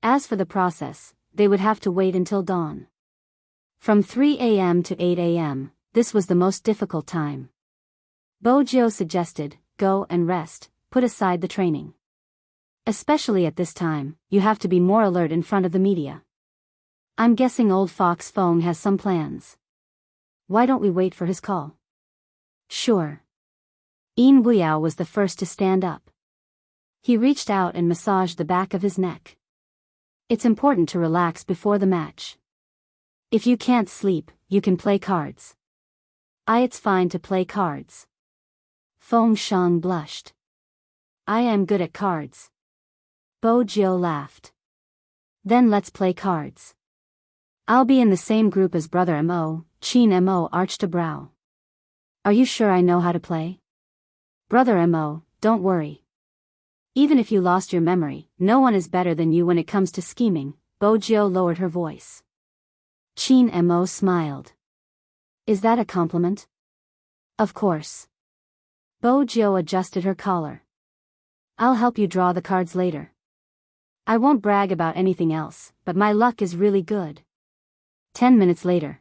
As for the process, they would have to wait until dawn. From 3 a.m. to 8 a.m., this was the most difficult time. Bojo suggested, go and rest, put aside the training. Especially at this time, you have to be more alert in front of the media. I'm guessing old Fox Feng has some plans. Why don't we wait for his call? Sure. Yin Buyao was the first to stand up. He reached out and massaged the back of his neck. It's important to relax before the match. If you can't sleep, you can play cards. It's fine to play cards. Feng Shang blushed. I am good at cards. Bojo laughed. Then let's play cards. I'll be in the same group as Brother Mo. Qin Mo arched a brow. Are you sure I know how to play? Brother Mo, don't worry. Even if you lost your memory, no one is better than you when it comes to scheming. Bojo lowered her voice. Qin Mo smiled. Is that a compliment? Of course. Bojo adjusted her collar. I'll help you draw the cards later. I won't brag about anything else, but my luck is really good. 10 minutes later.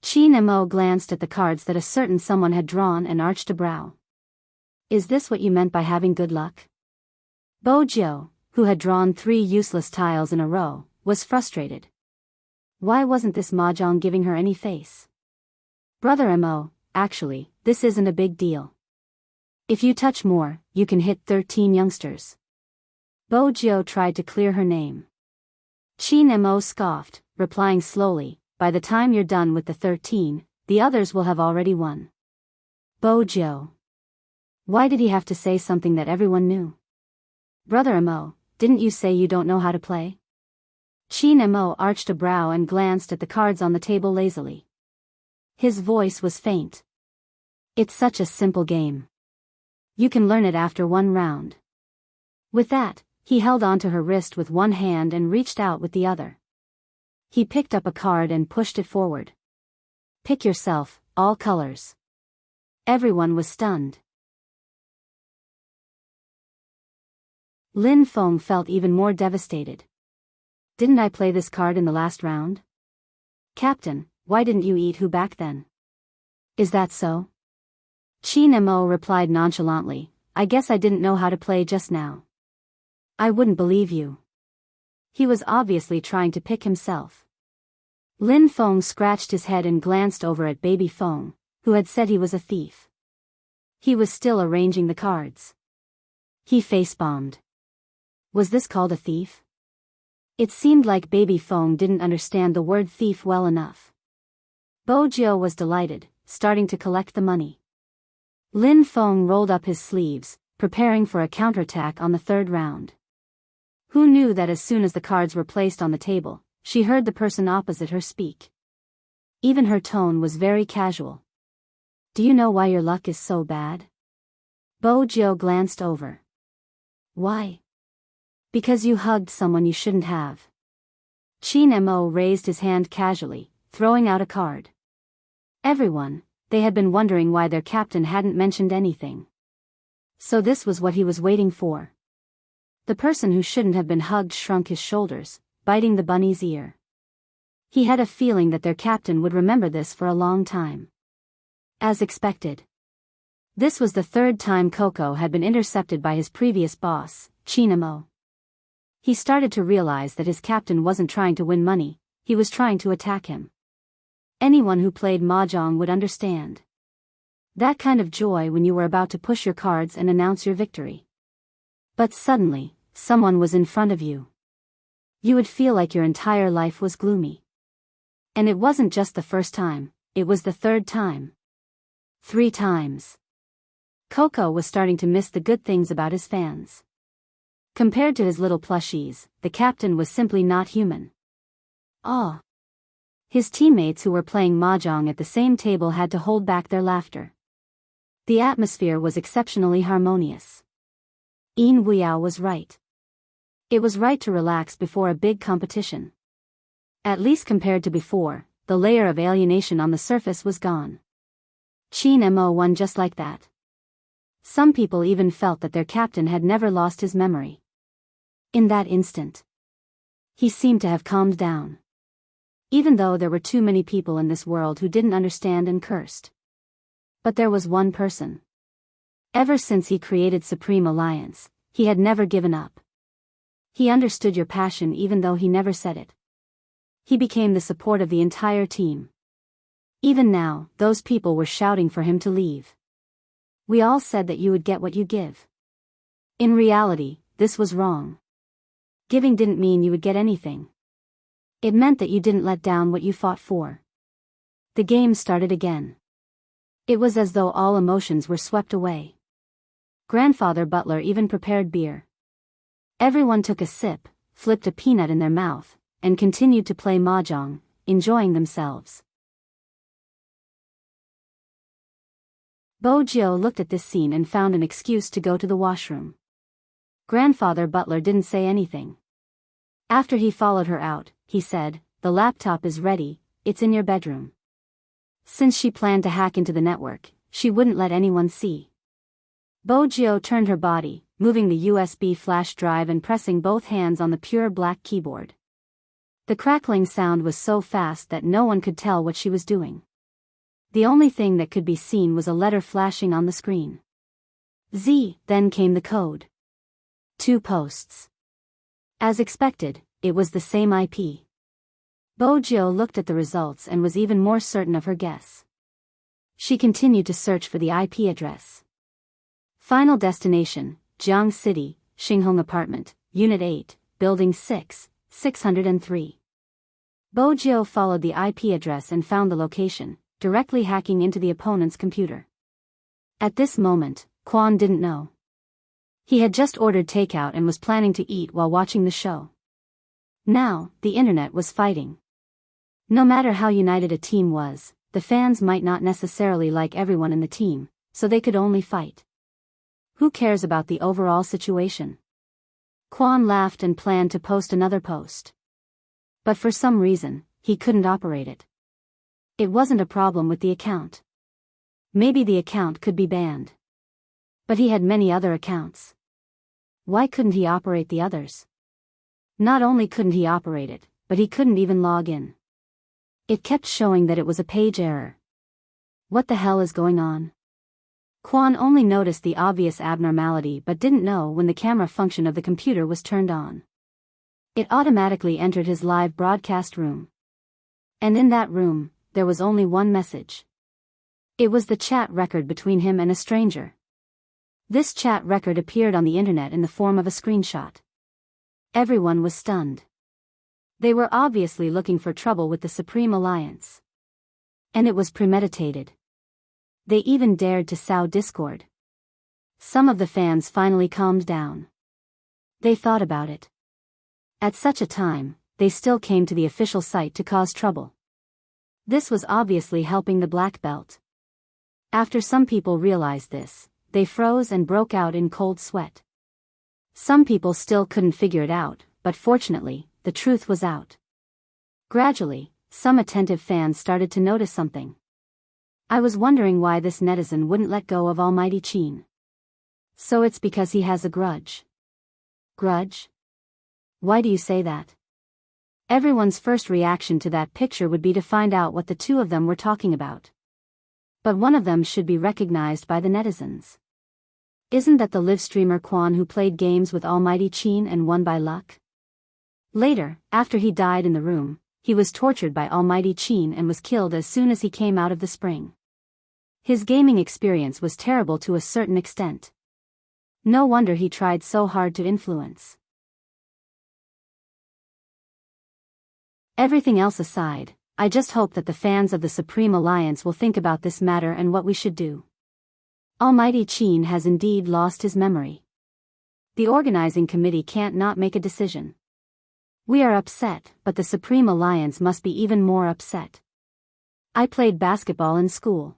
Qin Mo glanced at the cards that a certain someone had drawn and arched a brow. Is this what you meant by having good luck? Bojo, who had drawn 3 useless tiles in a row, was frustrated. Why wasn't this mahjong giving her any face? Brother Mo, actually, this isn't a big deal. If you touch more, you can hit 13 youngsters. Bojo tried to clear her name. Qin Mo scoffed, replying slowly, by the time you're done with the 13, the others will have already won. Bojo. Why did he have to say something that everyone knew? Brother Mo, didn't you say you don't know how to play? Qin Mo arched a brow and glanced at the cards on the table lazily. His voice was faint. It's such a simple game. You can learn it after one round. With that, he held onto her wrist with one hand and reached out with the other. He picked up a card and pushed it forward. Pick yourself, all colors. Everyone was stunned. Lin Feng felt even more devastated. Didn't I play this card in the last round? Captain, why didn't you eat who back then? Is that so? Qin Mo replied nonchalantly, I guess I didn't know how to play just now. I wouldn't believe you. He was obviously trying to pick himself. Lin Feng scratched his head and glanced over at Baby Feng, who had said he was a thief. He was still arranging the cards. He face-bombed. Was this called a thief? It seemed like Baby Feng didn't understand the word thief well enough. Bojo was delighted, starting to collect the money. Lin Feng rolled up his sleeves, preparing for a counterattack on the third round. Who knew that as soon as the cards were placed on the table, she heard the person opposite her speak. Even her tone was very casual. Do you know why your luck is so bad? Bojo glanced over. Why? Because you hugged someone you shouldn't have. Chin Mo raised his hand casually, throwing out a card. Everyone, they had been wondering why their captain hadn't mentioned anything. So this was what he was waiting for. The person who shouldn't have been hugged shrunk his shoulders, biting the bunny's ear. He had a feeling that their captain would remember this for a long time. As expected. This was the third time Coco had been intercepted by his previous boss, Chin Mo. He started to realize that his captain wasn't trying to win money, he was trying to attack him. Anyone who played mahjong would understand. That kind of joy when you were about to push your cards and announce your victory. But suddenly, someone was in front of you. You would feel like your entire life was gloomy. And it wasn't just the first time, it was the third time. 3 times. Coco was starting to miss the good things about his fans. Compared to his little plushies, the captain was simply not human. Oh. His teammates who were playing mahjong at the same table had to hold back their laughter. The atmosphere was exceptionally harmonious. Yin Weiyao was right. It was right to relax before a big competition. At least compared to before, the layer of alienation on the surface was gone. Chin Mo won just like that. Some people even felt that their captain had never lost his memory. In that instant, he seemed to have calmed down. Even though there were too many people in this world who didn't understand and cursed. But there was one person. Ever since he created Supreme Alliance, he had never given up. He understood your passion even though he never said it. He became the support of the entire team. Even now, those people were shouting for him to leave. We all said that you would get what you give. In reality, this was wrong. Giving didn't mean you would get anything. It meant that you didn't let down what you fought for. The game started again. It was as though all emotions were swept away. Grandfather Butler even prepared beer. Everyone took a sip, flipped a peanut in their mouth, and continued to play mahjong, enjoying themselves. Bojo looked at this scene and found an excuse to go to the washroom. Grandfather Butler didn't say anything. After he followed her out, he said, "The laptop is ready, it's in your bedroom." Since she planned to hack into the network, she wouldn't let anyone see. Bojo turned her body, moving the USB flash drive and pressing both hands on the pure black keyboard. The crackling sound was so fast that no one could tell what she was doing. The only thing that could be seen was a letter flashing on the screen. Z, then came the code. 2 posts. As expected, it was the same IP. Bojo looked at the results and was even more certain of her guess. She continued to search for the IP address. Final destination, Jiang City, Xinghong Apartment, Unit 8, Building 6, 603. Bojo followed the IP address and found the location, directly hacking into the opponent's computer. At this moment, Quan didn't know. He had just ordered takeout and was planning to eat while watching the show. Now, the internet was fighting. No matter how united a team was, the fans might not necessarily like everyone in the team, so they could only fight. Who cares about the overall situation? Quan laughed and planned to post another post. But for some reason, he couldn't operate it. It wasn't a problem with the account. Maybe the account could be banned. But he had many other accounts. Why couldn't he operate the others? Not only couldn't he operate it, but he couldn't even log in. It kept showing that it was a page error. What the hell is going on? Quan only noticed the obvious abnormality but didn't know when the camera function of the computer was turned on. It automatically entered his live broadcast room. And in that room, there was only one message. It was the chat record between him and a stranger. This chat record appeared on the internet in the form of a screenshot. Everyone was stunned. They were obviously looking for trouble with the Supreme Alliance. And it was premeditated. They even dared to sow discord. some of the fans finally calmed down. They thought about it. At such a time, they still came to the official site to cause trouble. This was obviously helping the black belt. After some people realized this, they froze and broke out in cold sweat. Some people still couldn't figure it out, but fortunately, the truth was out. Gradually, some attentive fans started to notice something. I was wondering why this netizen wouldn't let go of Almighty Chin. So it's because he has a grudge. Grudge? Why do you say that? Everyone's first reaction to that picture would be to find out what the two of them were talking about. But one of them should be recognized by the netizens. Isn't that the live streamer Quan who played games with Almighty Chin and won by luck? Later, after he died in the room, he was tortured by Almighty Chin and was killed as soon as he came out of the spring. His gaming experience was terrible to a certain extent. No wonder he tried so hard to influence. Everything else aside, I just hope that the fans of the Supreme Alliance will think about this matter and what we should do. Almighty Chin has indeed lost his memory. The organizing committee can't not make a decision. We are upset, but the Supreme Alliance must be even more upset. I played basketball in school.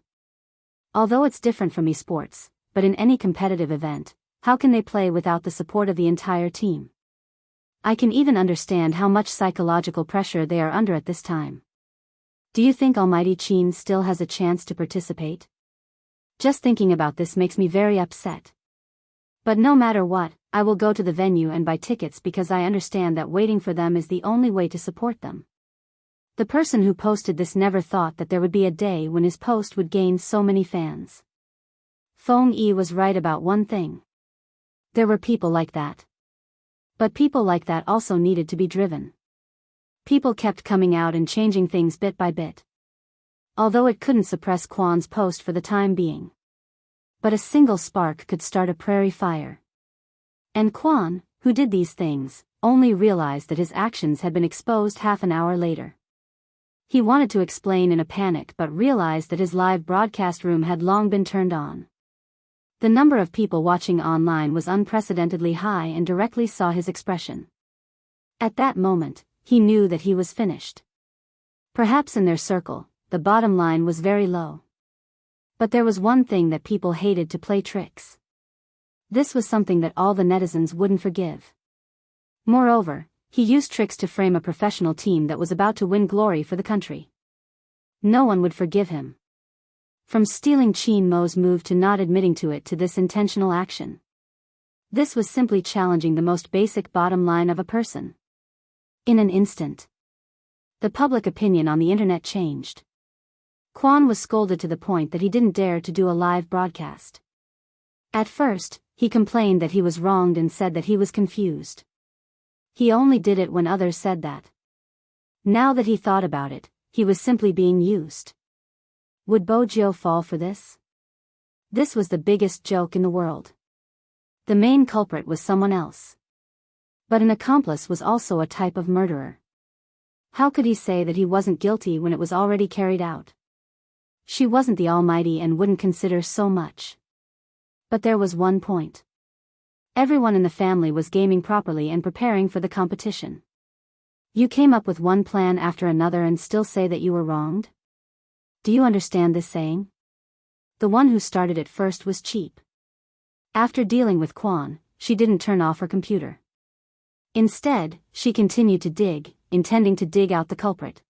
Although it's different from esports, but in any competitive event, how can they play without the support of the entire team? I can even understand how much psychological pressure they are under at this time. Do you think Almighty Chin still has a chance to participate? Just thinking about this makes me very upset. But no matter what, I will go to the venue and buy tickets because I understand that waiting for them is the only way to support them. The person who posted this never thought that there would be a day when his post would gain so many fans. Feng Yi was right about one thing. There were people like that. But people like that also needed to be driven. People kept coming out and changing things bit by bit. Although it couldn't suppress Quan's post for the time being. But a single spark could start a prairie fire. And Quan, who did these things, only realized that his actions had been exposed half an hour later. He wanted to explain in a panic but realized that his live broadcast room had long been turned on. The number of people watching online was unprecedentedly high and directly saw his expression. At that moment, he knew that he was finished. Perhaps in their circle, the bottom line was very low. But there was one thing that people hated to play tricks. This was something that all the netizens wouldn't forgive. Moreover, he used tricks to frame a professional team that was about to win glory for the country. No one would forgive him. From stealing Chin Mo's move to not admitting to it to this intentional action. This was simply challenging the most basic bottom line of a person. In an instant, the public opinion on the internet changed. Quan was scolded to the point that he didn't dare to do a live broadcast. At first, he complained that he was wronged and said that he was confused. He only did it when others said that. Now that he thought about it, he was simply being used. Would Bojo fall for this? This was the biggest joke in the world. The main culprit was someone else. But an accomplice was also a type of murderer. How could he say that he wasn't guilty when it was already carried out? She wasn't the Almighty and wouldn't consider so much. But there was one point. Everyone in the family was gaming properly and preparing for the competition. You came up with one plan after another and still say that you were wronged? Do you understand this saying? The one who started it first was cheap. After dealing with Quan, she didn't turn off her computer. Instead, she continued to dig, intending to dig out the culprit.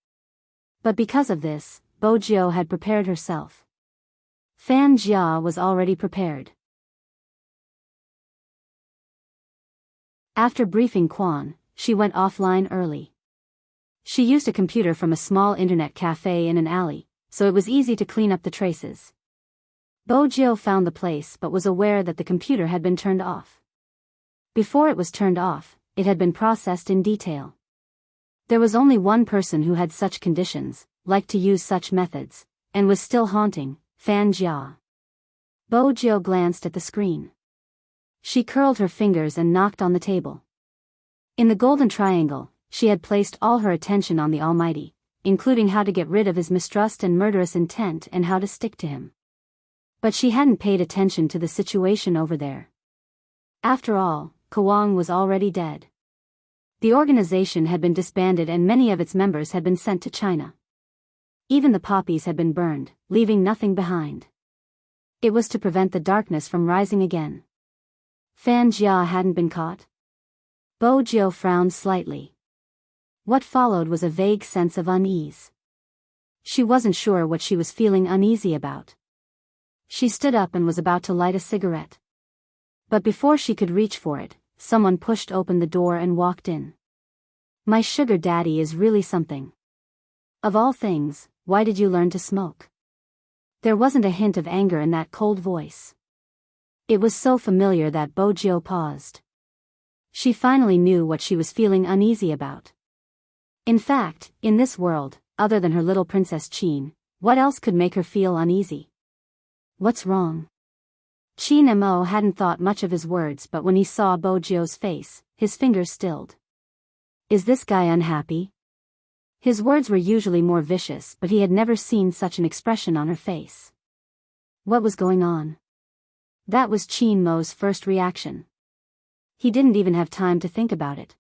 But because of this, Bojo had prepared herself. Fan Jia was already prepared. After briefing Quan, she went offline early. She used a computer from a small internet cafe in an alley, so it was easy to clean up the traces. Bojo found the place but was aware that the computer had been turned off. Before it was turned off, it had been processed in detail. There was only one person who had such conditions, liked to use such methods, and was still haunting, Fan Jia. Bojo glanced at the screen. She curled her fingers and knocked on the table. In the golden triangle, she had placed all her attention on the Almighty, including how to get rid of his mistrust and murderous intent and how to stick to him. But she hadn't paid attention to the situation over there. After all, Kawang was already dead. The organization had been disbanded and many of its members had been sent to China. Even the poppies had been burned, leaving nothing behind. It was to prevent the darkness from rising again. Fan Jia hadn't been caught. Bo Jiu frowned slightly. What followed was a vague sense of unease. She wasn't sure what she was feeling uneasy about. She stood up and was about to light a cigarette. But before she could reach for it, someone pushed open the door and walked in. My sugar daddy is really something. Of all things, why did you learn to smoke? There wasn't a hint of anger in that cold voice. It was so familiar that Bo Jiu paused. She finally knew what she was feeling uneasy about. In fact, in this world, other than her little Princess Qin, what else could make her feel uneasy? What's wrong? Qin Mo hadn't thought much of his words, but when he saw Bo Jiu's face, his fingers stilled. Is this guy unhappy? His words were usually more vicious, but he had never seen such an expression on her face. What was going on? That was Qin Mo's first reaction. He didn't even have time to think about it.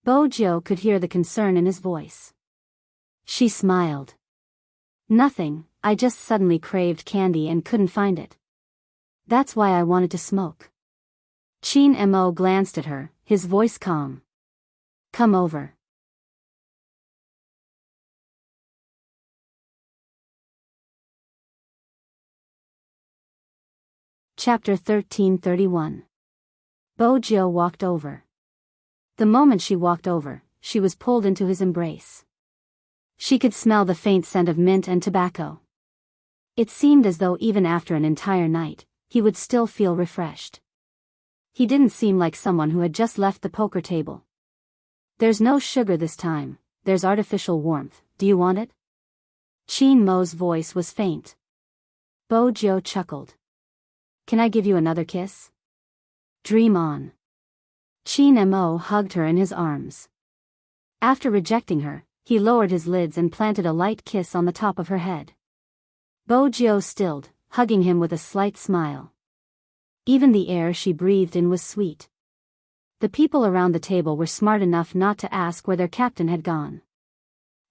Bo Jiu could hear the concern in his voice. She smiled. Nothing, I just suddenly craved candy and couldn't find it. That's why I wanted to smoke. Qin Mo glanced at her, his voice calm. Come over. Chapter 1331. Bo Jiu walked over. The moment she walked over, she was pulled into his embrace. She could smell the faint scent of mint and tobacco. It seemed as though even after an entire night, he would still feel refreshed. He didn't seem like someone who had just left the poker table. There's no sugar this time, there's artificial warmth, do you want it? Qin Mo's voice was faint. Bo Jiu chuckled. Can I give you another kiss? Dream on. Qin Mo hugged her in his arms. After rejecting her, he lowered his lids and planted a light kiss on the top of her head. Bo Jiu stilled, hugging him with a slight smile. Even the air she breathed in was sweet. The people around the table were smart enough not to ask where their captain had gone.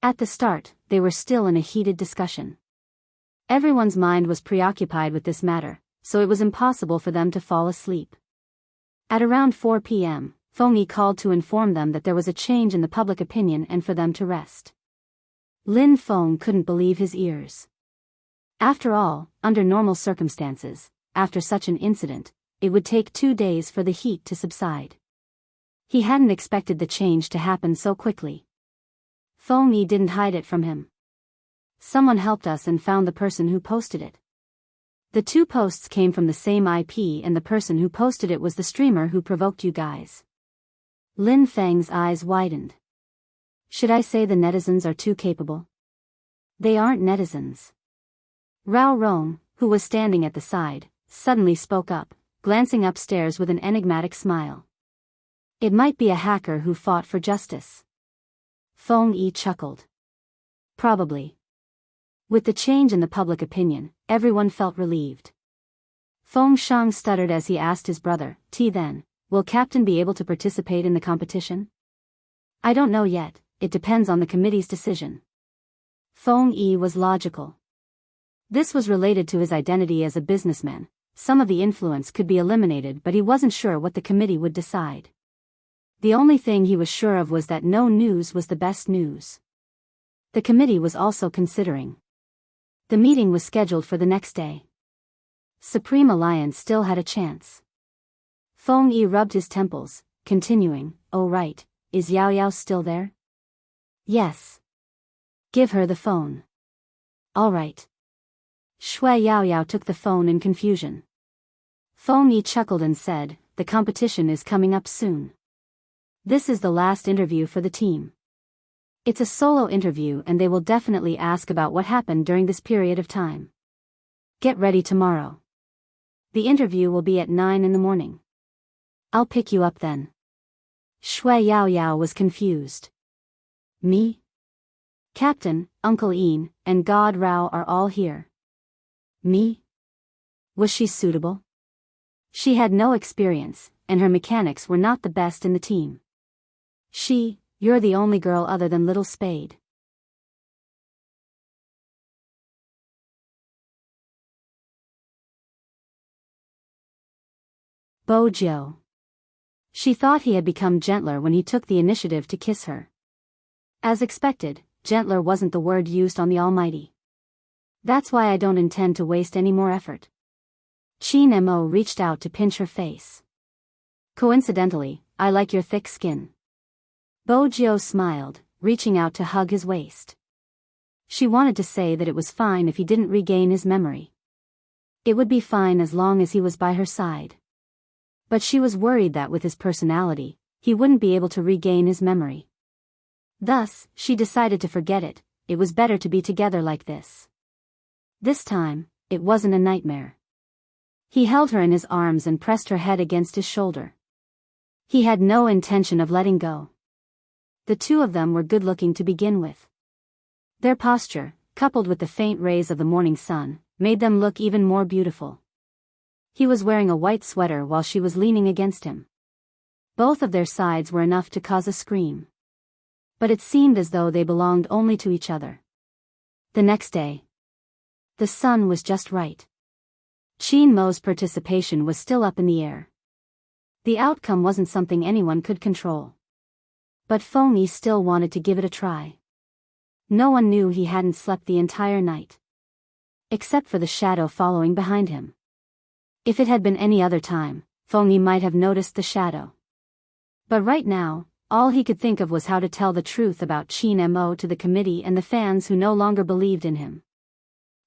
At the start, they were still in a heated discussion. Everyone's mind was preoccupied with this matter, so it was impossible for them to fall asleep. At around 4 p.m., Feng Yi called to inform them that there was a change in the public opinion and for them to rest. Lin Feng couldn't believe his ears. After all, under normal circumstances, after such an incident, it would take 2 days for the heat to subside. He hadn't expected the change to happen so quickly. Feng Yi didn't hide it from him. Someone helped us and found the person who posted it. The 2 posts came from the same IP and the person who posted it was the streamer who provoked you guys. Lin Feng's eyes widened. Should I say the netizens are too capable? They aren't netizens. Rao Rong, who was standing at the side, suddenly spoke up, glancing upstairs with an enigmatic smile. It might be a hacker who fought for justice. Feng Yi chuckled. Probably. With the change in the public opinion, everyone felt relieved. Feng Shang stuttered as he asked his brother, then, will Captain be able to participate in the competition? I don't know yet, it depends on the committee's decision. Feng Yi was logical. This was related to his identity as a businessman. Some of the influence could be eliminated, but he wasn't sure what the committee would decide. The only thing he was sure of was that no news was the best news. The committee was also considering. The meeting was scheduled for the next day. Supreme Alliance still had a chance. Feng Yi rubbed his temples, continuing, oh right, is Yao Yao still there? Yes. Give her the phone. All right. Shui Yao Yao took the phone in confusion. Feng Yi chuckled and said, the competition is coming up soon. This is the last interview for the team. It's a solo interview and they will definitely ask about what happened during this period of time. Get ready tomorrow. The interview will be at 9 in the morning. I'll pick you up then. Shui Yao Yao was confused. Me? Captain, Uncle Ian, and God Rao are all here. Me? Was she suitable? She had no experience, and her mechanics were not the best in the team. You're the only girl other than Little Spade. Bojo. She thought he had become gentler when he took the initiative to kiss her. As expected, gentler wasn't the word used on the Almighty. That's why I don't intend to waste any more effort. Chin Mo reached out to pinch her face. Coincidentally, I like your thick skin. Bojo smiled, reaching out to hug his waist. She wanted to say that it was fine if he didn't regain his memory. It would be fine as long as he was by her side. But she was worried that with his personality, he wouldn't be able to regain his memory. Thus, she decided to forget it. It was better to be together like this. This time, it wasn't a nightmare. He held her in his arms and pressed her head against his shoulder. He had no intention of letting go. The two of them were good-looking to begin with. Their posture, coupled with the faint rays of the morning sun, made them look even more beautiful. He was wearing a white sweater while she was leaning against him. Both of their sides were enough to cause a scream. But it seemed as though they belonged only to each other. The next day, the sun was just right. Chin Mo's participation was still up in the air. The outcome wasn't something anyone could control. But Feng Yi still wanted to give it a try. No one knew he hadn't slept the entire night. Except for the shadow following behind him. If it had been any other time, Feng Yi might have noticed the shadow. But right now, all he could think of was how to tell the truth about Chin Mo to the committee and the fans who no longer believed in him.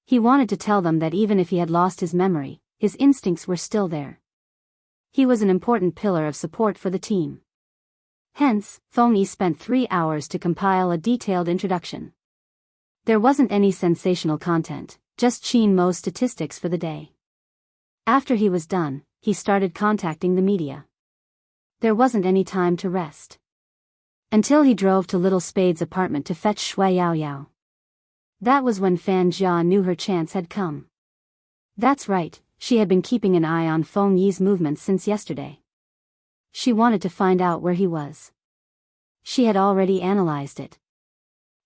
He wanted to tell them that even if he had lost his memory, his instincts were still there. He was an important pillar of support for the team. Hence, Feng Yi spent 3 hours to compile a detailed introduction. There wasn't any sensational content, just Chin Mo's statistics for the day. After he was done, he started contacting the media. There wasn't any time to rest. Until he drove to Little Spade's apartment to fetch Shui Yao Yao. That was when Fan Jia knew her chance had come. That's right, she had been keeping an eye on Feng Yi's movements since yesterday. She wanted to find out where he was. She had already analyzed it.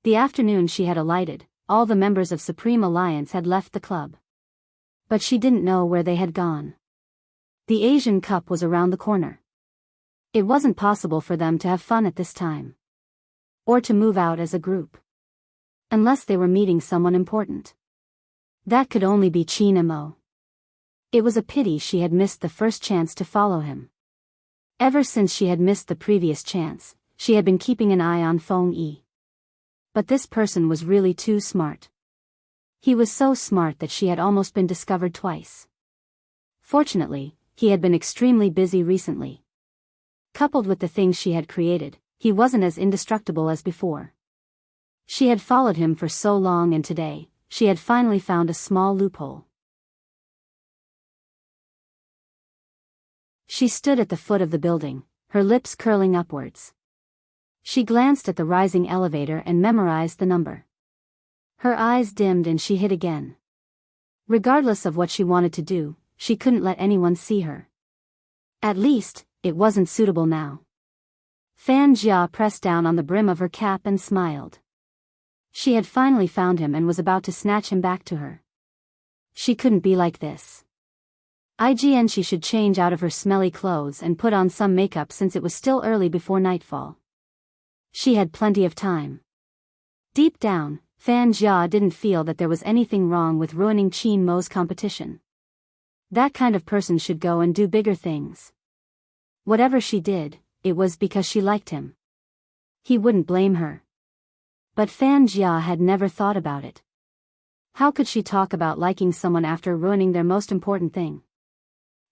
The afternoon she had alighted, all the members of Supreme Alliance had left the club. But she didn't know where they had gone. The Asian Cup was around the corner. It wasn't possible for them to have fun at this time. Or to move out as a group. Unless they were meeting someone important. That could only be Chin Mo. It was a pity she had missed the first chance to follow him. Ever since she had missed the previous chance, she had been keeping an eye on Feng Yi. But this person was really too smart. He was so smart that she had almost been discovered twice. Fortunately, he had been extremely busy recently. Coupled with the things she had created, he wasn't as indestructible as before. She had followed him for so long and today, she had finally found a small loophole. She stood at the foot of the building, her lips curling upwards. She glanced at the rising elevator and memorized the number. Her eyes dimmed and she hid again. Regardless of what she wanted to do, she couldn't let anyone see her. At least, it wasn't suitable now. Fan Jia pressed down on the brim of her cap and smiled. She had finally found him and was about to snatch him back to her. She couldn't be like this. IGN, she should change out of her smelly clothes and put on some makeup since it was still early before nightfall. She had plenty of time. Deep down, Fan Jia didn't feel that there was anything wrong with ruining Chin Mo's competition. That kind of person should go and do bigger things. Whatever she did, it was because she liked him. He wouldn't blame her. But Fan Jia had never thought about it. How could she talk about liking someone after ruining their most important thing?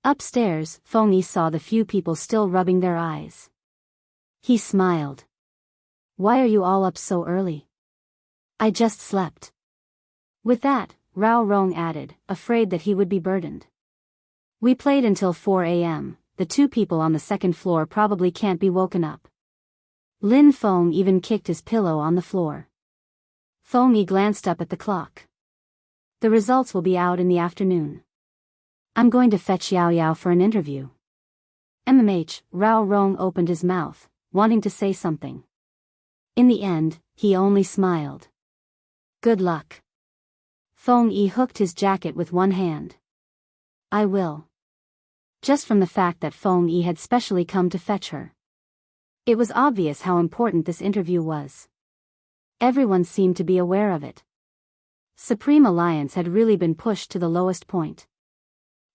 Upstairs, Feng Yi saw the few people still rubbing their eyes. He smiled. Why are you all up so early? I just slept. With that, Rao Rong added, afraid that he would be burdened. We played until 4 a.m., the two people on the second floor probably can't be woken up. Lin Feng even kicked his pillow on the floor. Feng Yi glanced up at the clock. The results will be out in the afternoon. I'm going to fetch Yao Yao for an interview. Rao Rong opened his mouth, wanting to say something. In the end, he only smiled. Good luck. Feng Yi hooked his jacket with one hand. I will. Just from the fact that Feng Yi had specially come to fetch her. It was obvious how important this interview was. Everyone seemed to be aware of it. Supreme Alliance had really been pushed to the lowest point.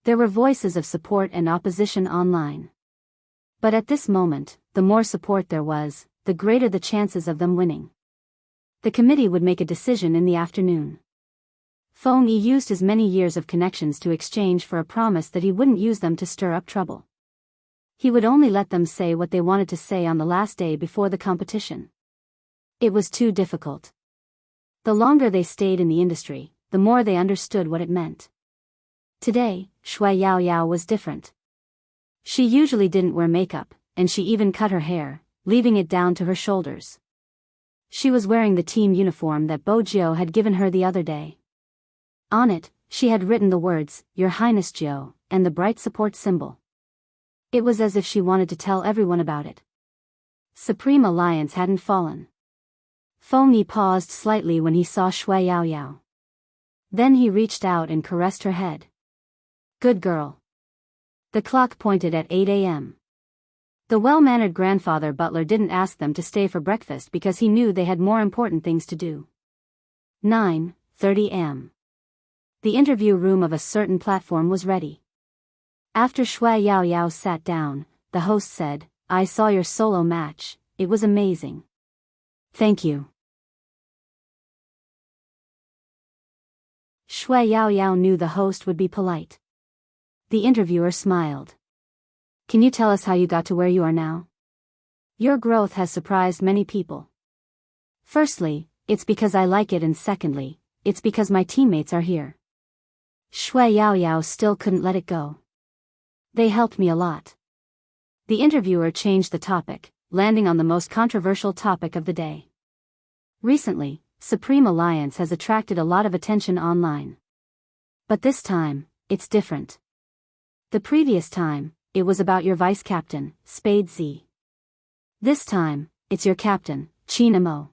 There were voices of support and opposition online. But at this moment, the more support there was, the greater the chances of them winning. The committee would make a decision in the afternoon. Feng Yi used his many years of connections to exchange for a promise that he wouldn't use them to stir up trouble. He would only let them say what they wanted to say on the last day before the competition. It was too difficult. The longer they stayed in the industry, the more they understood what it meant. Today, Shui Yao Yao was different. She usually didn't wear makeup, and she even cut her hair, leaving it down to her shoulders. She was wearing the team uniform that Bo Jiao had given her the other day. On it, she had written the words, Your Highness Jiao, and the bright support symbol. It was as if she wanted to tell everyone about it. Supreme Alliance hadn't fallen. Feng Yi paused slightly when he saw Shui Yao Yao. Then he reached out and caressed her head. Good girl. The clock pointed at 8 a.m. The well-mannered grandfather butler didn't ask them to stay for breakfast because he knew they had more important things to do. 9:30 am. The interview room of a certain platform was ready. After Shui Yao Yao sat down, the host said, I saw your solo match, it was amazing. Thank you. Shui Yao Yao knew the host would be polite. The interviewer smiled. Can you tell us how you got to where you are now? Your growth has surprised many people. Firstly, it's because I like it, and secondly, it's because my teammates are here. Shui Yao Yao still couldn't let it go. They helped me a lot. The interviewer changed the topic, landing on the most controversial topic of the day. Recently, Supreme Alliance has attracted a lot of attention online. But this time, it's different. The previous time, it was about your vice captain, Spade Z. This time, it's your captain, Qin Mo.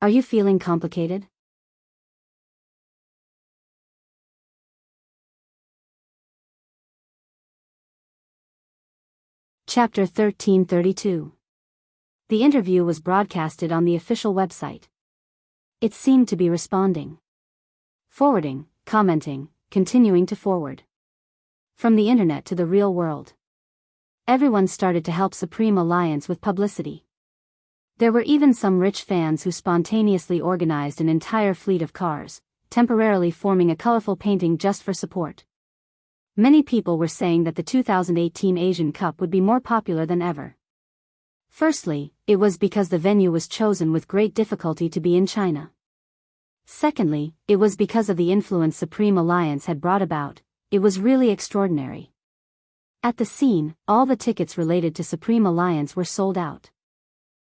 Are you feeling complicated? Chapter 1332. The interview was broadcasted on the official website. It seemed to be responding. Forwarding, commenting, continuing to forward. From the internet to the real world. Everyone started to help Supreme Alliance with publicity. There were even some rich fans who spontaneously organized an entire fleet of cars, temporarily forming a colorful painting just for support. Many people were saying that the 2018 Asian Cup would be more popular than ever. Firstly, it was because the venue was chosen with great difficulty to be in China. Secondly, it was because of the influence Supreme Alliance had brought about. It was really extraordinary. At the scene, all the tickets related to Supreme Alliance were sold out.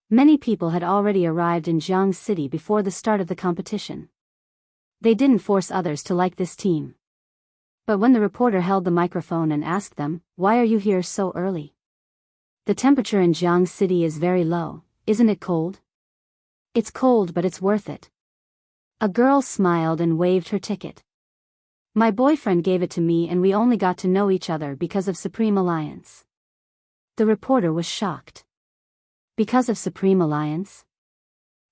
Many people had already arrived in Jiang City before the start of the competition. They didn't force others to like this team. But when the reporter held the microphone and asked them, why are you here so early? The temperature in Jiang City is very low, isn't it cold? It's cold, but it's worth it. A girl smiled and waved her ticket. My boyfriend gave it to me, and we only got to know each other because of Supreme Alliance. The reporter was shocked. Because of Supreme Alliance?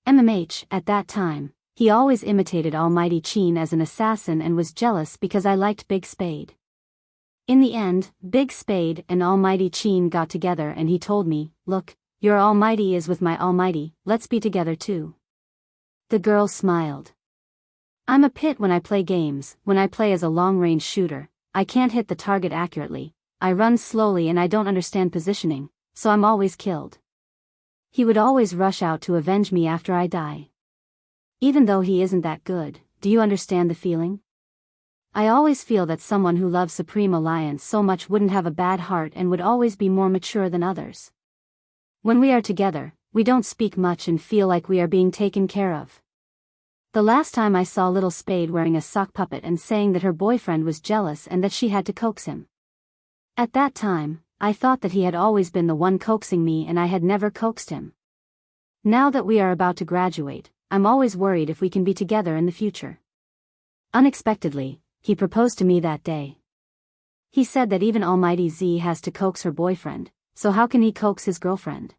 At that time, he always imitated Almighty Qin as an assassin and was jealous because I liked Big Spade. In the end, Big Spade and Almighty Qin got together and he told me, look, your Almighty is with my Almighty, let's be together too. The girl smiled. I'm a pit when I play games. When I play as a long-range shooter, I can't hit the target accurately, I run slowly and I don't understand positioning, so I'm always killed. He would always rush out to avenge me after I die. Even though he isn't that good, do you understand the feeling? I always feel that someone who loves Supreme Alliance so much wouldn't have a bad heart and would always be more mature than others. When we are together, we don't speak much and feel like we are being taken care of. The last time I saw little Spade wearing a sock puppet and saying that her boyfriend was jealous and that she had to coax him. At that time, I thought that he had always been the one coaxing me and I had never coaxed him. Now that we are about to graduate, I'm always worried if we can be together in the future. Unexpectedly, he proposed to me that day. He said that even Almighty Z has to coax her boyfriend, so how can he coax his girlfriend?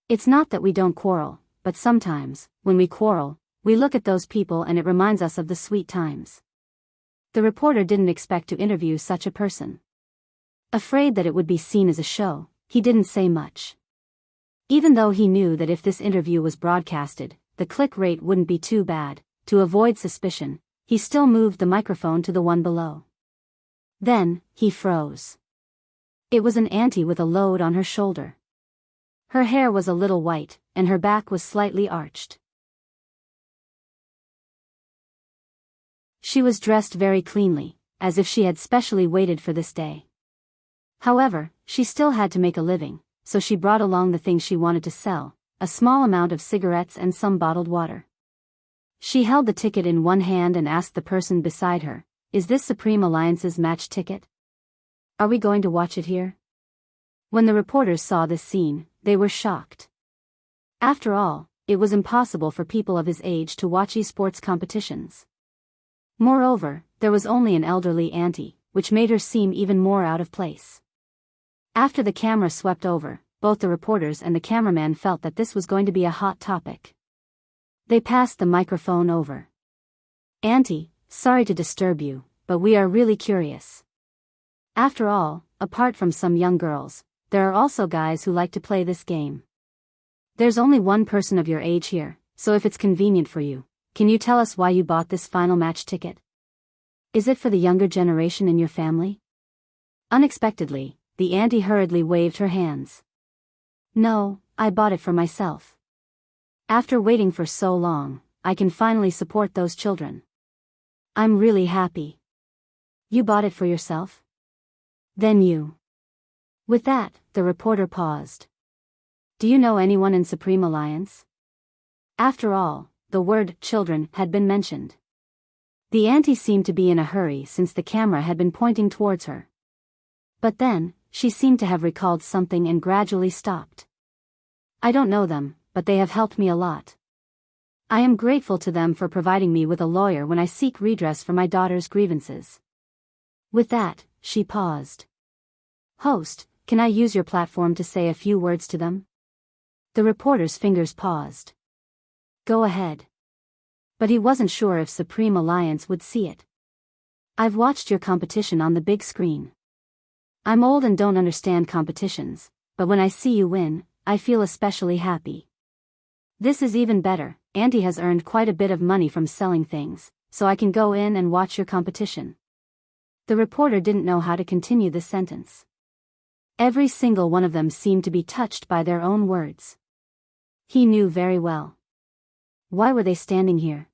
It's not that we don't quarrel, but sometimes, when we quarrel, we look at those people and it reminds us of the sweet times. The reporter didn't expect to interview such a person. Afraid that it would be seen as a show, he didn't say much. Even though he knew that if this interview was broadcasted, the click rate wouldn't be too bad, to avoid suspicion, he still moved the microphone to the one below. Then, he froze. It was an auntie with a load on her shoulder. Her hair was a little white, and her back was slightly arched. She was dressed very cleanly, as if she had specially waited for this day. However, she still had to make a living, so she brought along the things she wanted to sell, a small amount of cigarettes and some bottled water. She held the ticket in one hand and asked the person beside her, "Is this Supreme Alliance's match ticket? Are we going to watch it here?" When the reporters saw this scene, they were shocked. After all, it was impossible for people of his age to watch esports competitions. Moreover, there was only an elderly auntie, which made her seem even more out of place. After the camera swept over, both the reporters and the cameraman felt that this was going to be a hot topic. They passed the microphone over. "Auntie, sorry to disturb you, but we are really curious. After all, apart from some young girls, there are also guys who like to play this game. There's only one person of your age here, so if it's convenient for you, can you tell us why you bought this final match ticket? Is it for the younger generation in your family?" Unexpectedly, the auntie hurriedly waved her hands. "No, I bought it for myself. After waiting for so long, I can finally support those children. I'm really happy." "You bought it for yourself? Then you..." With that, the reporter paused. "Do you know anyone in Supreme Alliance?" After all, the word children had been mentioned. The auntie seemed to be in a hurry since the camera had been pointing towards her. But then, she seemed to have recalled something and gradually stopped. "I don't know them, but they have helped me a lot. I am grateful to them for providing me with a lawyer when I seek redress for my daughter's grievances." With that, she paused. "Host, can I use your platform to say a few words to them?" The reporter's fingers paused. "Go ahead." But he wasn't sure if Supreme Alliance would see it. "I've watched your competition on the big screen. I'm old and don't understand competitions, but when I see you win, I feel especially happy. This is even better. Auntie has earned quite a bit of money from selling things, so I can go in and watch your competition." The reporter didn't know how to continue this sentence. Every single one of them seemed to be touched by their own words. He knew very well. Why were they standing here?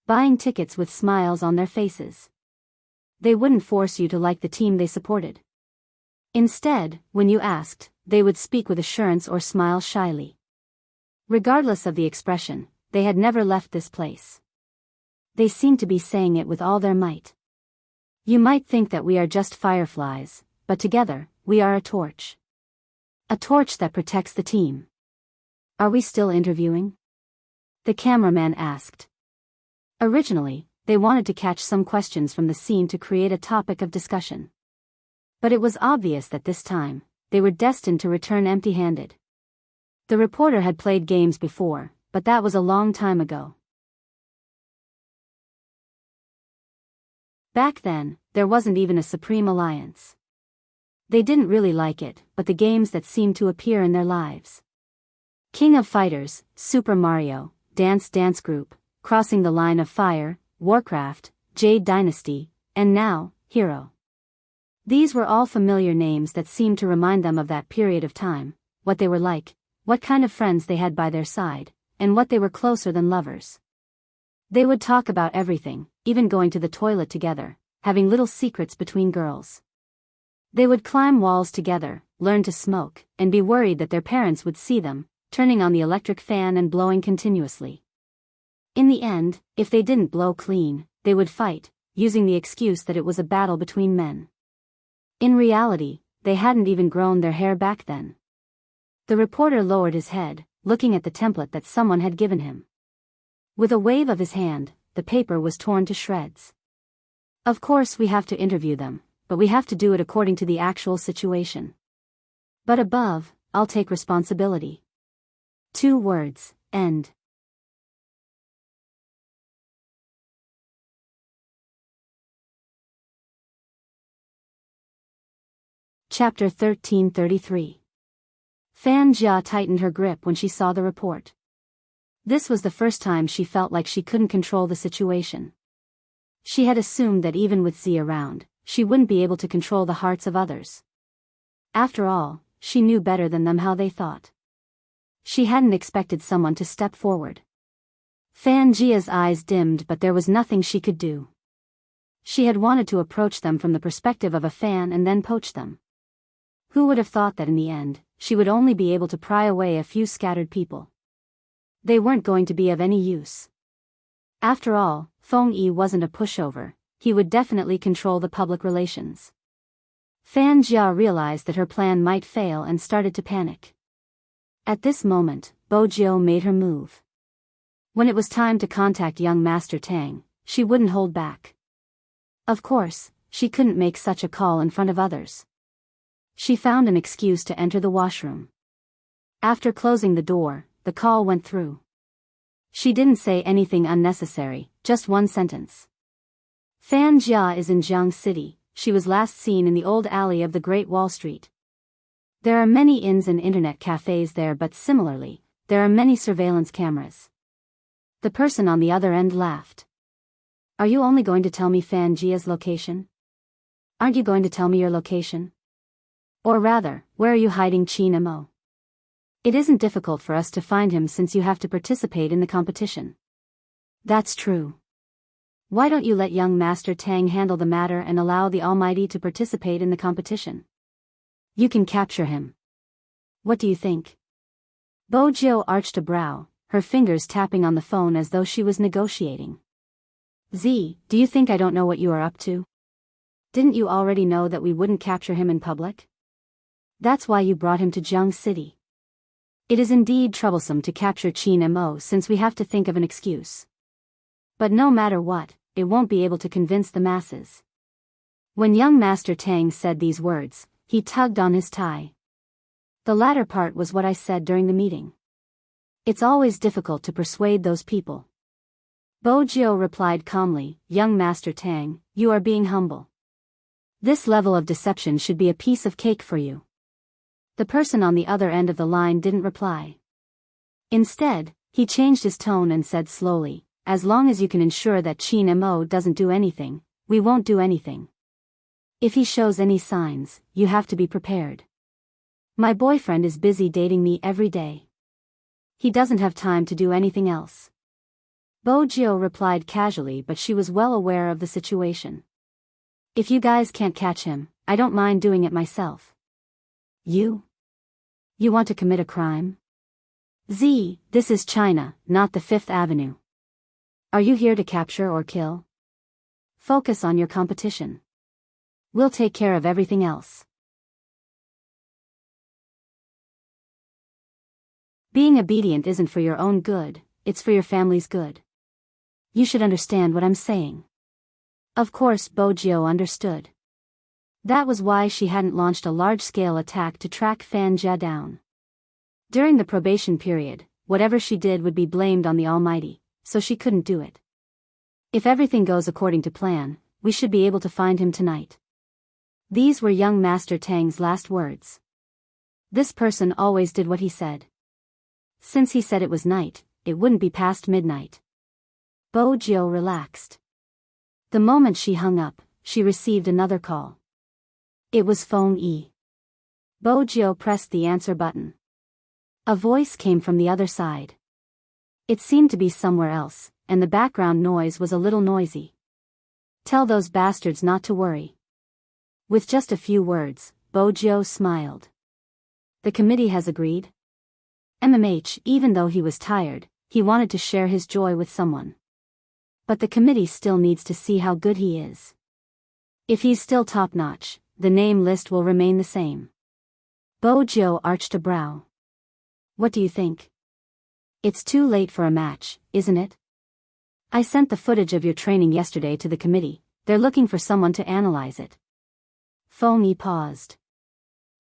Buying tickets with smiles on their faces. They wouldn't force you to like the team they supported. Instead, when you asked, they would speak with assurance or smile shyly. Regardless of the expression, they had never left this place. They seemed to be saying it with all their might. "You might think that we are just fireflies, but together, we are a torch. A torch that protects the team." "Are we still interviewing?" the cameraman asked. Originally, they wanted to catch some questions from the scene to create a topic of discussion. But it was obvious that this time, they were destined to return empty-handed. The reporter had played games before, but that was a long time ago. Back then, there wasn't even a Supreme Alliance. They didn't really like it, but the games that seemed to appear in their lives. King of Fighters, Super Mario, Dance Group, Crossing the Line of Fire, Warcraft, Jade Dynasty, and now, Hero. These were all familiar names that seemed to remind them of that period of time, what they were like, what kind of friends they had by their side, and what they were closer than lovers. They would talk about everything, even going to the toilet together, having little secrets between girls. They would climb walls together, learn to smoke, and be worried that their parents would see them, turning on the electric fan and blowing continuously. In the end, if they didn't blow clean, they would fight, using the excuse that it was a battle between men. In reality, they hadn't even grown their hair back then. The reporter lowered his head, looking at the template that someone had given him. With a wave of his hand, the paper was torn to shreds. Of course we have to interview them, but we have to do it according to the actual situation. But above, I'll take responsibility. 2 words, end. Chapter 1333. Fan Jia tightened her grip when she saw the report. This was the first time she felt like she couldn't control the situation. She had assumed that even with Z around, she wouldn't be able to control the hearts of others. After all, she knew better than them how they thought. She hadn't expected someone to step forward. Fan Jia's eyes dimmed, but there was nothing she could do. She had wanted to approach them from the perspective of a fan and then poach them. Who would have thought that in the end, she would only be able to pry away a few scattered people? They weren't going to be of any use. After all, Feng Yi wasn't a pushover, he would definitely control the public relations. Fan Jia realized that her plan might fail and started to panic. At this moment, Bo Jiu made her move. When it was time to contact young Master Tang, she wouldn't hold back. Of course, she couldn't make such a call in front of others. She found an excuse to enter the washroom. After closing the door, the call went through. She didn't say anything unnecessary, just one sentence. Fan Jia is in Jiang City. She was last seen in the old alley of the Great Wall Street. There are many inns and internet cafes there, but similarly, there are many surveillance cameras. The person on the other end laughed. Are you only going to tell me Fan Jia's location? Aren't you going to tell me your location? Or rather, where are you hiding Qin Mo? It isn't difficult for us to find him since you have to participate in the competition. That's true. Why don't you let young Master Tang handle the matter and allow the Almighty to participate in the competition? You can capture him. What do you think? Bo Jiu arched a brow, her fingers tapping on the phone as though she was negotiating. Z, do you think I don't know what you are up to? Didn't you already know that we wouldn't capture him in public? That's why you brought him to Jiang City. It is indeed troublesome to capture Qin Mo since we have to think of an excuse. But no matter what, it won't be able to convince the masses. When young Master Tang said these words, he tugged on his tie. The latter part was what I said during the meeting. It's always difficult to persuade those people. Bo Jiu replied calmly, young Master Tang, you are being humble. This level of deception should be a piece of cake for you. The person on the other end of the line didn't reply. Instead, he changed his tone and said slowly, as long as you can ensure that Qin Mo doesn't do anything, we won't do anything. If he shows any signs, you have to be prepared. My boyfriend is busy dating me every day. He doesn't have time to do anything else. Bo Jiu replied casually, but she was well aware of the situation. If you guys can't catch him, I don't mind doing it myself. You want to commit a crime? Z, this is China, not the Fifth Avenue. Are you here to capture or kill? Focus on your competition. We'll take care of everything else. Being obedient isn't for your own good, it's for your family's good. You should understand what I'm saying. Of course Bo Jiu understood. That was why she hadn't launched a large-scale attack to track Fan Jia down. During the probation period, whatever she did would be blamed on the Almighty, so she couldn't do it. If everything goes according to plan, we should be able to find him tonight. These were young Master Tang's last words. This person always did what he said. Since he said it was night, it wouldn't be past midnight. Bo Jiu relaxed. The moment she hung up, she received another call. It was Feng Yi. Bo Jiu pressed the answer button. A voice came from the other side. It seemed to be somewhere else, and the background noise was a little noisy. Tell those bastards not to worry. With just a few words, Bo Jiu smiled. The committee has agreed? Even though he was tired, he wanted to share his joy with someone. But the committee still needs to see how good he is. If he's still top-notch, the name list will remain the same. Bo Jiu arched a brow. What do you think? It's too late for a match, isn't it? I sent the footage of your training yesterday to the committee. They're looking for someone to analyze it. Feng Yi paused.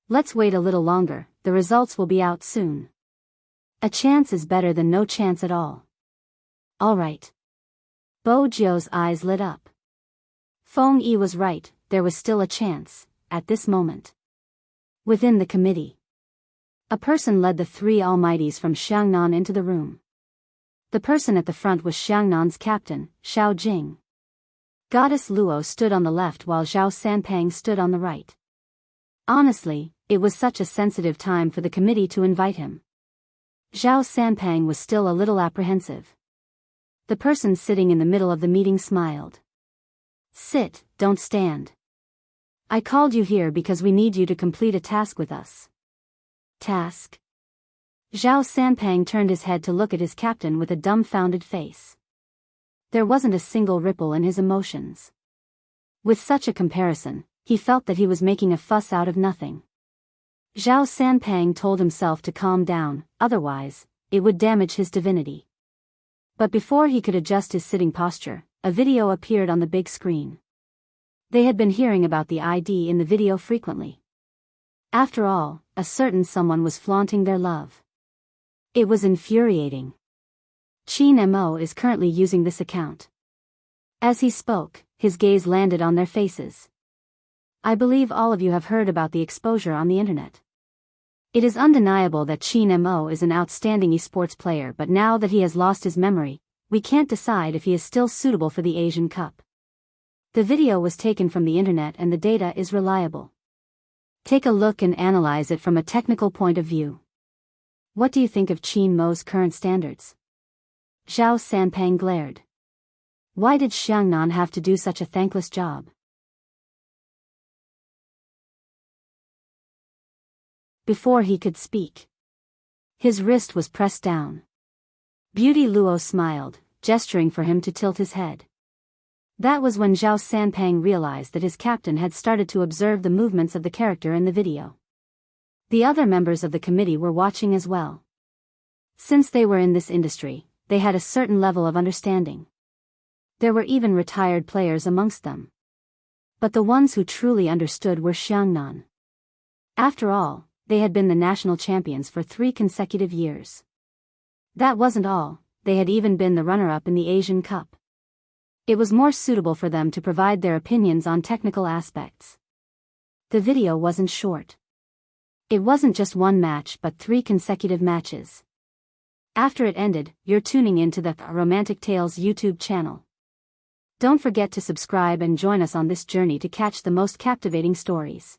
Let's wait a little longer, the results will be out soon. A chance is better than no chance at all. All right. Bo Jiu's eyes lit up. Feng Yi was right, there was still a chance, at this moment. Within the committee, a person led the three almighties from Xiangnan into the room. The person at the front was Xiangnan's captain, Xiao Jing. Goddess Luo stood on the left while Zhao Sanpang stood on the right. Honestly, it was such a sensitive time for the committee to invite him. Zhao Sanpang was still a little apprehensive. The person sitting in the middle of the meeting smiled. Sit, don't stand. I called you here because we need you to complete a task with us. Task? Zhao Sanpang turned his head to look at his captain with a dumbfounded face. There wasn't a single ripple in his emotions. With such a comparison, he felt that he was making a fuss out of nothing. Zhao Sanpang told himself to calm down, otherwise, it would damage his divinity. But before he could adjust his sitting posture, a video appeared on the big screen. They had been hearing about the ID in the video frequently. After all, a certain someone was flaunting their love. It was infuriating. Qin Mo is currently using this account. As he spoke, his gaze landed on their faces. I believe all of you have heard about the exposure on the internet. It is undeniable that Qin Mo is an outstanding esports player, but now that he has lost his memory, we can't decide if he is still suitable for the Asian Cup. The video was taken from the internet and the data is reliable. Take a look and analyze it from a technical point of view. What do you think of Qin Mo's current standards? Zhao Sanpang glared. Why did Xiangnan have to do such a thankless job? Before he could speak, his wrist was pressed down. Beauty Luo smiled, gesturing for him to tilt his head. That was when Zhao Sanpang realized that his captain had started to observe the movements of the character in the video. The other members of the committee were watching as well. Since they were in this industry, they had a certain level of understanding. There were even retired players amongst them. But the ones who truly understood were Xiangnan. After all, they had been the national champions for 3 consecutive years. That wasn't all, they had even been the runner-up in the Asian Cup. It was more suitable for them to provide their opinions on technical aspects. The video wasn't short. It wasn't just one match but 3 consecutive matches. After it ended, you're tuning into the Romantic Tales YouTube channel. Don't forget to subscribe and join us on this journey to catch the most captivating stories.